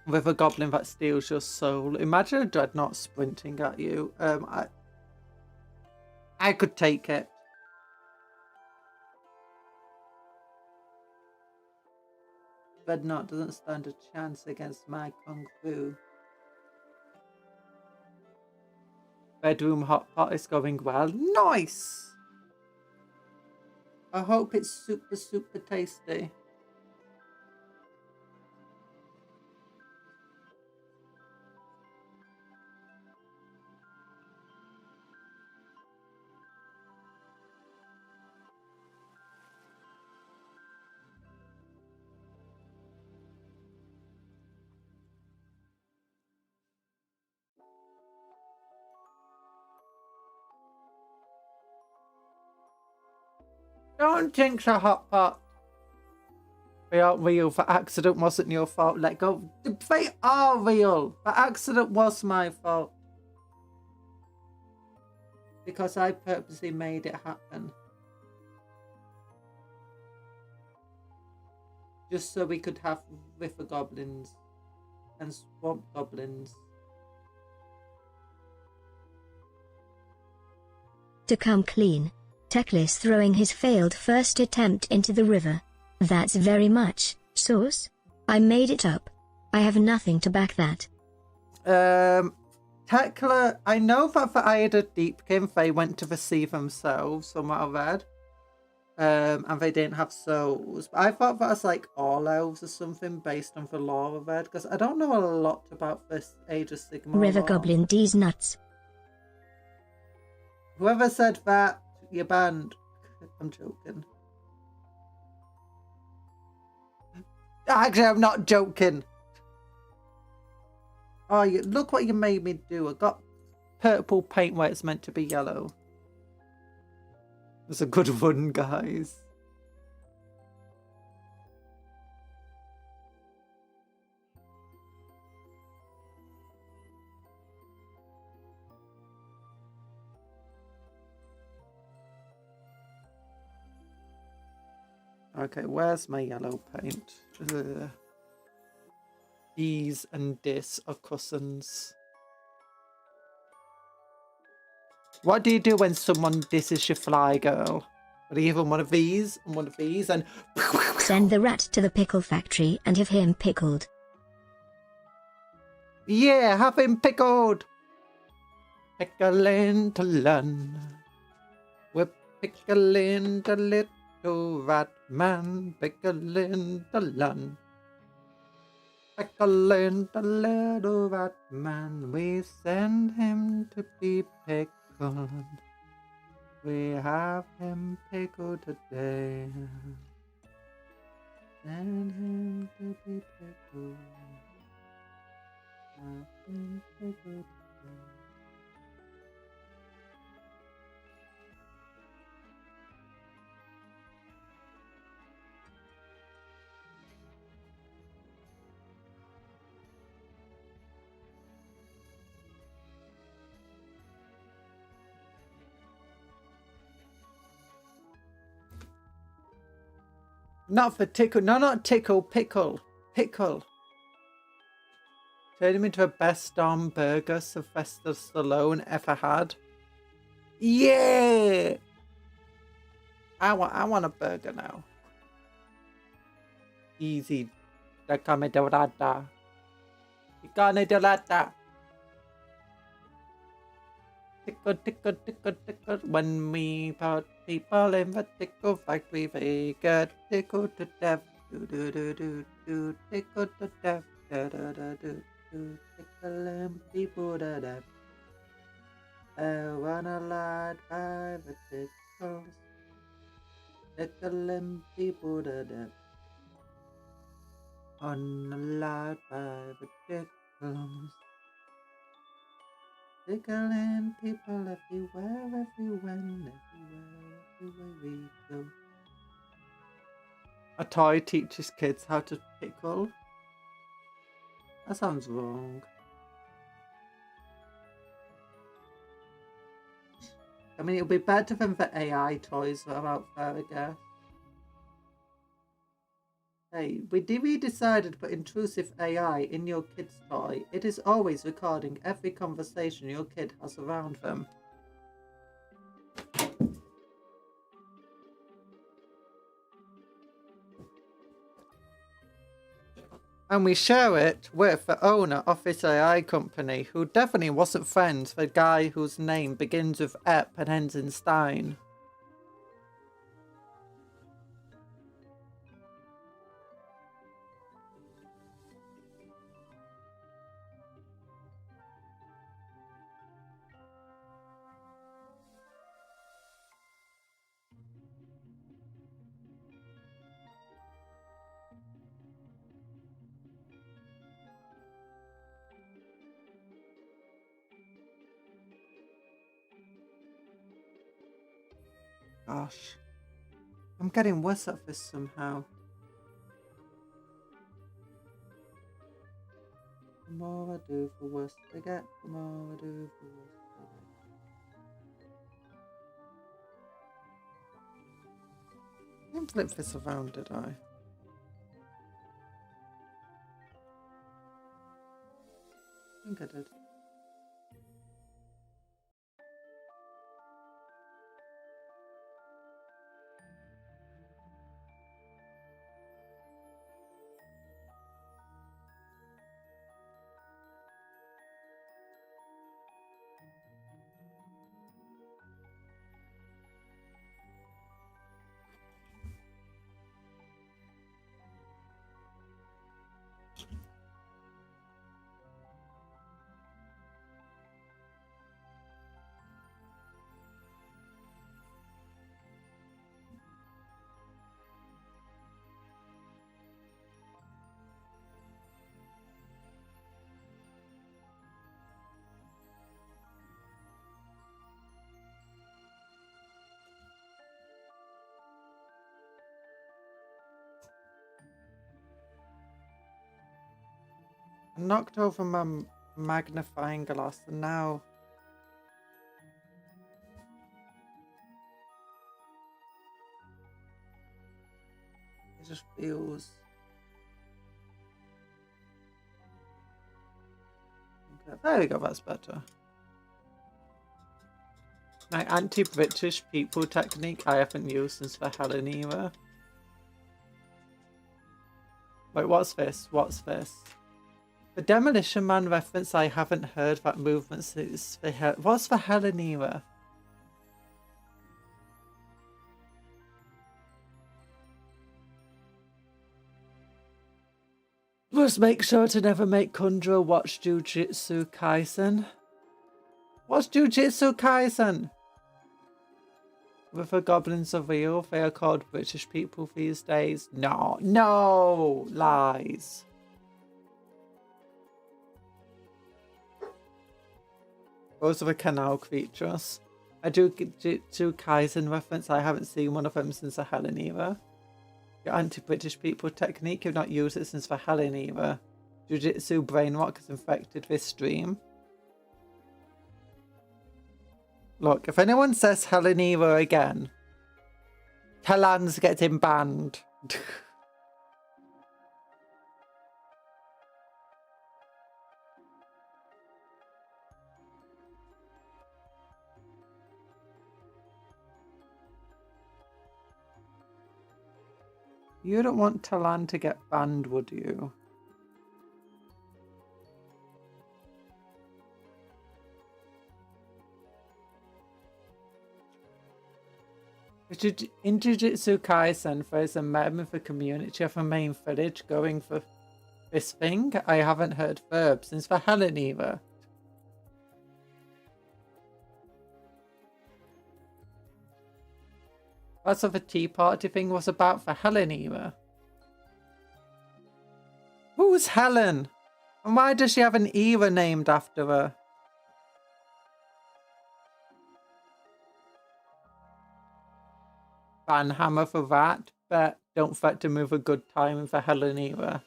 S1: With a goblin that steals your soul. Imagine a dreadnought sprinting at you. I could take it. Dreadnought doesn't stand a chance against my kung fu. Bedroom hot pot is going well. Nice! I hope it's super, super tasty. Don't jinx a hot pot. They aren't real. The accident wasn't your fault. Let go. They are real. The accident was my fault. Because I purposely made it happen. Just so we could have river goblins and swamp goblins.
S2: To come clean, Techless throwing his failed first attempt into the river. That's very much sauce. I made it up. I have nothing to back that.
S1: Tekla, I know that the Ida Deepkin, they went to the sea themselves, from what I read. And they didn't have souls. But I thought that was like all elves or something based on the lore of it, because I don't know a lot about this Age of Sigmar
S2: River
S1: lore.
S2: Goblin D's nuts.
S1: Whoever said that, you're banned. I'm joking. Actually, I'm not joking. Oh, look what you made me do. I got purple paint where it's meant to be yellow. It's a good run, guys. Okay, where's my yellow paint? These and this are cousins. What do you do when someone disses your fly girl? Or even one of these and one of these and...
S2: Send the rat to the pickle factory and have him pickled.
S1: Yeah, have him pickled! Pickling to learn. We're pickling the little rat man. Pickling to learn. Pickling the little rat man. We send him to be pickled. We have him pickled today. Send him to be pickled. Have him pickled today. Not for tickle. No, not tickle. Pickle. Pickle. Turn him into the best burger Sylvester Stallone ever had. Yeah! I want a burger now. Easy. You can't do that. You can't do that. Tickle, tickle, tickle, tickle. When we put people in the tickle factory, they get tickled to death. Do do do do do. Tickled to death. Da da da do do. Tickling people to death. I wanna light by the tickles. Tickling people to death. On a light by the tickles. Tickling people everywhere, everywhere we go. A toy teaches kids how to pickle? That sounds wrong. I mean, it'll be better than the AI toys that are out there, I guess. Hey, we decided to put intrusive AI in your kid's toy. It is always recording every conversation your kid has around them. And we share it with the owner of this AI company, who definitely wasn't friends with the guy whose name begins with Ep and ends in Stein. Gosh. I'm getting worse at this somehow. The more I do, the worse I get. The more I do, the worse I get. I didn't flip this around, did I? I think I did. I knocked over my magnifying glass and now it just feels... Okay, there we go, that's better. My anti-British people technique I haven't used since the Helen era. Wait, what's this? What's this? The Demolition Man reference, I haven't heard that movement since the what's the Helen era? Must make sure to never make Conjuror watch Jujutsu Kaisen. What's Jujutsu Kaisen? With the goblins are real, they are called British people these days. No, no, lies. Those are the canal creatures. I do Jujutsu Kaisen reference. I haven't seen one of them since the Helen era. Your anti-British people technique, you've not used it since the Helen era. Jujutsu Brainrock has infected this stream. Look, if anyone says Helen era again, Talans gets him banned. You don't want Talan to get banned, would you? In Jujutsu Kaisen, there's a meme of the community of a main village going for this thing. I haven't heard verbs since the Helen era. That's what the Tea Party thing was about for Helen era. Who's Helen? And why does she have an era named after her? Banhammer for that, but don't forget to move a good time for Helen era.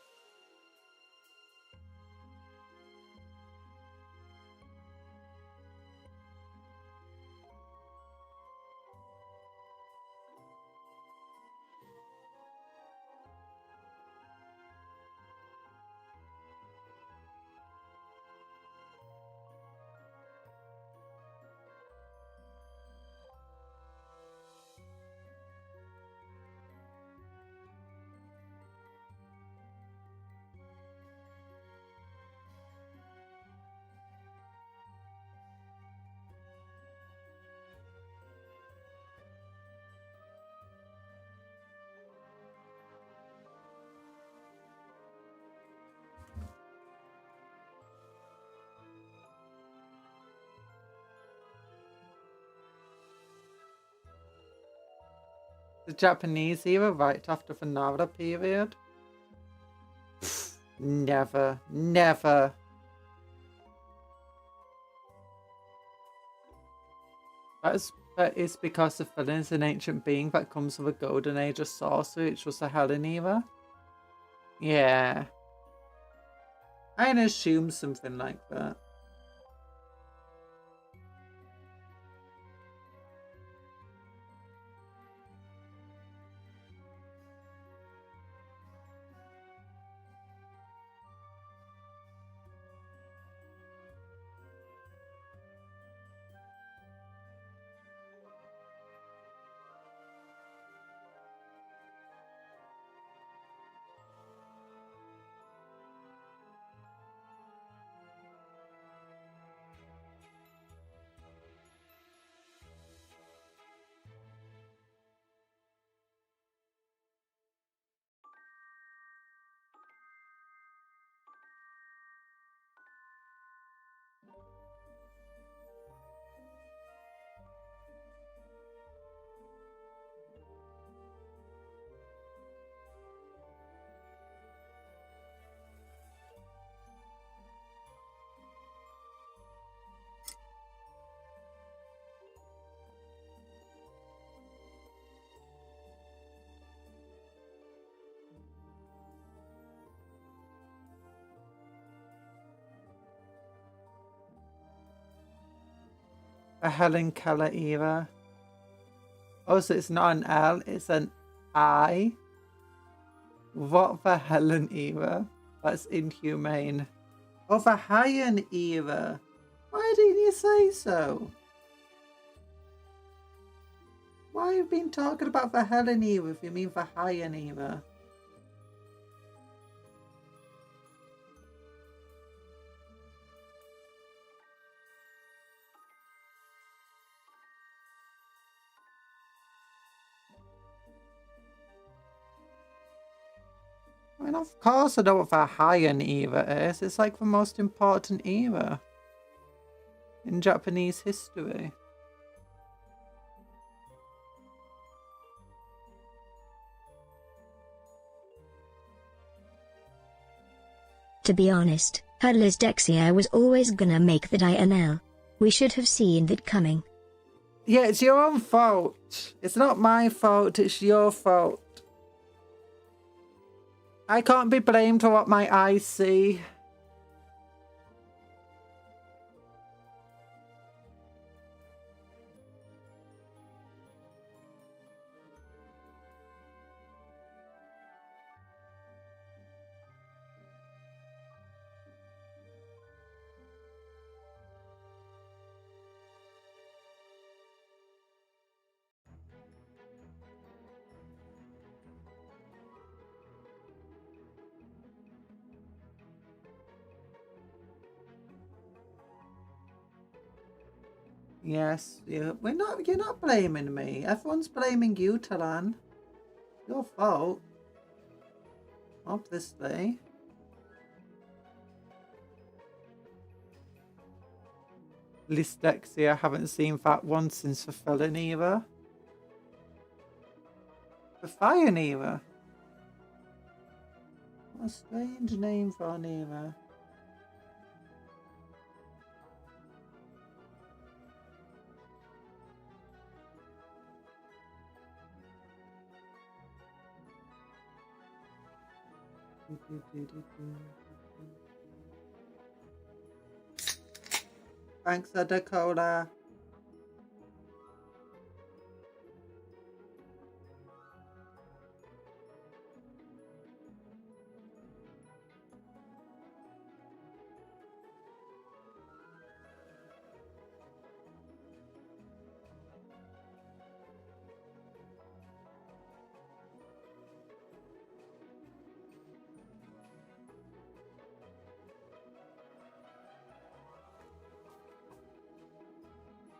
S1: The Japanese era right after the Nara period? Never, never. That is because the villain is an ancient being that comes with a golden age of sorcery, which was the Helen era. Yeah. I'd assume something like that. A Helen Keller era. Oh, so it's not an L, it's an I. What the Helen era? That's inhumane. Oh, the Hyen era. Why didn't you say so? Why have you been talking about the Helen era if you mean the Hyen era? I mean, of course I know what the Hyen era is. It's like the most important era in Japanese history.
S2: To be honest, Hudler's Dexia was always gonna make that INL. We should have seen that coming.
S1: Yeah, it's your own fault. It's not my fault, it's your fault. I can't be blamed for what my eyes see. Yes, you're not blaming me. Everyone's blaming you, Talan. Your fault. Obviously. Lystexia, I haven't seen that one since the Felon era. The Fire era. What a strange name for an era. Thanks, Dakota.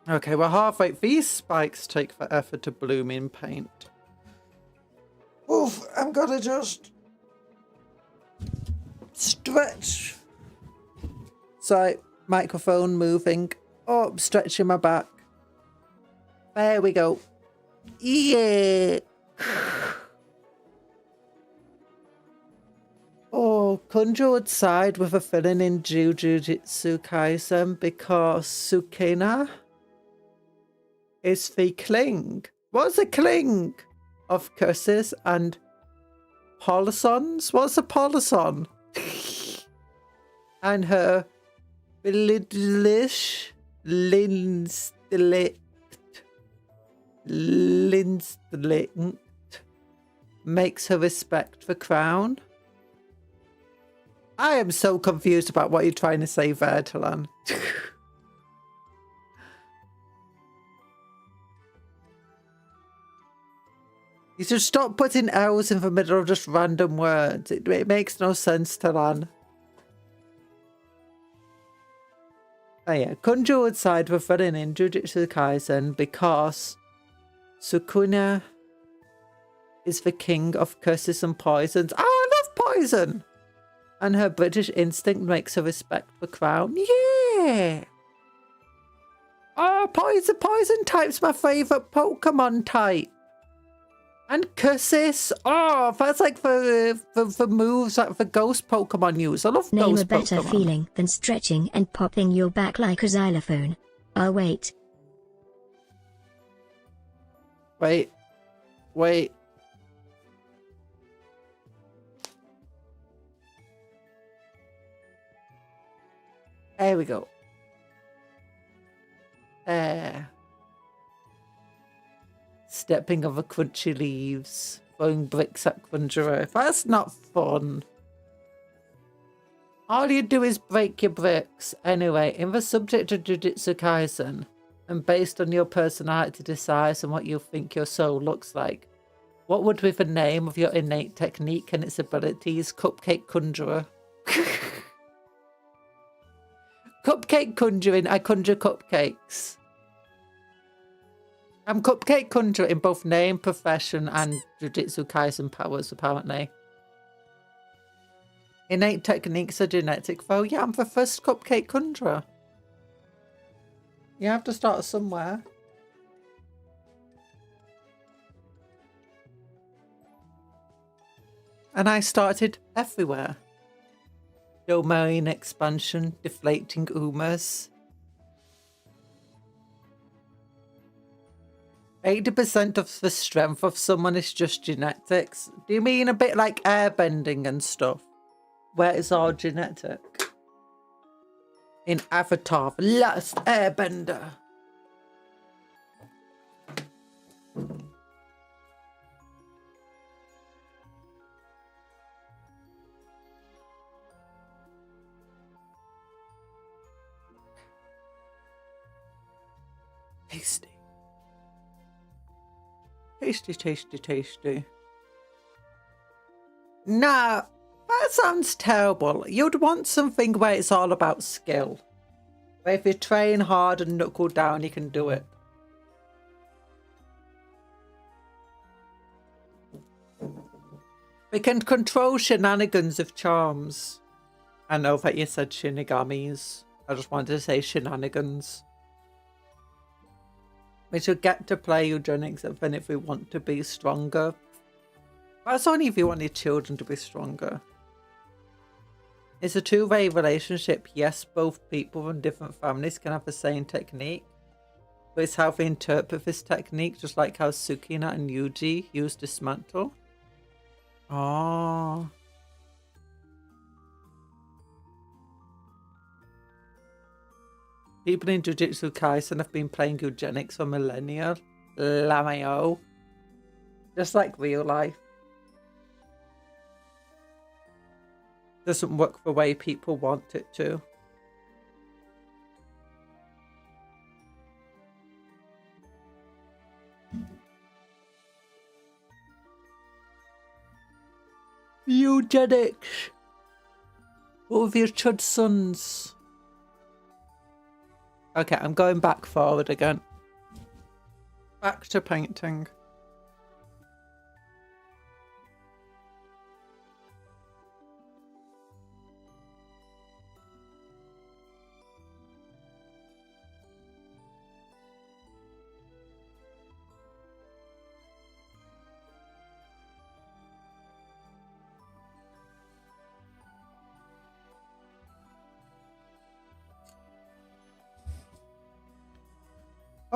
S1: Okay, we're halfway. These spikes take forever to bloom in paint. Oof, I'm gonna just stretch. Sorry, microphone moving. Oh, I'm stretching my back. There we go. Yeah. Oh, Conjure would side with a villain in Jujutsu Kaisen because Sukina is the cling. What's a cling of curses and polisons? What's a polison? And her Linstlicht makes her respect the crown. I am so confused about what you're trying to say there, Talan. You should stop putting L's in the middle of just random words. It makes no sense, Talan. Oh yeah, Conjure would side with villain in Jujutsu Kaisen because Sukuna is the king of curses and poisons. Oh, I love poison! And her British instinct makes her respect the crown. Yeah! Oh, poison type's my favourite Pokemon type. And curses. Oh, that's like the moves that the ghost Pokemon use. I love
S2: Name
S1: ghost
S2: a better
S1: Pokemon.
S2: feeling than stretching and popping your back like a xylophone. I'll wait.
S1: Wait. There we go. Stepping over crunchy leaves, throwing bricks at Conjurer. That's not fun. All you do is break your bricks. Anyway, in the subject of Jujutsu Kaisen, and based on your personality decides and what you think your soul looks like, what would be the name of your innate technique and its abilities? Cupcake Conjuror. Cupcake conjuring, I conjure cupcakes. I'm Cupcake Conjuror in both name, profession, and Jujutsu Kaisen powers, apparently. Innate techniques are genetic, though. Yeah, I'm the first Cupcake Conjurer. You have to start somewhere. And I started everywhere. Domain expansion, deflating Umas. 80% of the strength of someone is just genetics. Do you mean a bit like airbending and stuff? Where it's all genetic? In Avatar, the last airbender. Tasty. Tasty, tasty, tasty. Nah, that sounds terrible. You'd want something where it's all about skill. Where if you train hard and knuckle down, you can do it. We can control shenanigans of charms. I know that you said shinigamis. I just wanted to say shenanigans. We should get to play eugenics even if we want to be stronger. That's only if you want your children to be stronger. It's a two-way relationship. Yes, both people from different families can have the same technique. But it's how they interpret this technique, just like how Sukina and Yuji use Dismantle. Oh. People in Jujutsu Kaisen have been playing eugenics for millennia. Lameo. Just like real life. Doesn't work the way people want it to. Eugenics. What with your chud sons? Okay, I'm going back forward again. Back to painting.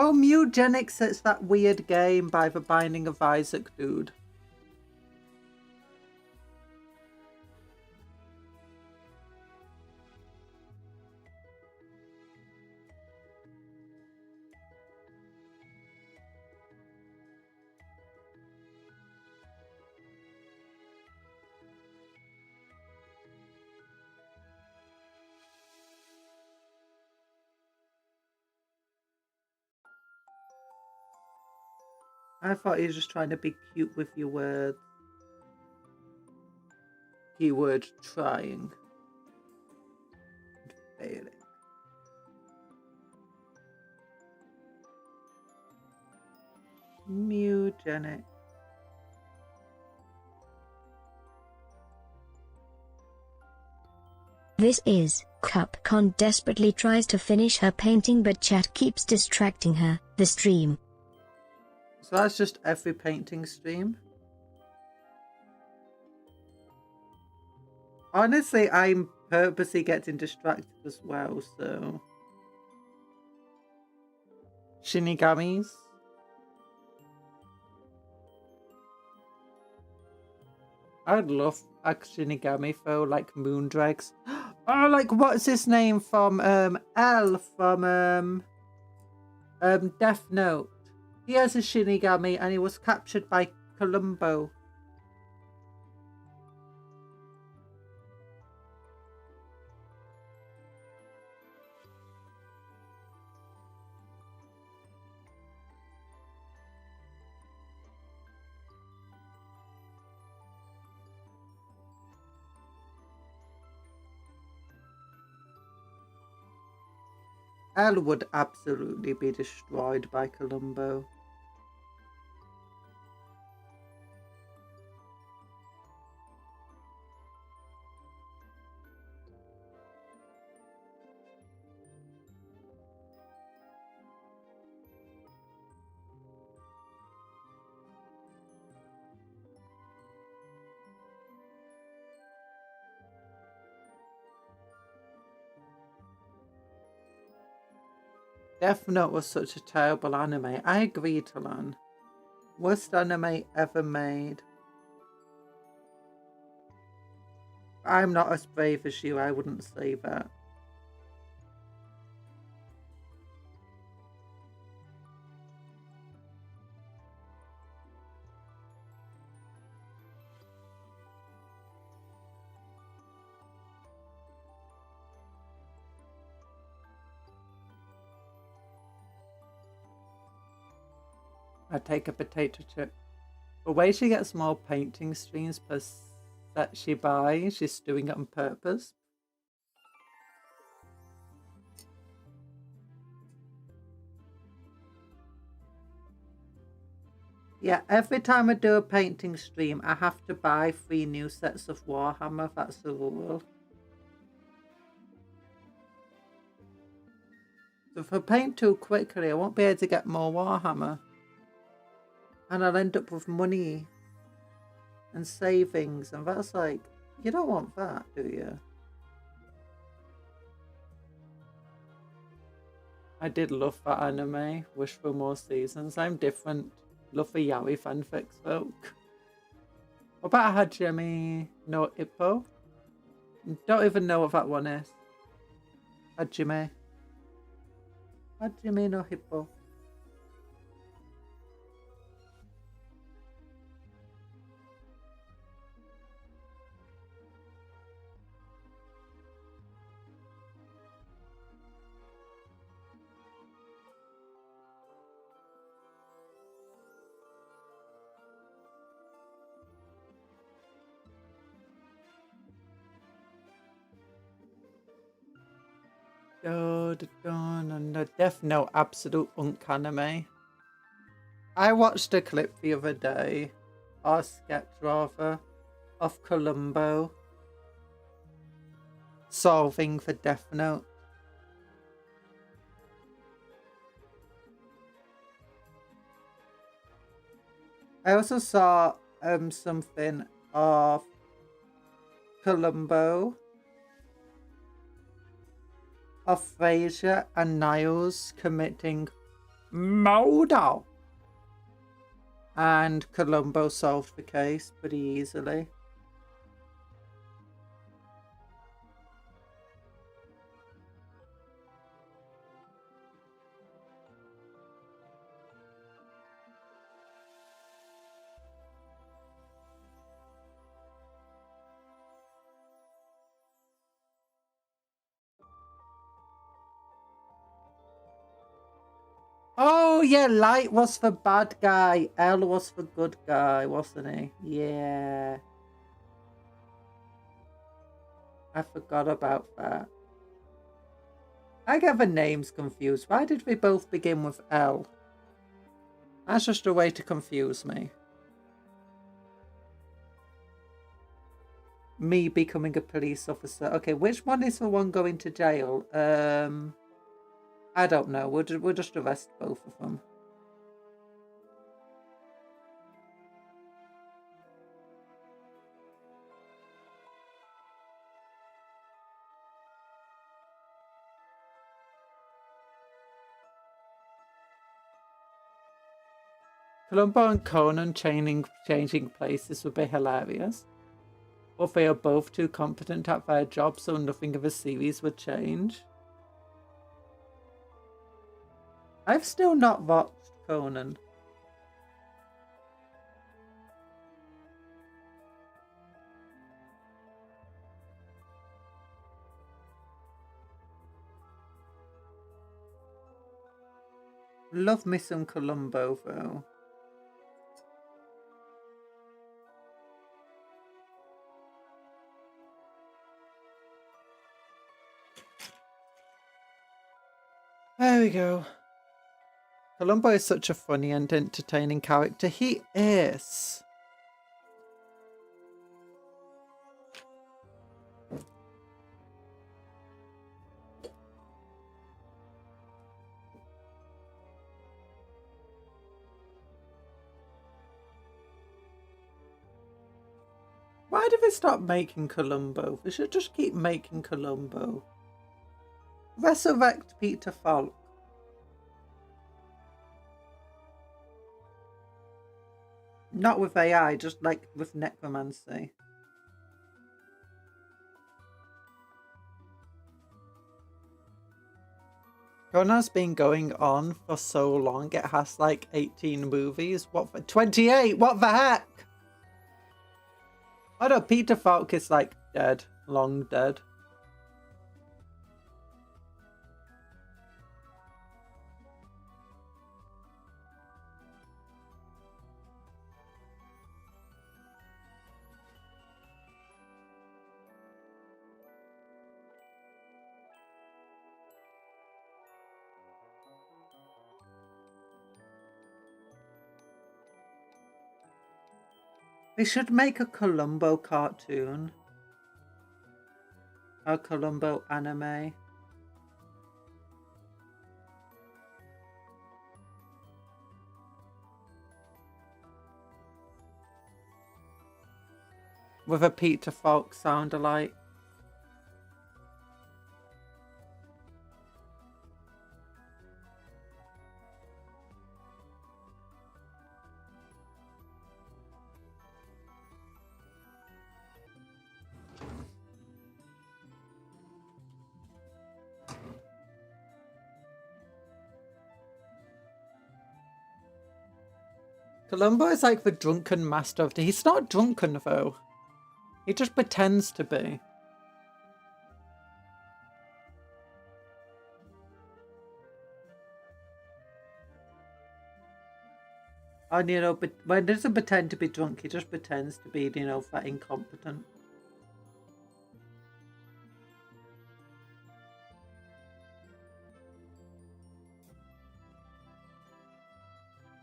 S1: Oh, Mugenics, it's that weird game by the Binding of Isaac dude. I thought he was just trying to be cute with your words. Keyword trying. And failing. Mugenic.
S2: This is Cupcon desperately tries to finish her painting but chat keeps distracting her. The stream.
S1: So that's just every painting stream. Honestly, I'm purposely getting distracted as well, so... Shinigamis. I'd love a Shinigami though, like Moondregs. Oh, like what's his name from L from Death Note. He has a Shinigami and he was captured by Columbo. L would absolutely be destroyed by Columbo. Death Note was such a terrible anime. I agree, Talan. Worst anime ever made. I'm not as brave as you, I wouldn't say that. I'd take a potato chip. The way she gets more painting streams per set she buys, she's doing it on purpose. Yeah, every time I do a painting stream, I have to buy 3 new sets of Warhammer. That's the rule. So if I paint too quickly, I won't be able to get more Warhammer. And I'll end up with money and savings, and that's like, you don't want that, do you? I did love that anime. Wish for more seasons. I'm different. Love the yaoi fanfics, folk. What about Hajime no Ippo? Don't even know what that one is. Hajime no Hippo. No, Death Note, absolute unk anime. I watched a clip the other day, or a sketch rather, of Columbo solving the Death Note. I also saw something of Columbo, of Frasier and Niles committing Modo. And Columbo solved the case pretty easily. Oh, yeah, Light was the bad guy. L was the good guy, wasn't he? Yeah. I forgot about that. I get the names confused. Why did we both begin with L? That's just a way to confuse me. Me becoming a police officer. Okay, which one is the one going to jail? I don't know. We'll just arrest both of them. Columbo and Conan changing places would be hilarious. But they are both too competent at their job, so nothing of the series would change. I've still not watched Conan. Love me some Columbo, though. There we go. Columbo is such a funny and entertaining character. He is. Why did they stop making Columbo? They should just keep making Columbo. Resurrect Peter Falk. Not with AI, just like with necromancy. Conan's been going on for so long, it has like 18 movies. What for 28? What the heck? Oh no, Peter Falk is like dead. Long dead. They should make a Columbo cartoon. A Columbo anime. With a Peter Falk sound alike. Columbo is like the drunken master of the... He's not drunken, though. He just pretends to be. And, you know, but when he doesn't pretend to be drunk, he just pretends to be, you know, that incompetent.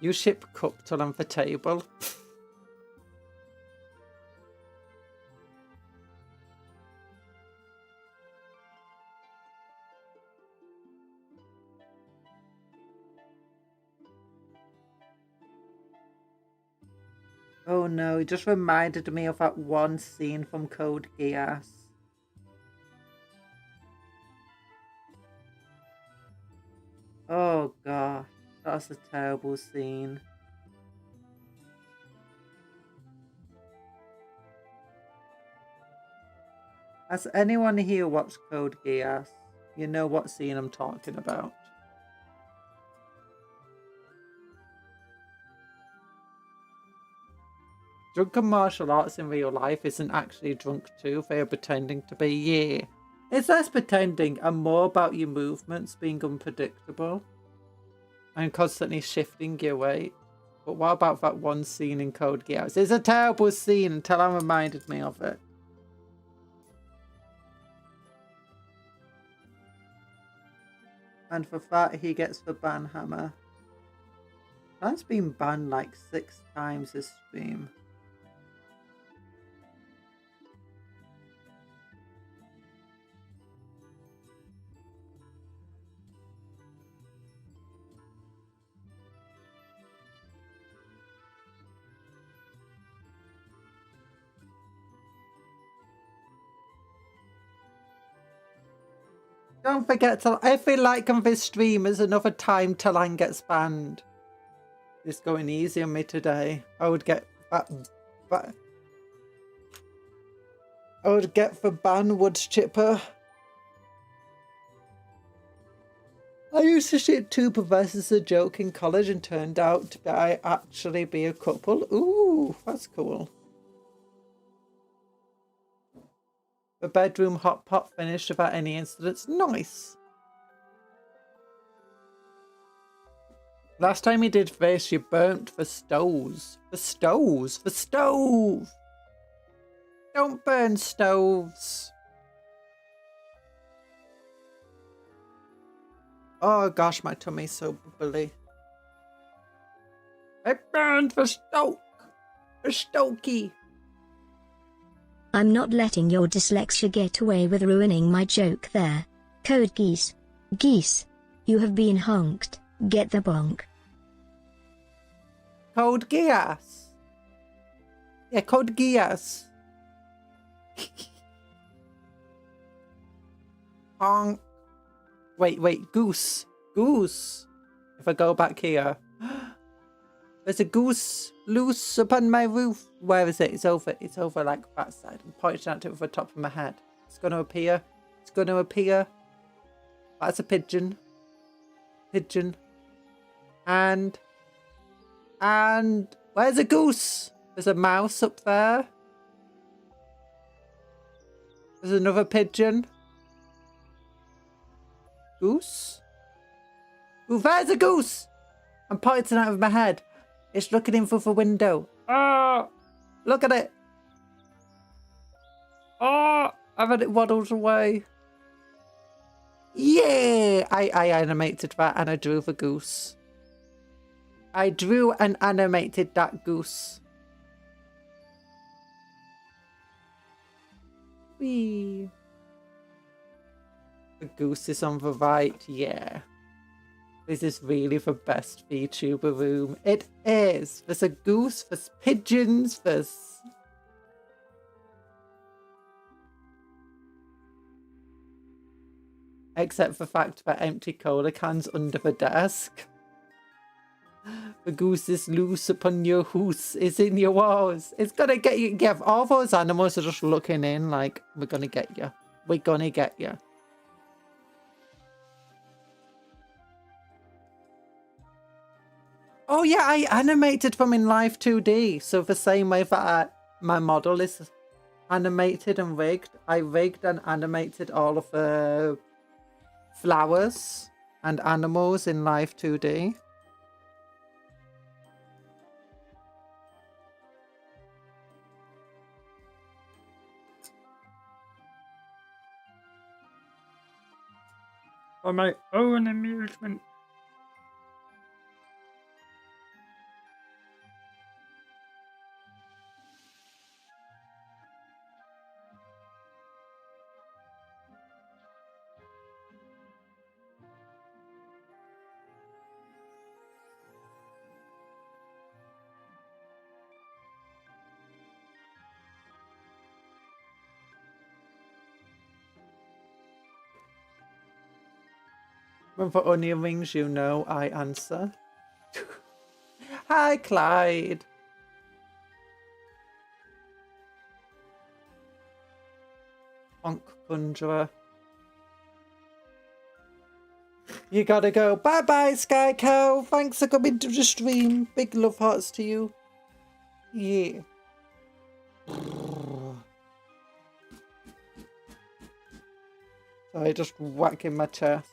S1: You ship Cuptle on the table. Oh no, it just reminded me of that one scene from Code Geass. Oh gosh. That's a terrible scene. Has anyone here watched Code Geass? You know what scene I'm talking about. Drunken martial arts in real life isn't actually drunk too. They are pretending to be. Yeah. It's less pretending and more about your movements being unpredictable and constantly shifting your weight. But what about that one scene in Code Geass? It's a terrible scene until I reminded me of it. And for that, he gets the ban hammer. That's been banned like 6 times this stream. Don't forget to, if you like on this stream, there's another time Talan gets banned. It's going easy on me today. I would get that I would get the ban wood chipper. I used to shoot 2 professors a joke in college and turned out to actually be a couple. Ooh, that's cool. The bedroom hot pot finished without any incidents. Nice. Last time you did this, you burnt the stoves. The stoves. The stove. Don't burn stoves. Oh gosh, my tummy's so bubbly. I burned the stoke. The stokey.
S2: I'm not letting your dyslexia get away with ruining my joke there. Code Geese. Geese. You have been honked. Get the bonk.
S1: Code Geass. Yeah, Code Geass. Honk. Wait, goose. Goose. If I go back here. There's a goose loose upon my roof. Where is it? It's over like that side. I'm pointing at it with the top of my head. It's gonna appear. It's gonna appear. That's a pigeon. Pigeon. And where's a goose? There's a mouse up there. There's another pigeon. Goose? Ooh, there's a goose! I'm pointing out of my head. It's looking in through the window. Oh, look at it. Oh, I've had it waddled away. Yeah, I animated that and I drew the goose. I drew and animated that goose. Whee. The goose is on the right, yeah. This is really the best VTuber room. It is. There's a goose, there's pigeons, there's... Except for the fact that empty cola cans under the desk. The goose is loose upon your hoose, is in your walls. It's gonna get you. Yeah, all those animals are just looking in like, we're gonna get you. We're gonna get you. Oh yeah, I animated them in live 2D. So the same way that my model is animated and rigged, I rigged and animated all of the flowers and animals in live 2D. For my own amusement. When the onion rings, you know I answer. Hi, Clyde. Cupcake Conjuror. You gotta go. Bye-bye, Sky Cow. Thanks for coming to the stream. Big love hearts to you. Yeah. Sorry, just whacking my chest.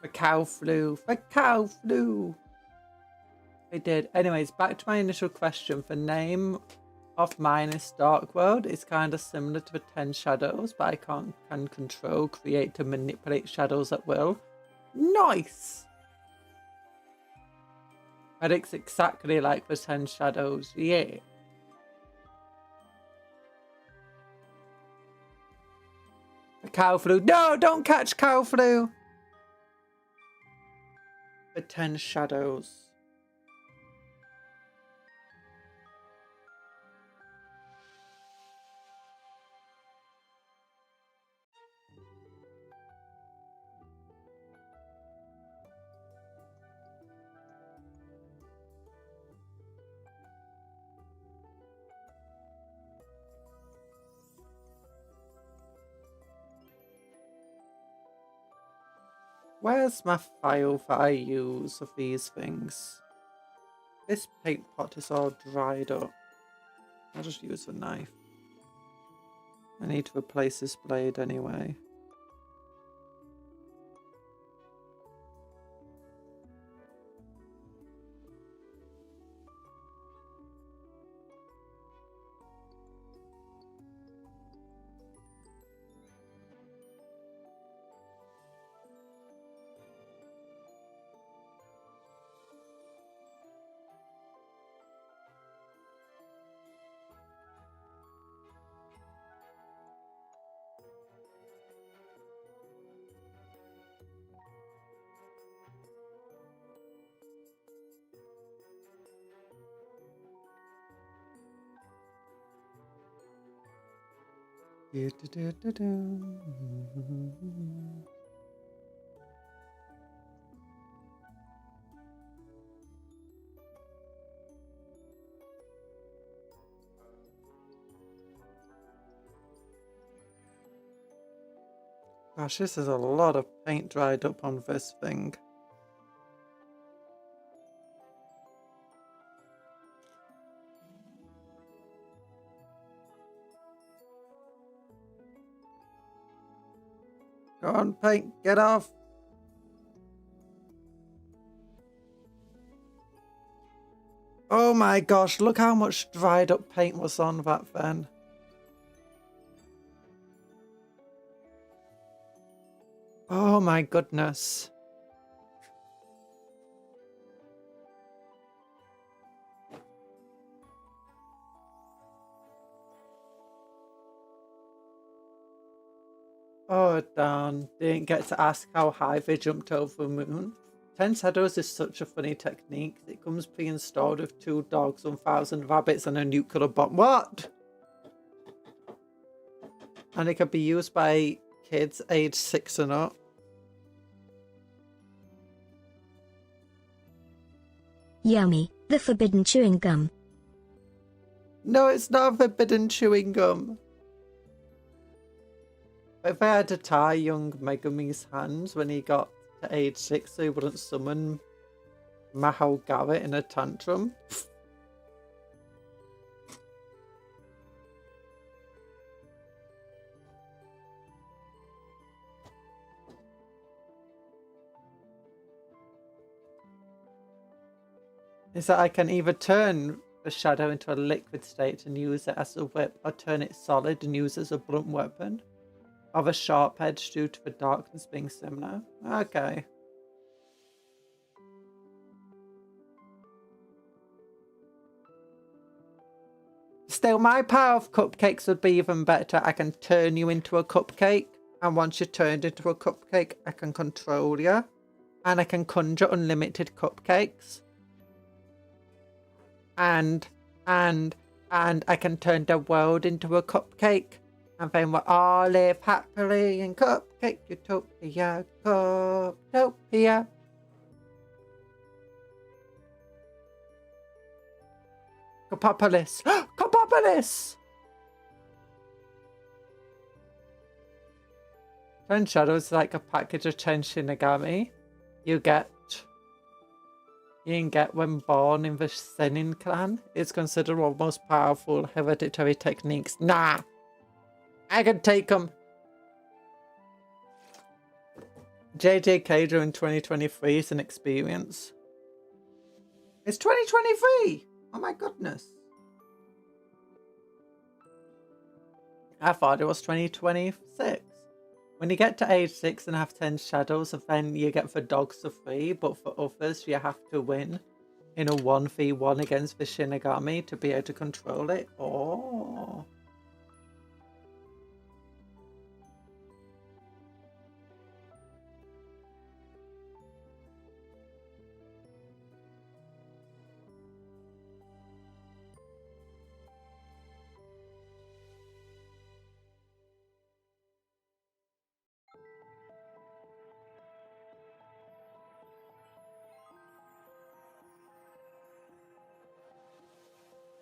S1: The cow flew. The cow flew. I did. Anyways, back to my initial question. The name of mine is Dark World. It's kind of similar to the 10 Shadows, but I can control, create, to manipulate shadows at will. Nice! And it's exactly like the 10 Shadows. Yeah. The cow flew. No, don't catch cow flew. The 10 Shadows. Where's my file that I use of these things? This paint pot is all dried up. I'll just use a knife. I need to replace this blade anyway. Gosh, this is a lot of paint dried up on this thing. Go on, paint, get off. Oh my gosh, look how much dried up paint was on that then. Oh my goodness. Oh darn, didn't get to ask how high they jumped over the moon. 10 Shadows is such a funny technique. It comes pre-installed with 2 dogs, 1,000 rabbits and a nuclear bomb. What? And it can be used by kids aged 6 and up.
S2: Yummy, the forbidden chewing gum.
S1: No, it's not forbidden chewing gum. If I had to tie young Megumi's hands when he got to age 6 so he wouldn't summon Mahal Garrett in a tantrum. Is that I can either turn the shadow into a liquid state and use it as a whip, or turn it solid and use it as a blunt weapon, of a sharp edge due to the darkness being similar. Okay. Still, my power of cupcakes would be even better. I can turn you into a cupcake, and once you're turned into a cupcake, I can control you, and I can conjure unlimited cupcakes. And and I can turn the world into a cupcake. And then we'll all live happily in Cupcake Utopia, Cuptopia. Cupopolis. Cupopolis! 10 shadows is like a package of 10 Shinigami you can get when born in the Zenin clan. It's considered one of the most powerful hereditary techniques. Nah! I can take them! JJK during 2023 is an experience. It's 2023! Oh my goodness. I thought it was 2026. When you get to age 6 and have 10 shadows, then you get the dogs for free, but for others you have to win in a 1v1 against the Shinigami to be able to control it. Oh.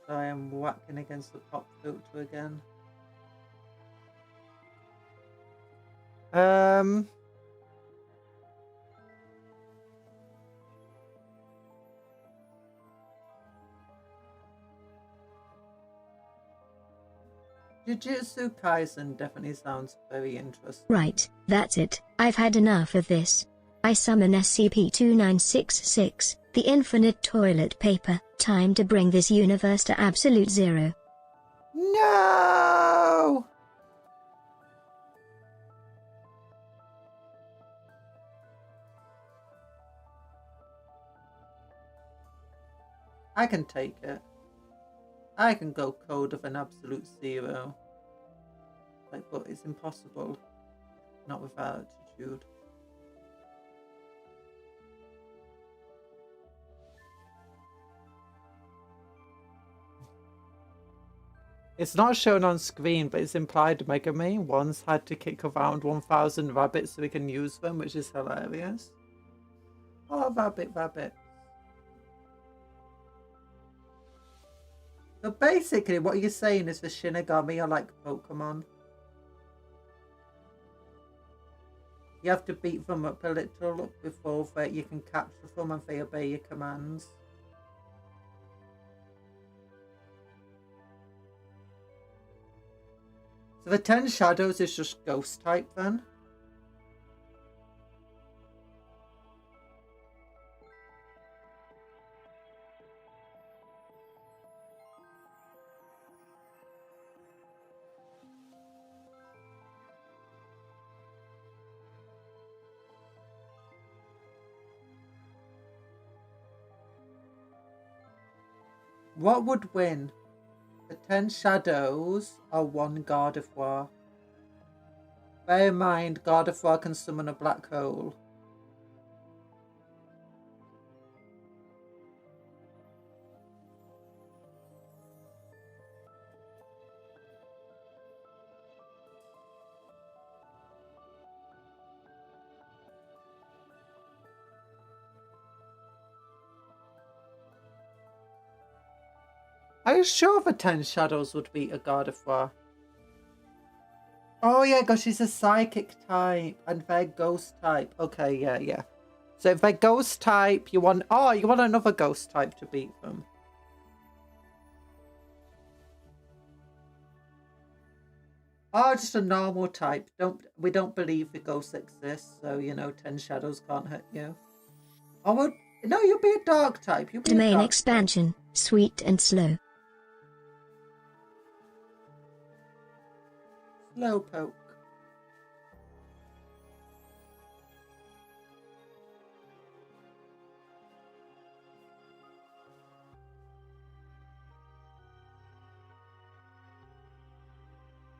S1: So I am whacking against the pop filter again. Jujutsu Kaisen definitely sounds very interesting.
S2: Right, that's it. I've had enough of this. I summon SCP-2966, the infinite toilet paper. Time to bring this universe to absolute zero.
S1: No! I can take it. I can go code of an absolute zero. Like, but it's impossible. Not with attitude. It's not shown on screen, but it's implied Megami once had to kick around 1,000 rabbits so we can use them, which is hilarious. Oh, rabbit. So basically, what you're saying is the Shinigami are like Pokemon. You have to beat them up a little before you can capture them and they obey your commands. So the 10 shadows is just ghost type then? What would win? The 10 shadows or one God of War? Bear in mind, God of War can summon a black hole. Are you sure the 10 shadows would beat a God of War? Oh yeah, because she's a psychic type and they're ghost type. Okay, yeah. So if they're ghost type, you want another ghost type to beat them. Oh, just a normal type. We don't believe the ghosts exist, so 10 shadows can't hurt you. Oh well, no, you'll be a dark type. You'll be
S2: Domain expansion, sweet and slow.
S1: Slowpoke.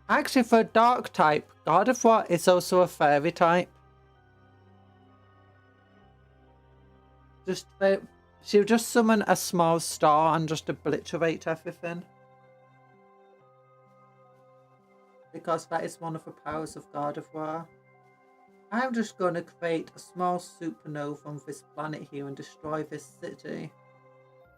S1: Actually, for a dark type, God of War is also a fairy type. She'll just summon a small star and just obliterate everything. because that is one of the powers of God of War. I'm just going to create a small supernova on this planet here and destroy this city.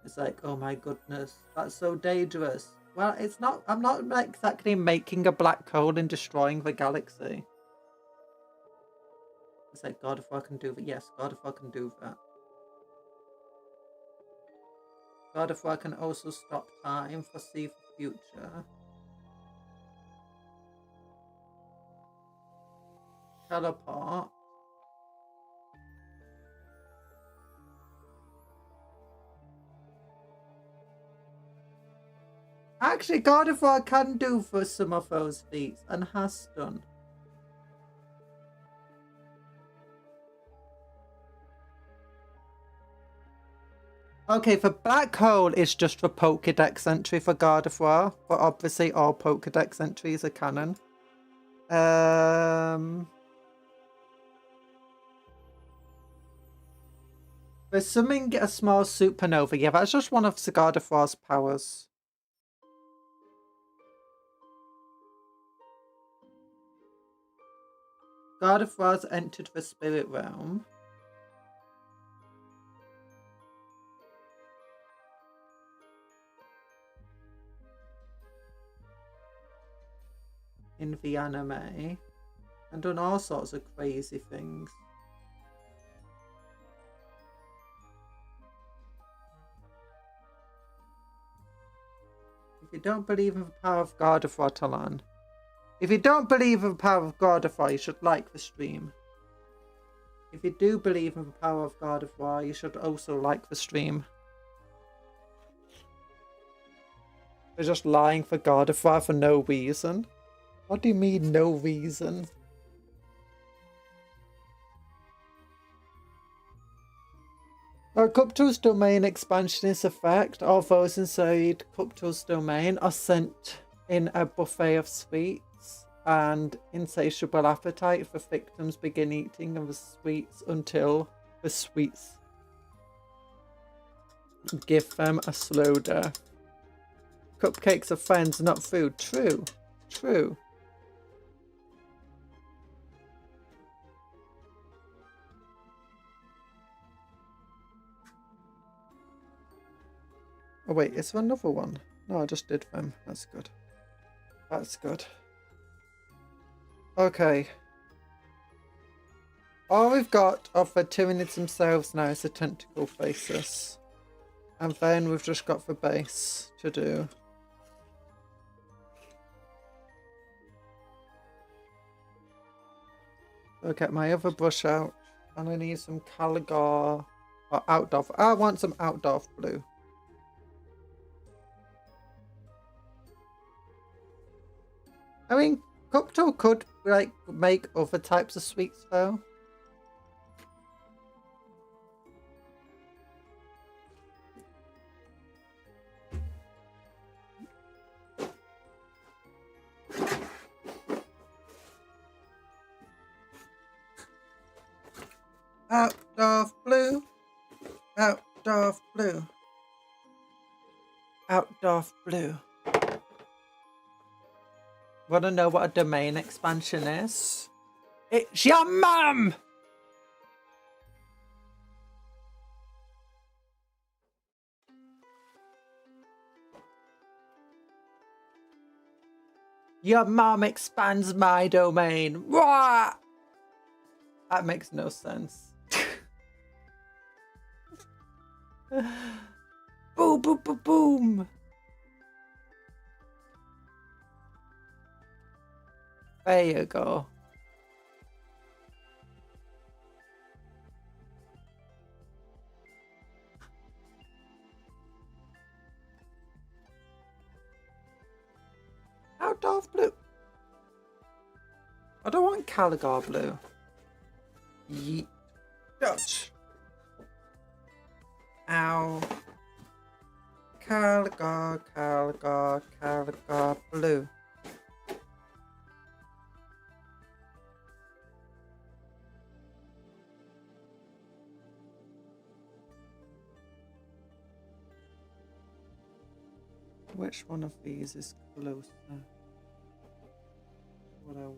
S1: It's like, oh my goodness, that's so dangerous. Well, it's not, I'm not exactly making a black hole and destroying the galaxy. It's like, God of War can do that. Yes, God of War can do that. God of War can also stop time, foresee the future. Teleport. Actually, God of War can do for some of those feats and has done. Okay, the black hole is just for Pokédex entry for God of War, but obviously all Pokédex entries are canon. There's something, a small supernova. Yeah, that's just one of the God of War's powers. God of War's entered the spirit realm. In the anime. And done all sorts of crazy things. If you don't believe in the power of God of War, Talan. If you don't believe in the power of God of War, you should like the stream. If you do believe in the power of God of War, you should also like the stream. They're just lying for God of War for no reason. What do you mean, no reason? Cuptle's domain expansionist effect. All those inside Cuptle's domain are sent in a buffet of sweets, and insatiable appetite for victims begin eating of the sweets until the sweets give them a slow death. Cupcakes are friends, not food. True. True. Oh wait, is there another one? No, I just did them. That's good. That's good. Okay. All we've got of the Tyranids themselves now is the tentacle faces. And then we've just got the base to do. I'll get my other brush out. And I need some Caligor or Outdoor. I want some Outdoor blue. I mean, Cuptle could like make other types of sweets though. Outdoor blue. Outdoor blue. Outdoor blue. Wanna know what a domain expansion is? It's your mum! Your mum expands my domain. What? That makes no sense. Boom, boom, boom, boom. There you go. Outdoor blue. I don't want Caligor blue. Yeet. Dutch. Ow. Caligor, Caligor, Caligor blue. Which one of these is closer? what I want.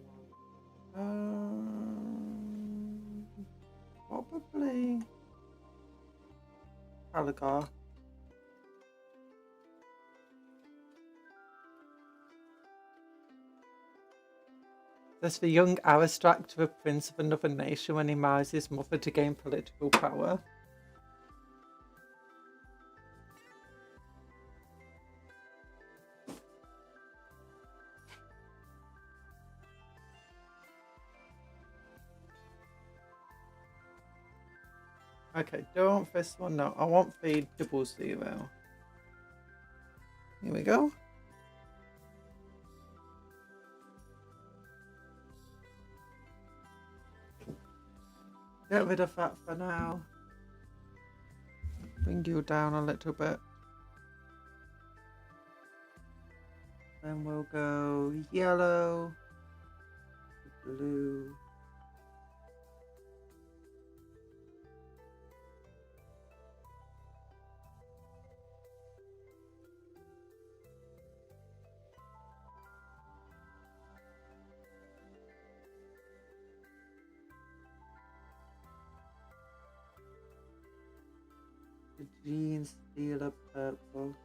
S1: Probably Caligar. There's the young aristocrat to a prince of another nation when he marries his mother to gain political power. Okay, don't want this one, no. I want the 00. Here we go. Get rid of that for now. Bring you down a little bit. Then we'll go yellow, blue. The jeans, steel, purple.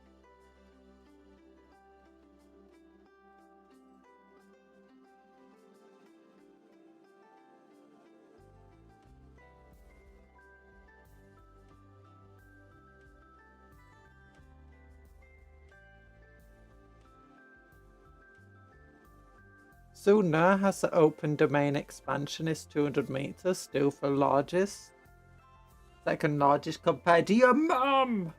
S1: Sooner has the open domain expansion is 200 meters, still for largest. Second largest compared to your mum!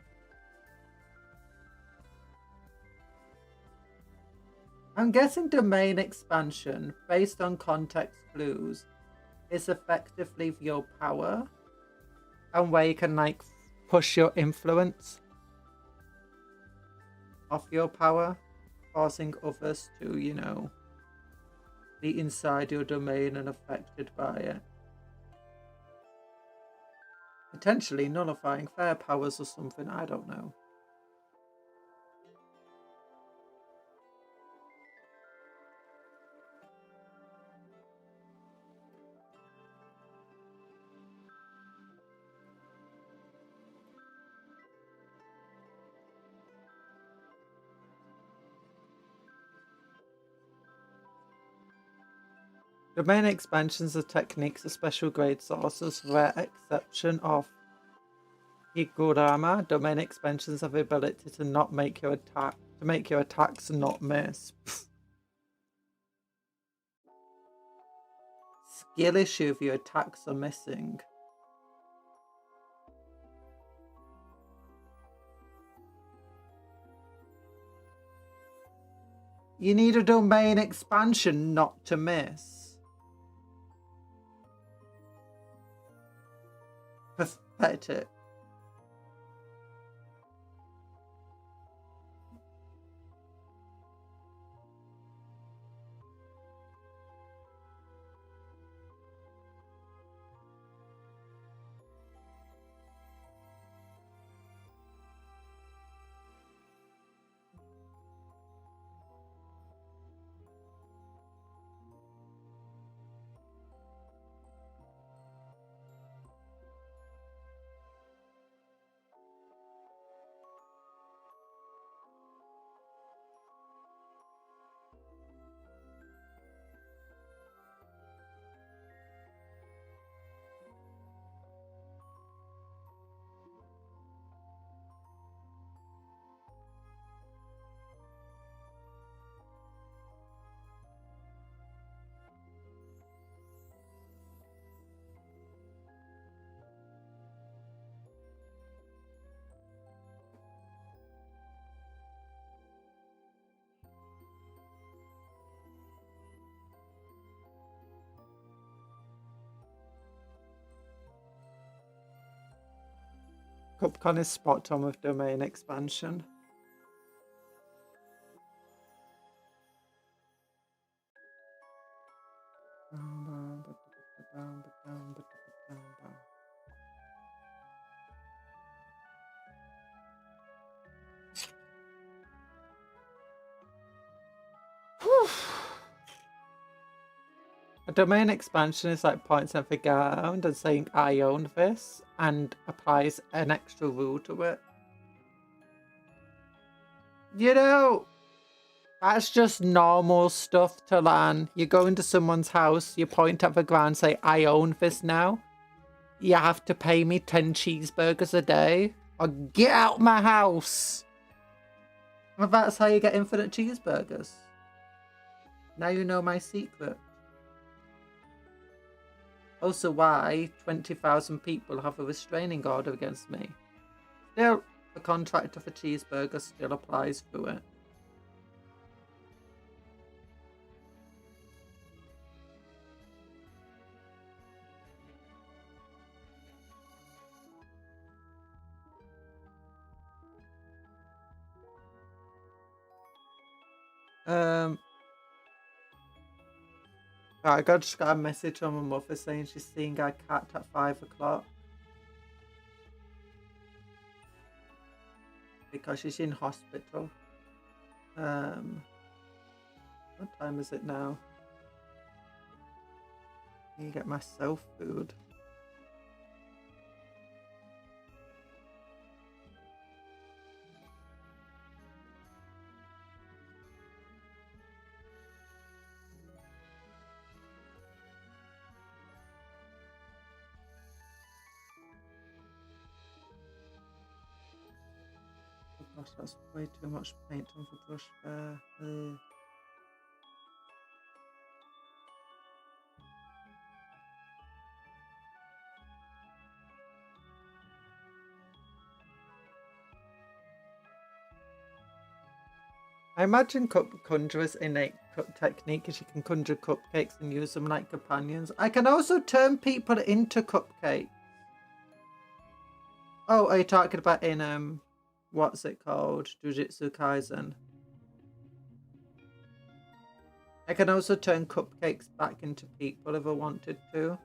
S1: I'm guessing domain expansion, based on context clues, is effectively your power. And where you can like push your influence off your power, causing others to, you know, be inside your domain and affected by it. Potentially nullifying their powers or something, I don't know. Domain expansions are techniques of special grade sources, rare exception of Higurama. Domain expansions have the ability to not make your attacks not miss. Skill issue if your attacks are missing. You need a domain expansion not to miss. Pathetic. Cupcon is spot on with domain expansion. A domain expansion is like pointing something around and saying I own this and applies an extra rule to it. You know, that's just normal stuff to learn. You go into someone's house, you point at the ground, say I own this now. You have to pay me 10 cheeseburgers a day or get out my house. And that's how you get infinite cheeseburgers. Now you know my secret. Also why 20,000 people have a restraining order against me. Still, the contract for cheeseburgers still applies through it. I just got a message from my mother saying she's seeing our cat at 5 o'clock. Because she's in hospital. What time is it now? I need to get myself food. Gosh, that's way too much paint on the brush there. I imagine Conjurer's innate technique is you can conjure cupcakes and use them like companions. I can also turn people into cupcakes. Oh, are you talking about in what's it called? Jujutsu Kaisen. I can also turn cupcakes back into people if I wanted to.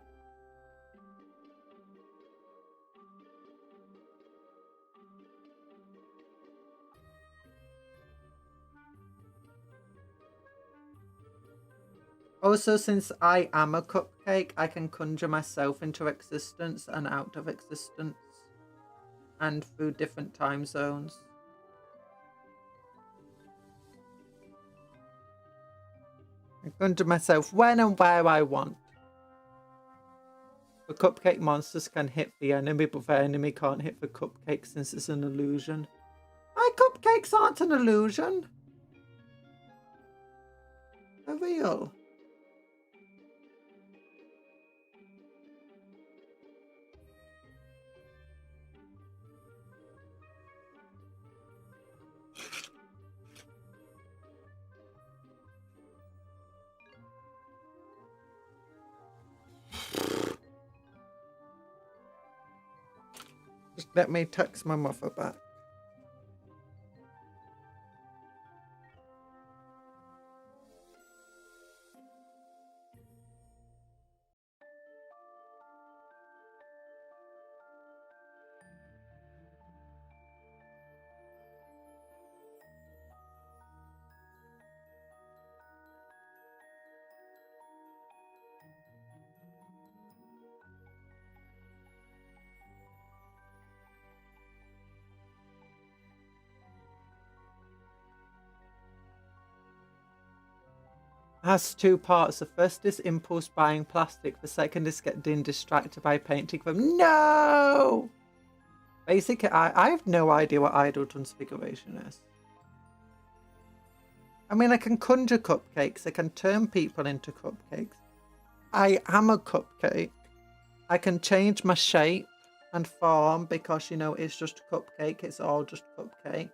S1: Also, since I am a cupcake, I can conjure myself into existence and out of existence. And through different time zones. I conjure myself when and where I want. The cupcake monsters can hit the enemy, but the enemy can't hit the cupcake since it's an illusion. My cupcakes aren't an illusion. They're real. Just let me text my mother back. Has two parts. The first is impulse buying plastic. The second is getting distracted by painting them. No! Basically, I have no idea what idle transfiguration is. I mean, I can conjure cupcakes. I can turn people into cupcakes. I am a cupcake. I can change my shape and form because, you know, it's just a cupcake. It's all just cupcake.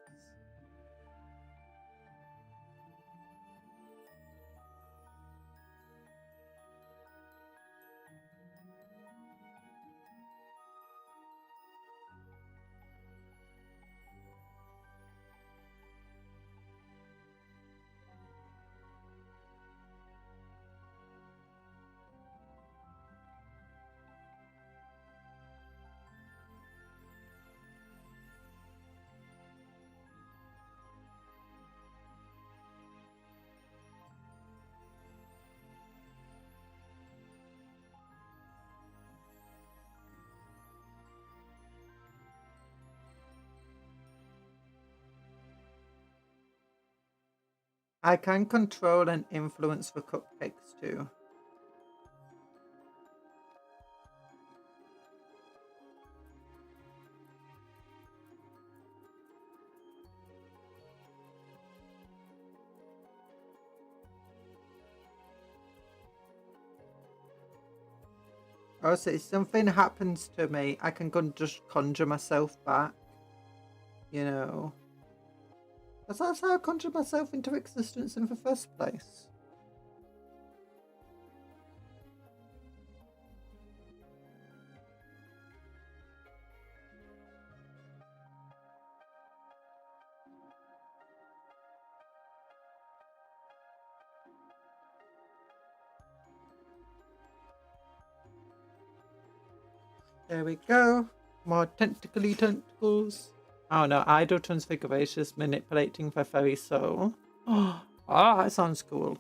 S1: I can control and influence the cupcakes too. Also, if something happens to me, I can just conjure myself back. You know. That's how I conjured myself into existence in the first place. There we go. More tentacly tentacles. Oh no, idle transfiguration is manipulating the very soul. Oh, that sounds cool.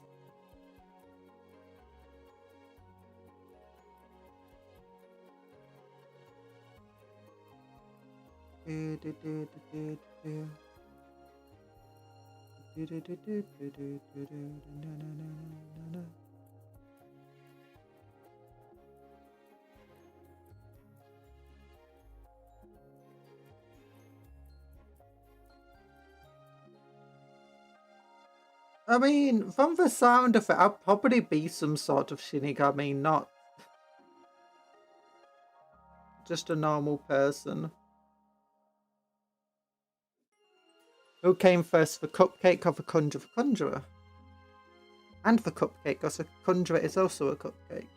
S1: I mean, from the sound of it, I'll probably be some sort of Shinigami, not just a normal person. Who came first, the cupcake or the conjurer? And the cupcake, because the conjurer is also a cupcake.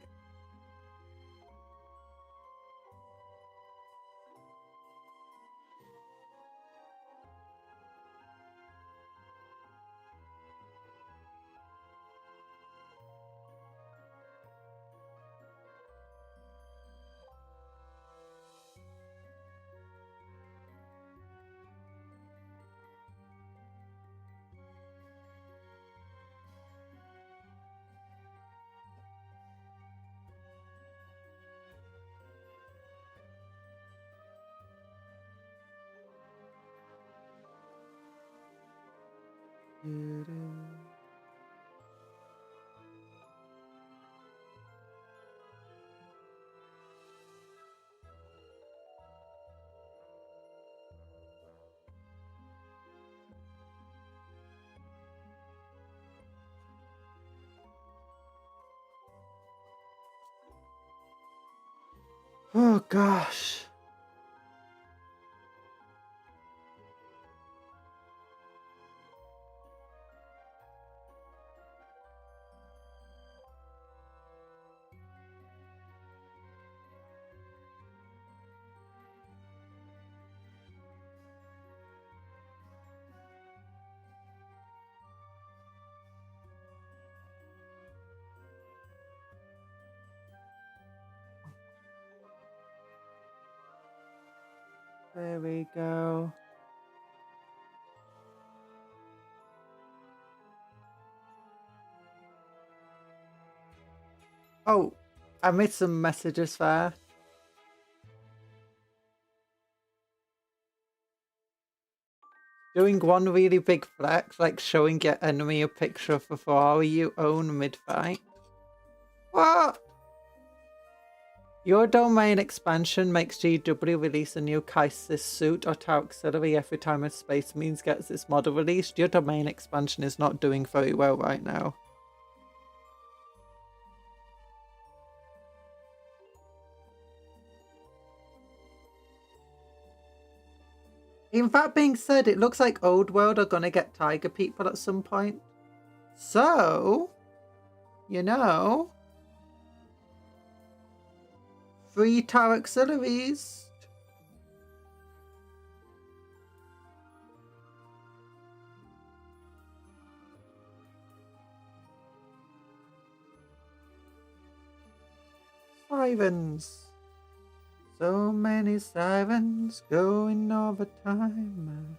S1: Oh gosh. There we go. Oh, I missed some messages there. Doing one really big flex, like showing your enemy a picture of the flower you own mid-fight. What? Your domain expansion makes GW release a new Kaisis suit or Tau Auxiliary every time a Space Marines gets its model released. Your domain expansion is not doing very well right now. In that being said, it looks like Old World are gonna get Tiger People at some point. So, you know, 3 Tau Auxiliaries. Sirens. So many sirens going over time.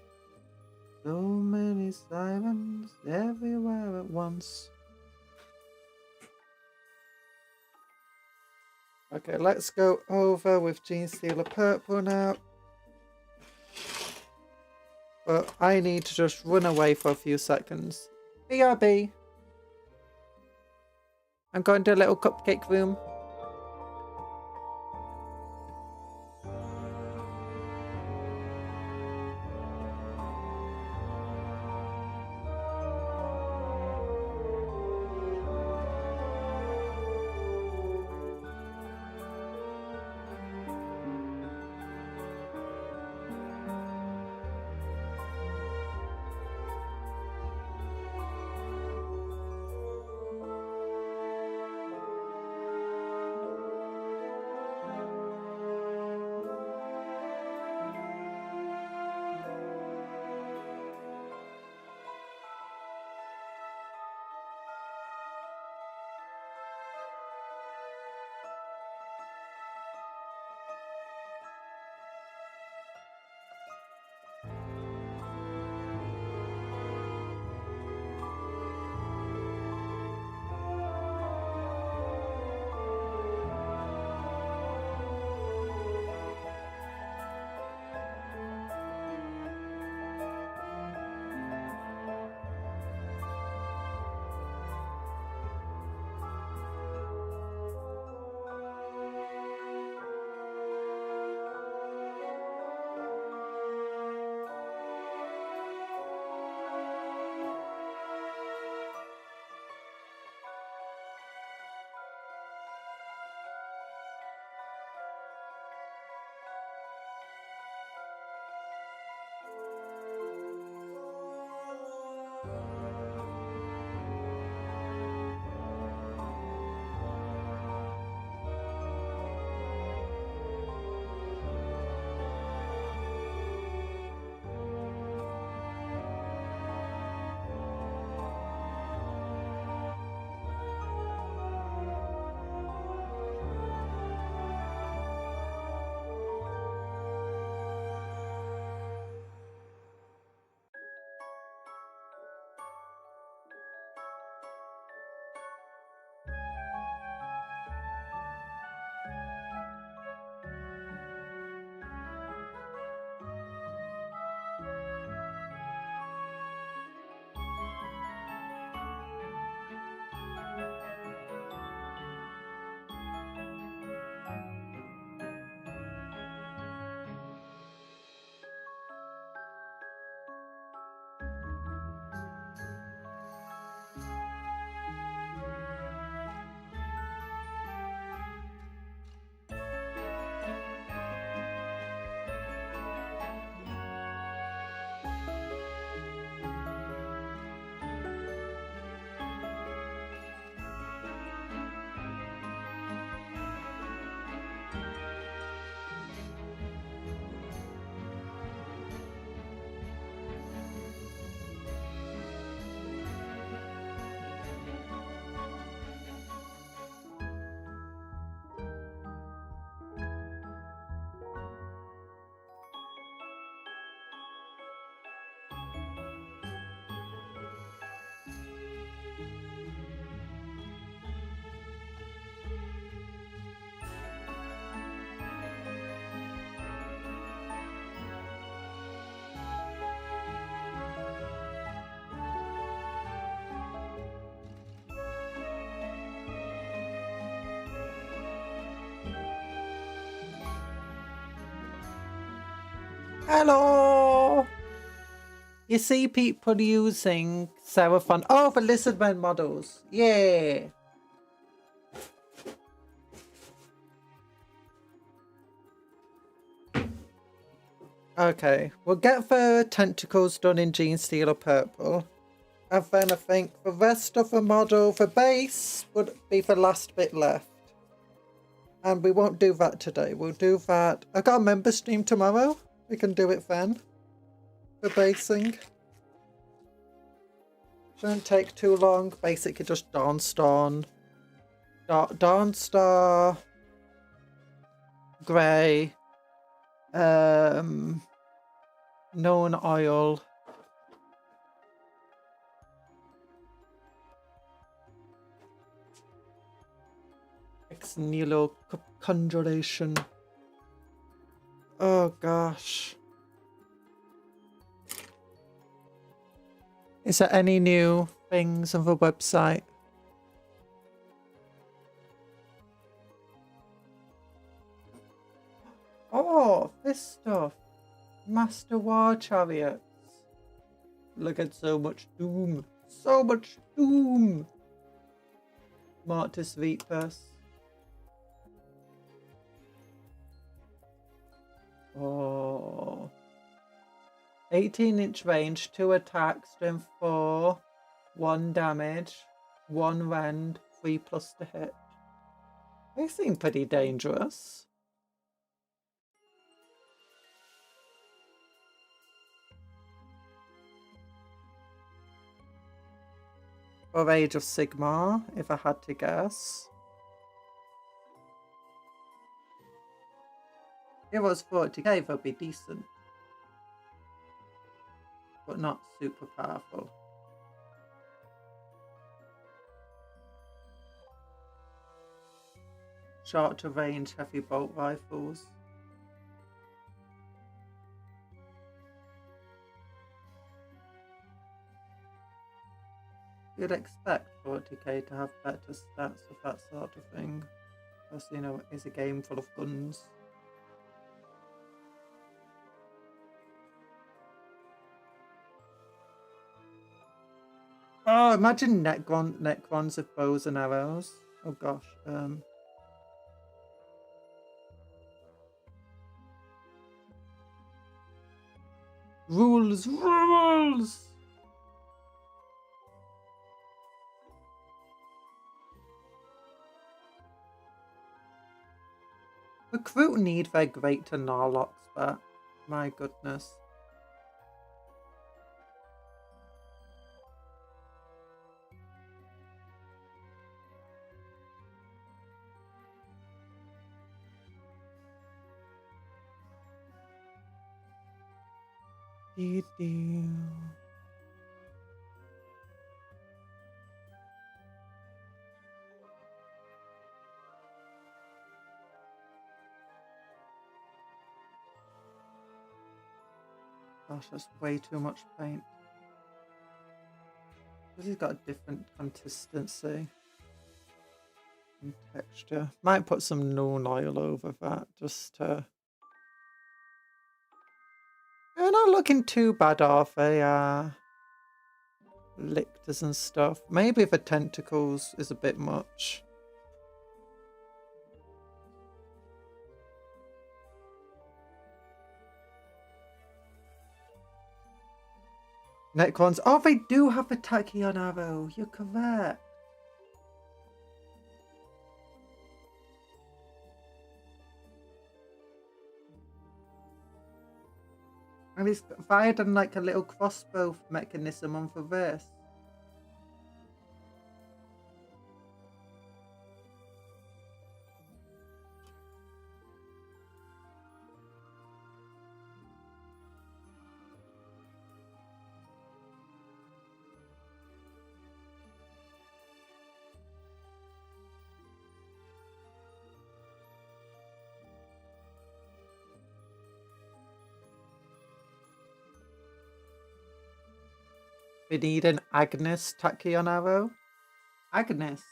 S1: So many sirens everywhere at once. Okay, let's go over with Gene Stealer Purple now. But I need to just run away for a few seconds. BRB. I'm going to a little cupcake room. Hello! You see people using Seraphon. Oh, for Lizardman models. Yeah. Okay, we'll get the tentacles done in Gene Steel or purple. And then I think the rest of the model, the base, would be the last bit left. And we won't do that today. We'll do that. I got a member stream tomorrow. We can do it then. The basing. Shouldn't take too long. Basically just Dawnstar, Grey, Norn oil. Ex Nihilo Conjuration. Oh gosh. Is there any new things on the website. Oh, this stuff. Master War Chariots. Look at so much doom. So much doom. Mortis Vitas. Oh. 18-inch range, 2 attacks, strength 4, 1 damage, 1 rend, 3+ to hit. They seem pretty dangerous. For Age of Sigmar, if I had to guess. If it was 40k, that'd be decent. But not super powerful. Short to range heavy bolt rifles. You'd expect 40k to have better stats with that sort of thing. Because, you know, it's a game full of guns. Oh, imagine Necrons with bows and arrows. Oh gosh. Rules! Recruit need their great to Narlock's back. My goodness. Gosh, that's way too much paint. Because he's got a different consistency and texture. Might put some Norn oil over that just to... They're not looking too bad, are they? Lictors and stuff. Maybe the tentacles is a bit much. Necrons. Oh, they do have a tachyon arrow. You're correct. And it's fired on like a little crossbow mechanism on for this. We need an Agnes tachyon arrow. Agnes.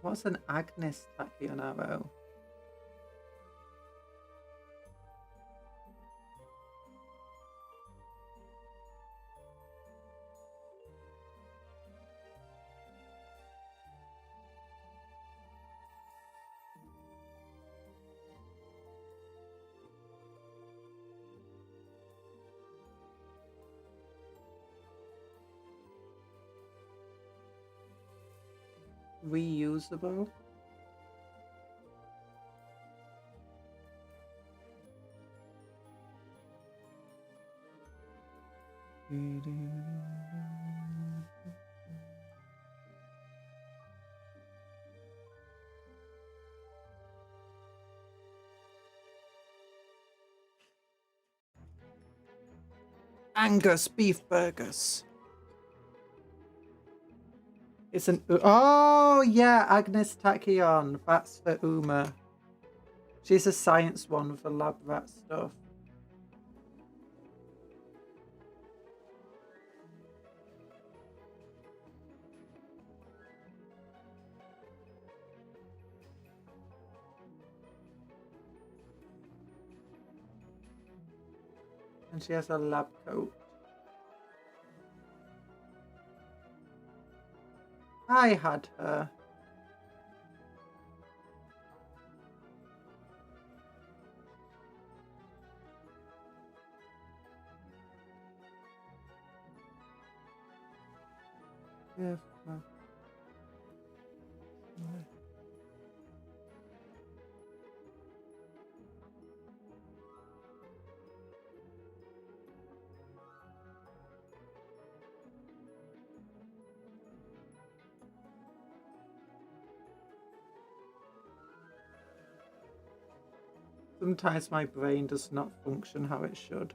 S1: What's an Agnes tachyon arrow? Reusable. Angus beef burgers. It's an... Oh, yeah, Agnes Tachyon. That's for Uma. She's a science one with the lab rat stuff. And she has a lab coat. I had her. Yeah. Sometimes my brain does not function how it should.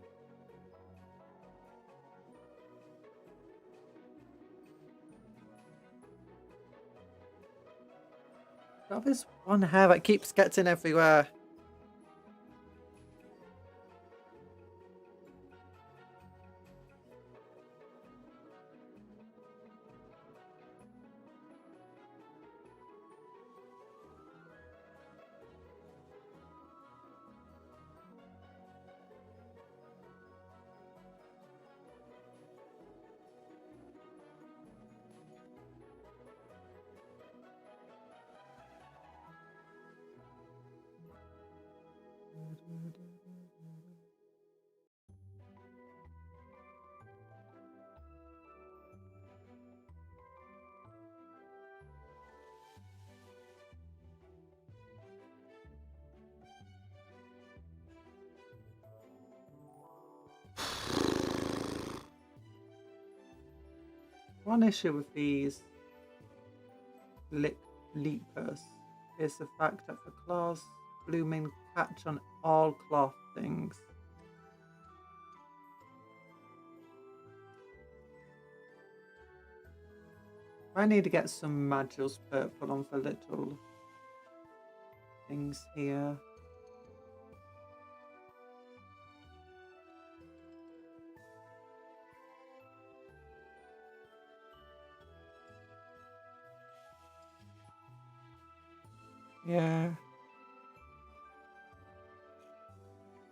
S1: Got this one hair that keeps getting everywhere. One issue with these leapers is the fact that the claws blooming catch on all cloth things. I need to get some Magil's purple on for little things here. Yeah.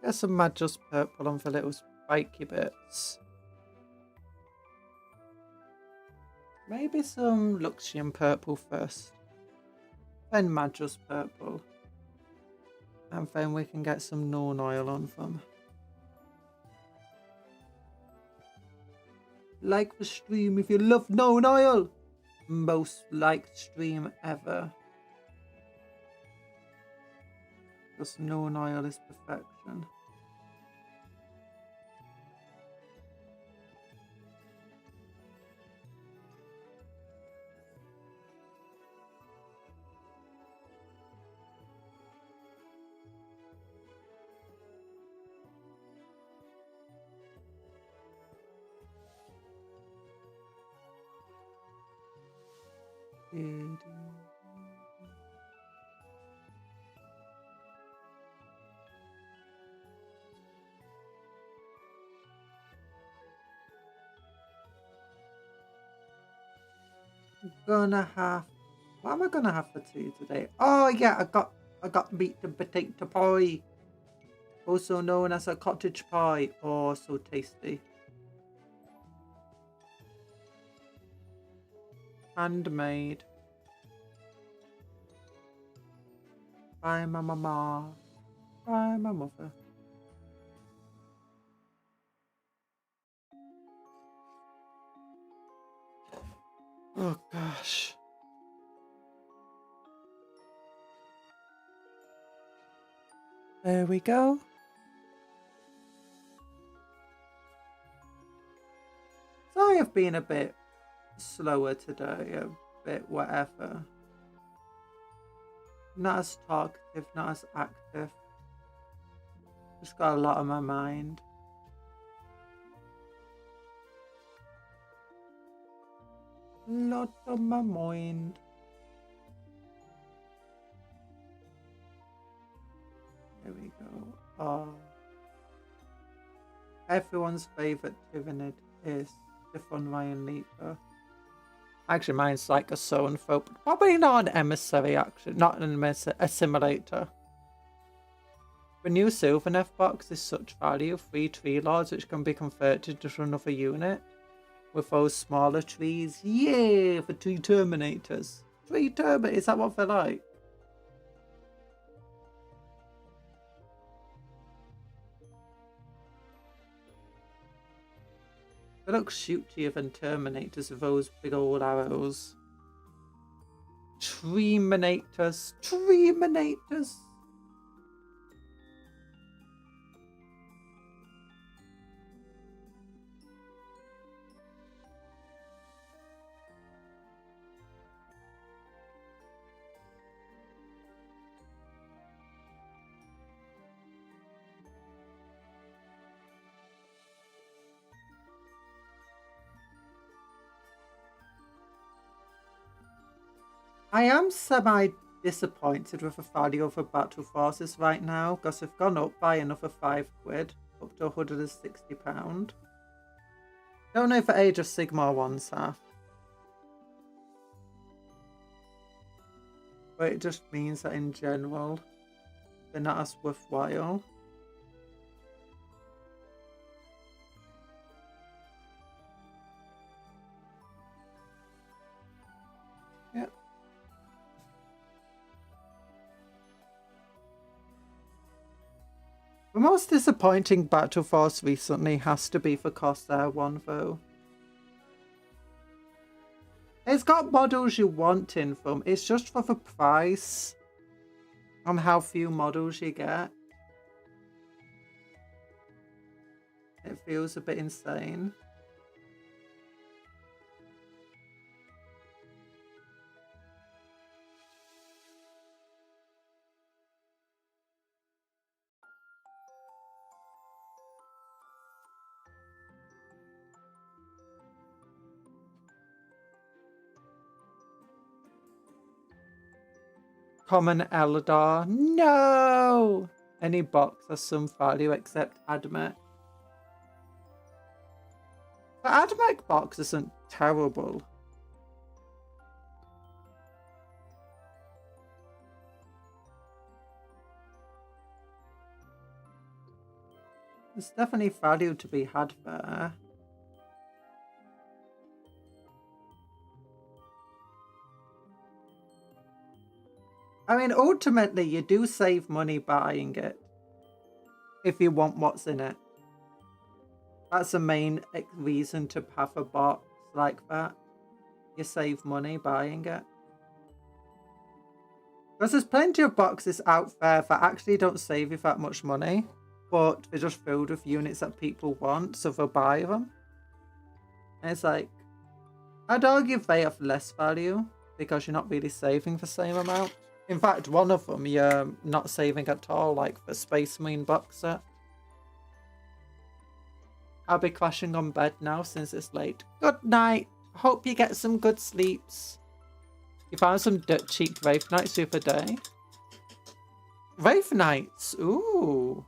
S1: Get some Magil's purple on for little spiky bits. Maybe some Luxian purple first. Then Magil's purple. And then we can get some Norn oil on them. Like the stream if you love Norn oil! Most liked stream ever. Because Norn oil is perfection. Gonna have, what am I gonna have for tea today? Oh yeah, I got meat and potato pie, also known as a cottage pie. Oh, so tasty. Handmade by my mama, by my mother. Oh gosh. There we go. Sorry I've been a bit slower today, a bit whatever. Not as talkative, not as active. Just got a lot on my mind. Lot on my mind. Here we go. Oh. Everyone's favourite Tyranid is the fun Ryan Leaper. Actually, mine's like a so-and-so, but probably not an emissary, actually. Not an emissary, a simulator. The new Sylvaneth box is such value. 3 tree lords, which can be converted to another unit. With those smaller trees. Yeah, for 3 Terminators. 3 Terminators, is that what they're like? They look shootier than Terminators with those big old arrows. Treeminators. Treeminators. I am semi-disappointed with the value of the battle forces right now, because they've gone up by another £5, up to £160. Don't know if the Age of Sigmar ones have. But it just means that in general, they're not as worthwhile. Yep. The most disappointing battle force recently has to be the Corsair one, though. It's got models you want in them. It's just for the price and how few models you get. It feels a bit insane. Common Eldar. No! Any box has some value except Admech. The Admech box isn't terrible. There's definitely value to be had there. I mean, ultimately, you do save money buying it. If you want what's in it. That's the main reason to have a box like that. You save money buying it. Because there's plenty of boxes out there that actually don't save you that much money. But they're just filled with units that people want, so they'll buy them. And it's like, I'd argue they have less value because you're not really saving the same amount. In fact, one of them you're not saving at all, like the Space Marine box set. I'll be crashing on bed now since it's late. Good night. Hope you get some good sleeps. You found some dirt cheap Wraith Knights the other day. Wraith Knights? Ooh.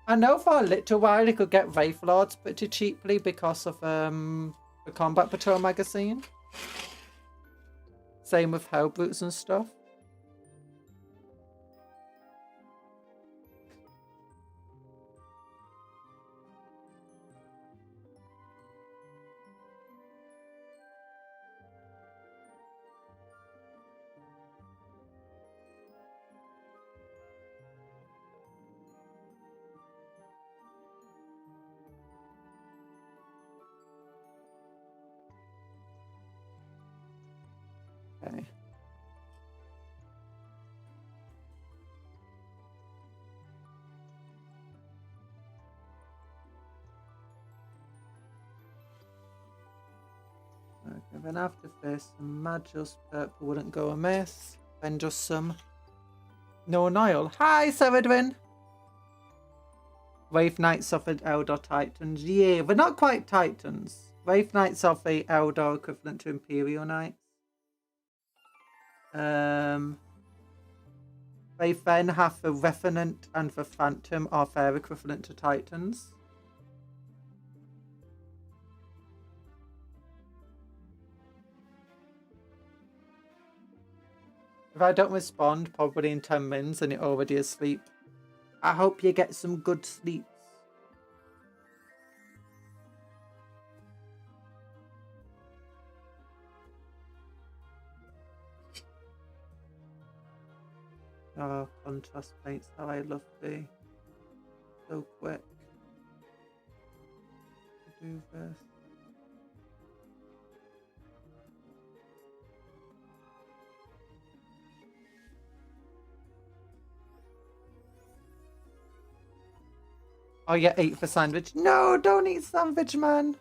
S1: I know for a little while you could get Wraith Lords pretty cheaply because of the Combat Patrol magazine. Same with Hellbrutes and stuff. Okay. Okay, then after this, some Magos purple wouldn't go amiss. Then just some Norn oil. Hi, Seredwin! Wraith Knights of the Eldar Titans. Yeah, they're not quite Titans. Wraith Knights of the Eldar equivalent to Imperial Knights. They then have the Revenant and the Phantom are their equivalent to Titans. If I don't respond, probably in 10 minutes and you're already asleep. I hope you get some good sleep. Oh, contrast paints, how I love thee. So quick. Do this. Oh yeah, eat the sandwich. No, don't eat sandwich, man.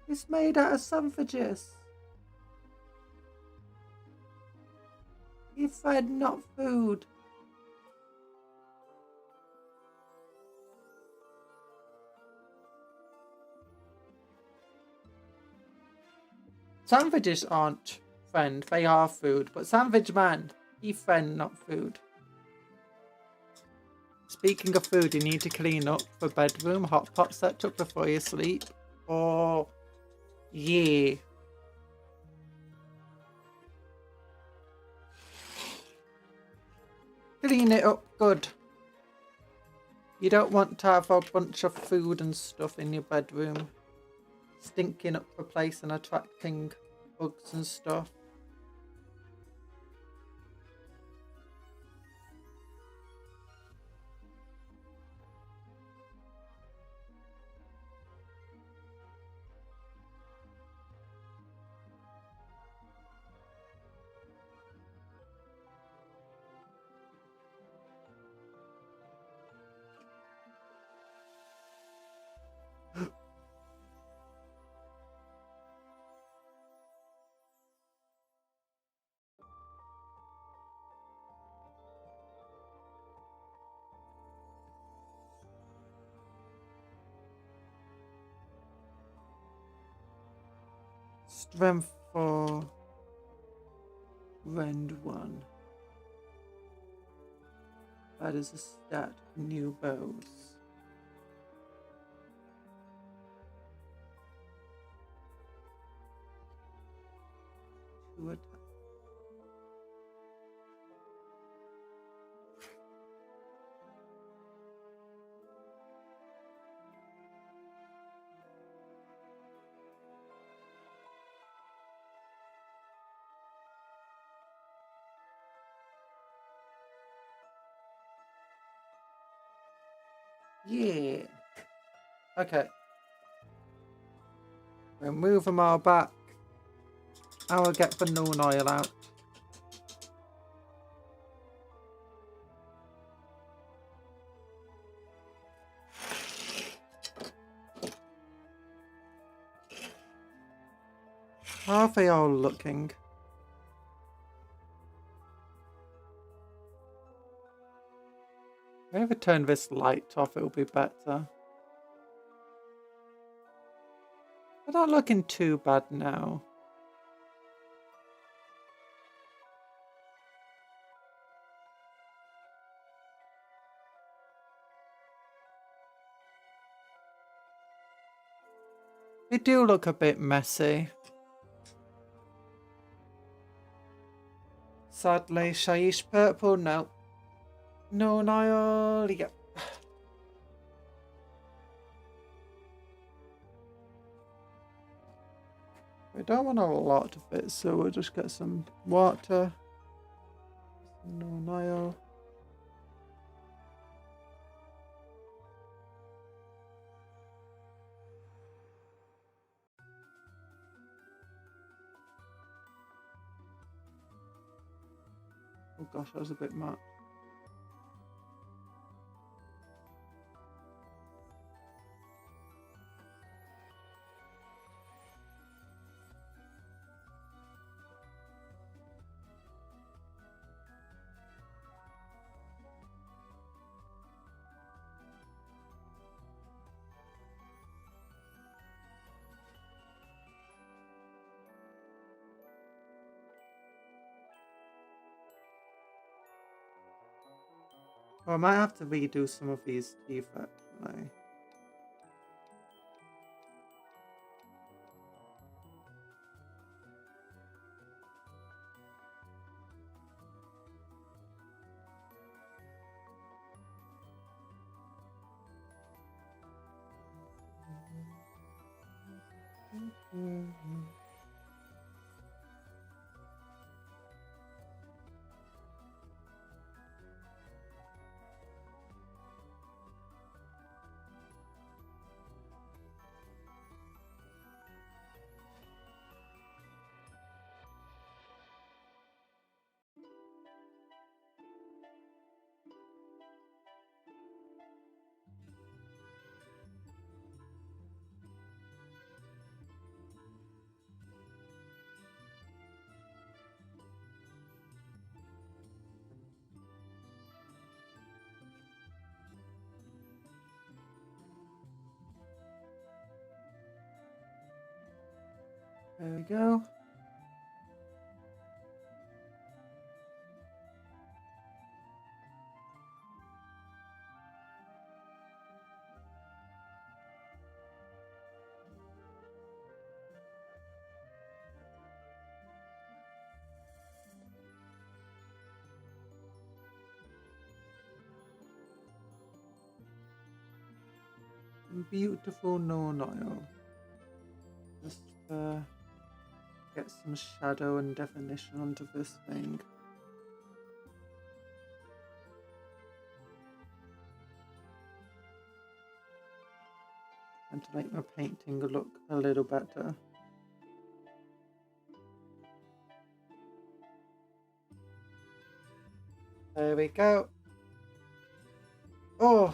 S1: It's made out of sandwiches. You fed, not food. Sandwiches aren't friend, they are food. But sandwich man, he friend, not food. Speaking of food, you need to clean up the bedroom, hot pot setup before you sleep. Oh, yeah. Clean it up good. You don't want to have a bunch of food and stuff in your bedroom. Stinking up the place and attracting bugs and stuff. Strength 4. Rend 1. That is a stat. New bows. Two attack. Yeah. Okay. We'll move them all back. I will get the Norn oil out. How are they all looking? Maybe turn this light off, it'll be better. They're not looking too bad now. They do look a bit messy. Sadly, Shaiish purple, no. No, Niall, yep. We don't want a lot of it, so we'll just get some water. No, Niall. Oh gosh, that was a bit much. Or I might have to redo some of these teeth actually. There we go. Beautiful Norn oil. Just get some shadow and definition onto this thing. And to make my painting look a little better. There we go. Oh!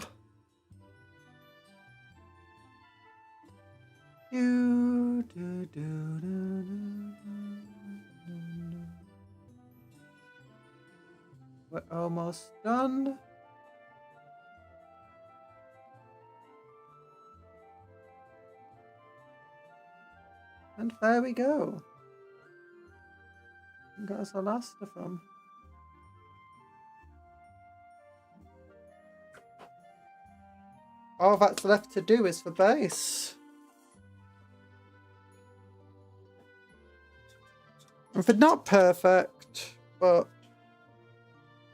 S1: We're almost done. And there we go. Got us the last of them. All that's left to do is the base. And they're not perfect, but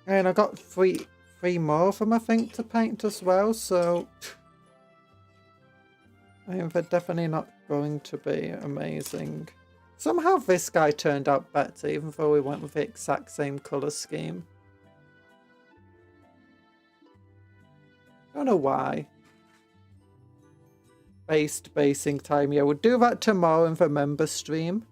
S1: and I got three more of them, I think, to paint as well, so I mean, they're definitely not going to be amazing. Somehow this guy turned out better, even though we went with the exact same colour scheme. Don't know why. Basing time, yeah, we'll do that tomorrow in the member stream.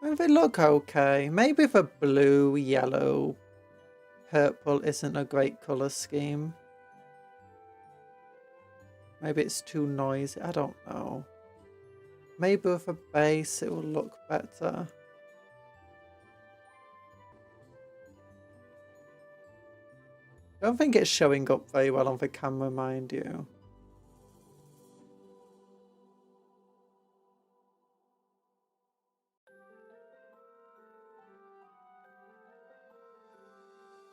S1: And they look okay. Maybe the blue, yellow, purple isn't a great colour scheme. Maybe it's too noisy. I don't know. Maybe with a base it will look better. I don't think it's showing up very well on the camera, mind you.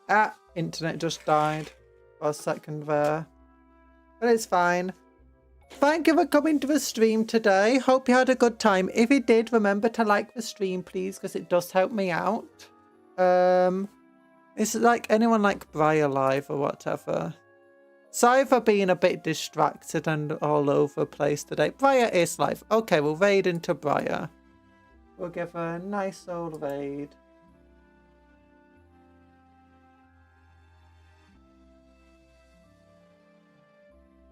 S1: Ah, internet just died for a second there. But it's fine. Thank you for coming to the stream today. Hope you had a good time. If you did, remember to like the stream, please, because it does help me out. Is it like anyone like Briar live or whatever? Sorry for being a bit distracted and all over the place today. Briar is live. Okay, we'll raid into Briar. We'll give her a nice old raid.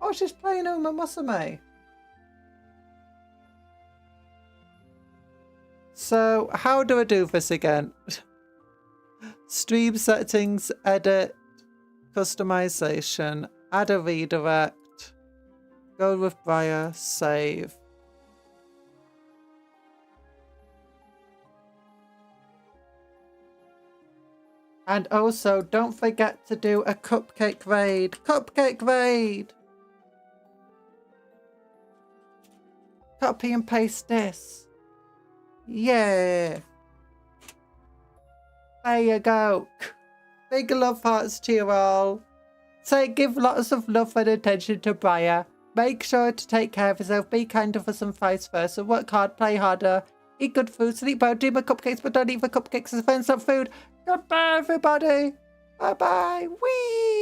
S1: Oh, she's playing Uma Musume. So, how do I do this again? Stream settings, edit, customization, add a redirect, go with Briar, save. And also, don't forget to do a cupcake raid. Cupcake raid! Copy and paste this. Yeah. There you go. Big love hearts to you all. So give lots of love and attention to Briar. Make sure to take care of yourself. Be kind to us and vice versa. Work hard, play harder. Eat good food, sleep well, dream of cupcakes, but don't eat the cupcakes as friends, not food. Goodbye, everybody. Bye-bye. Whee!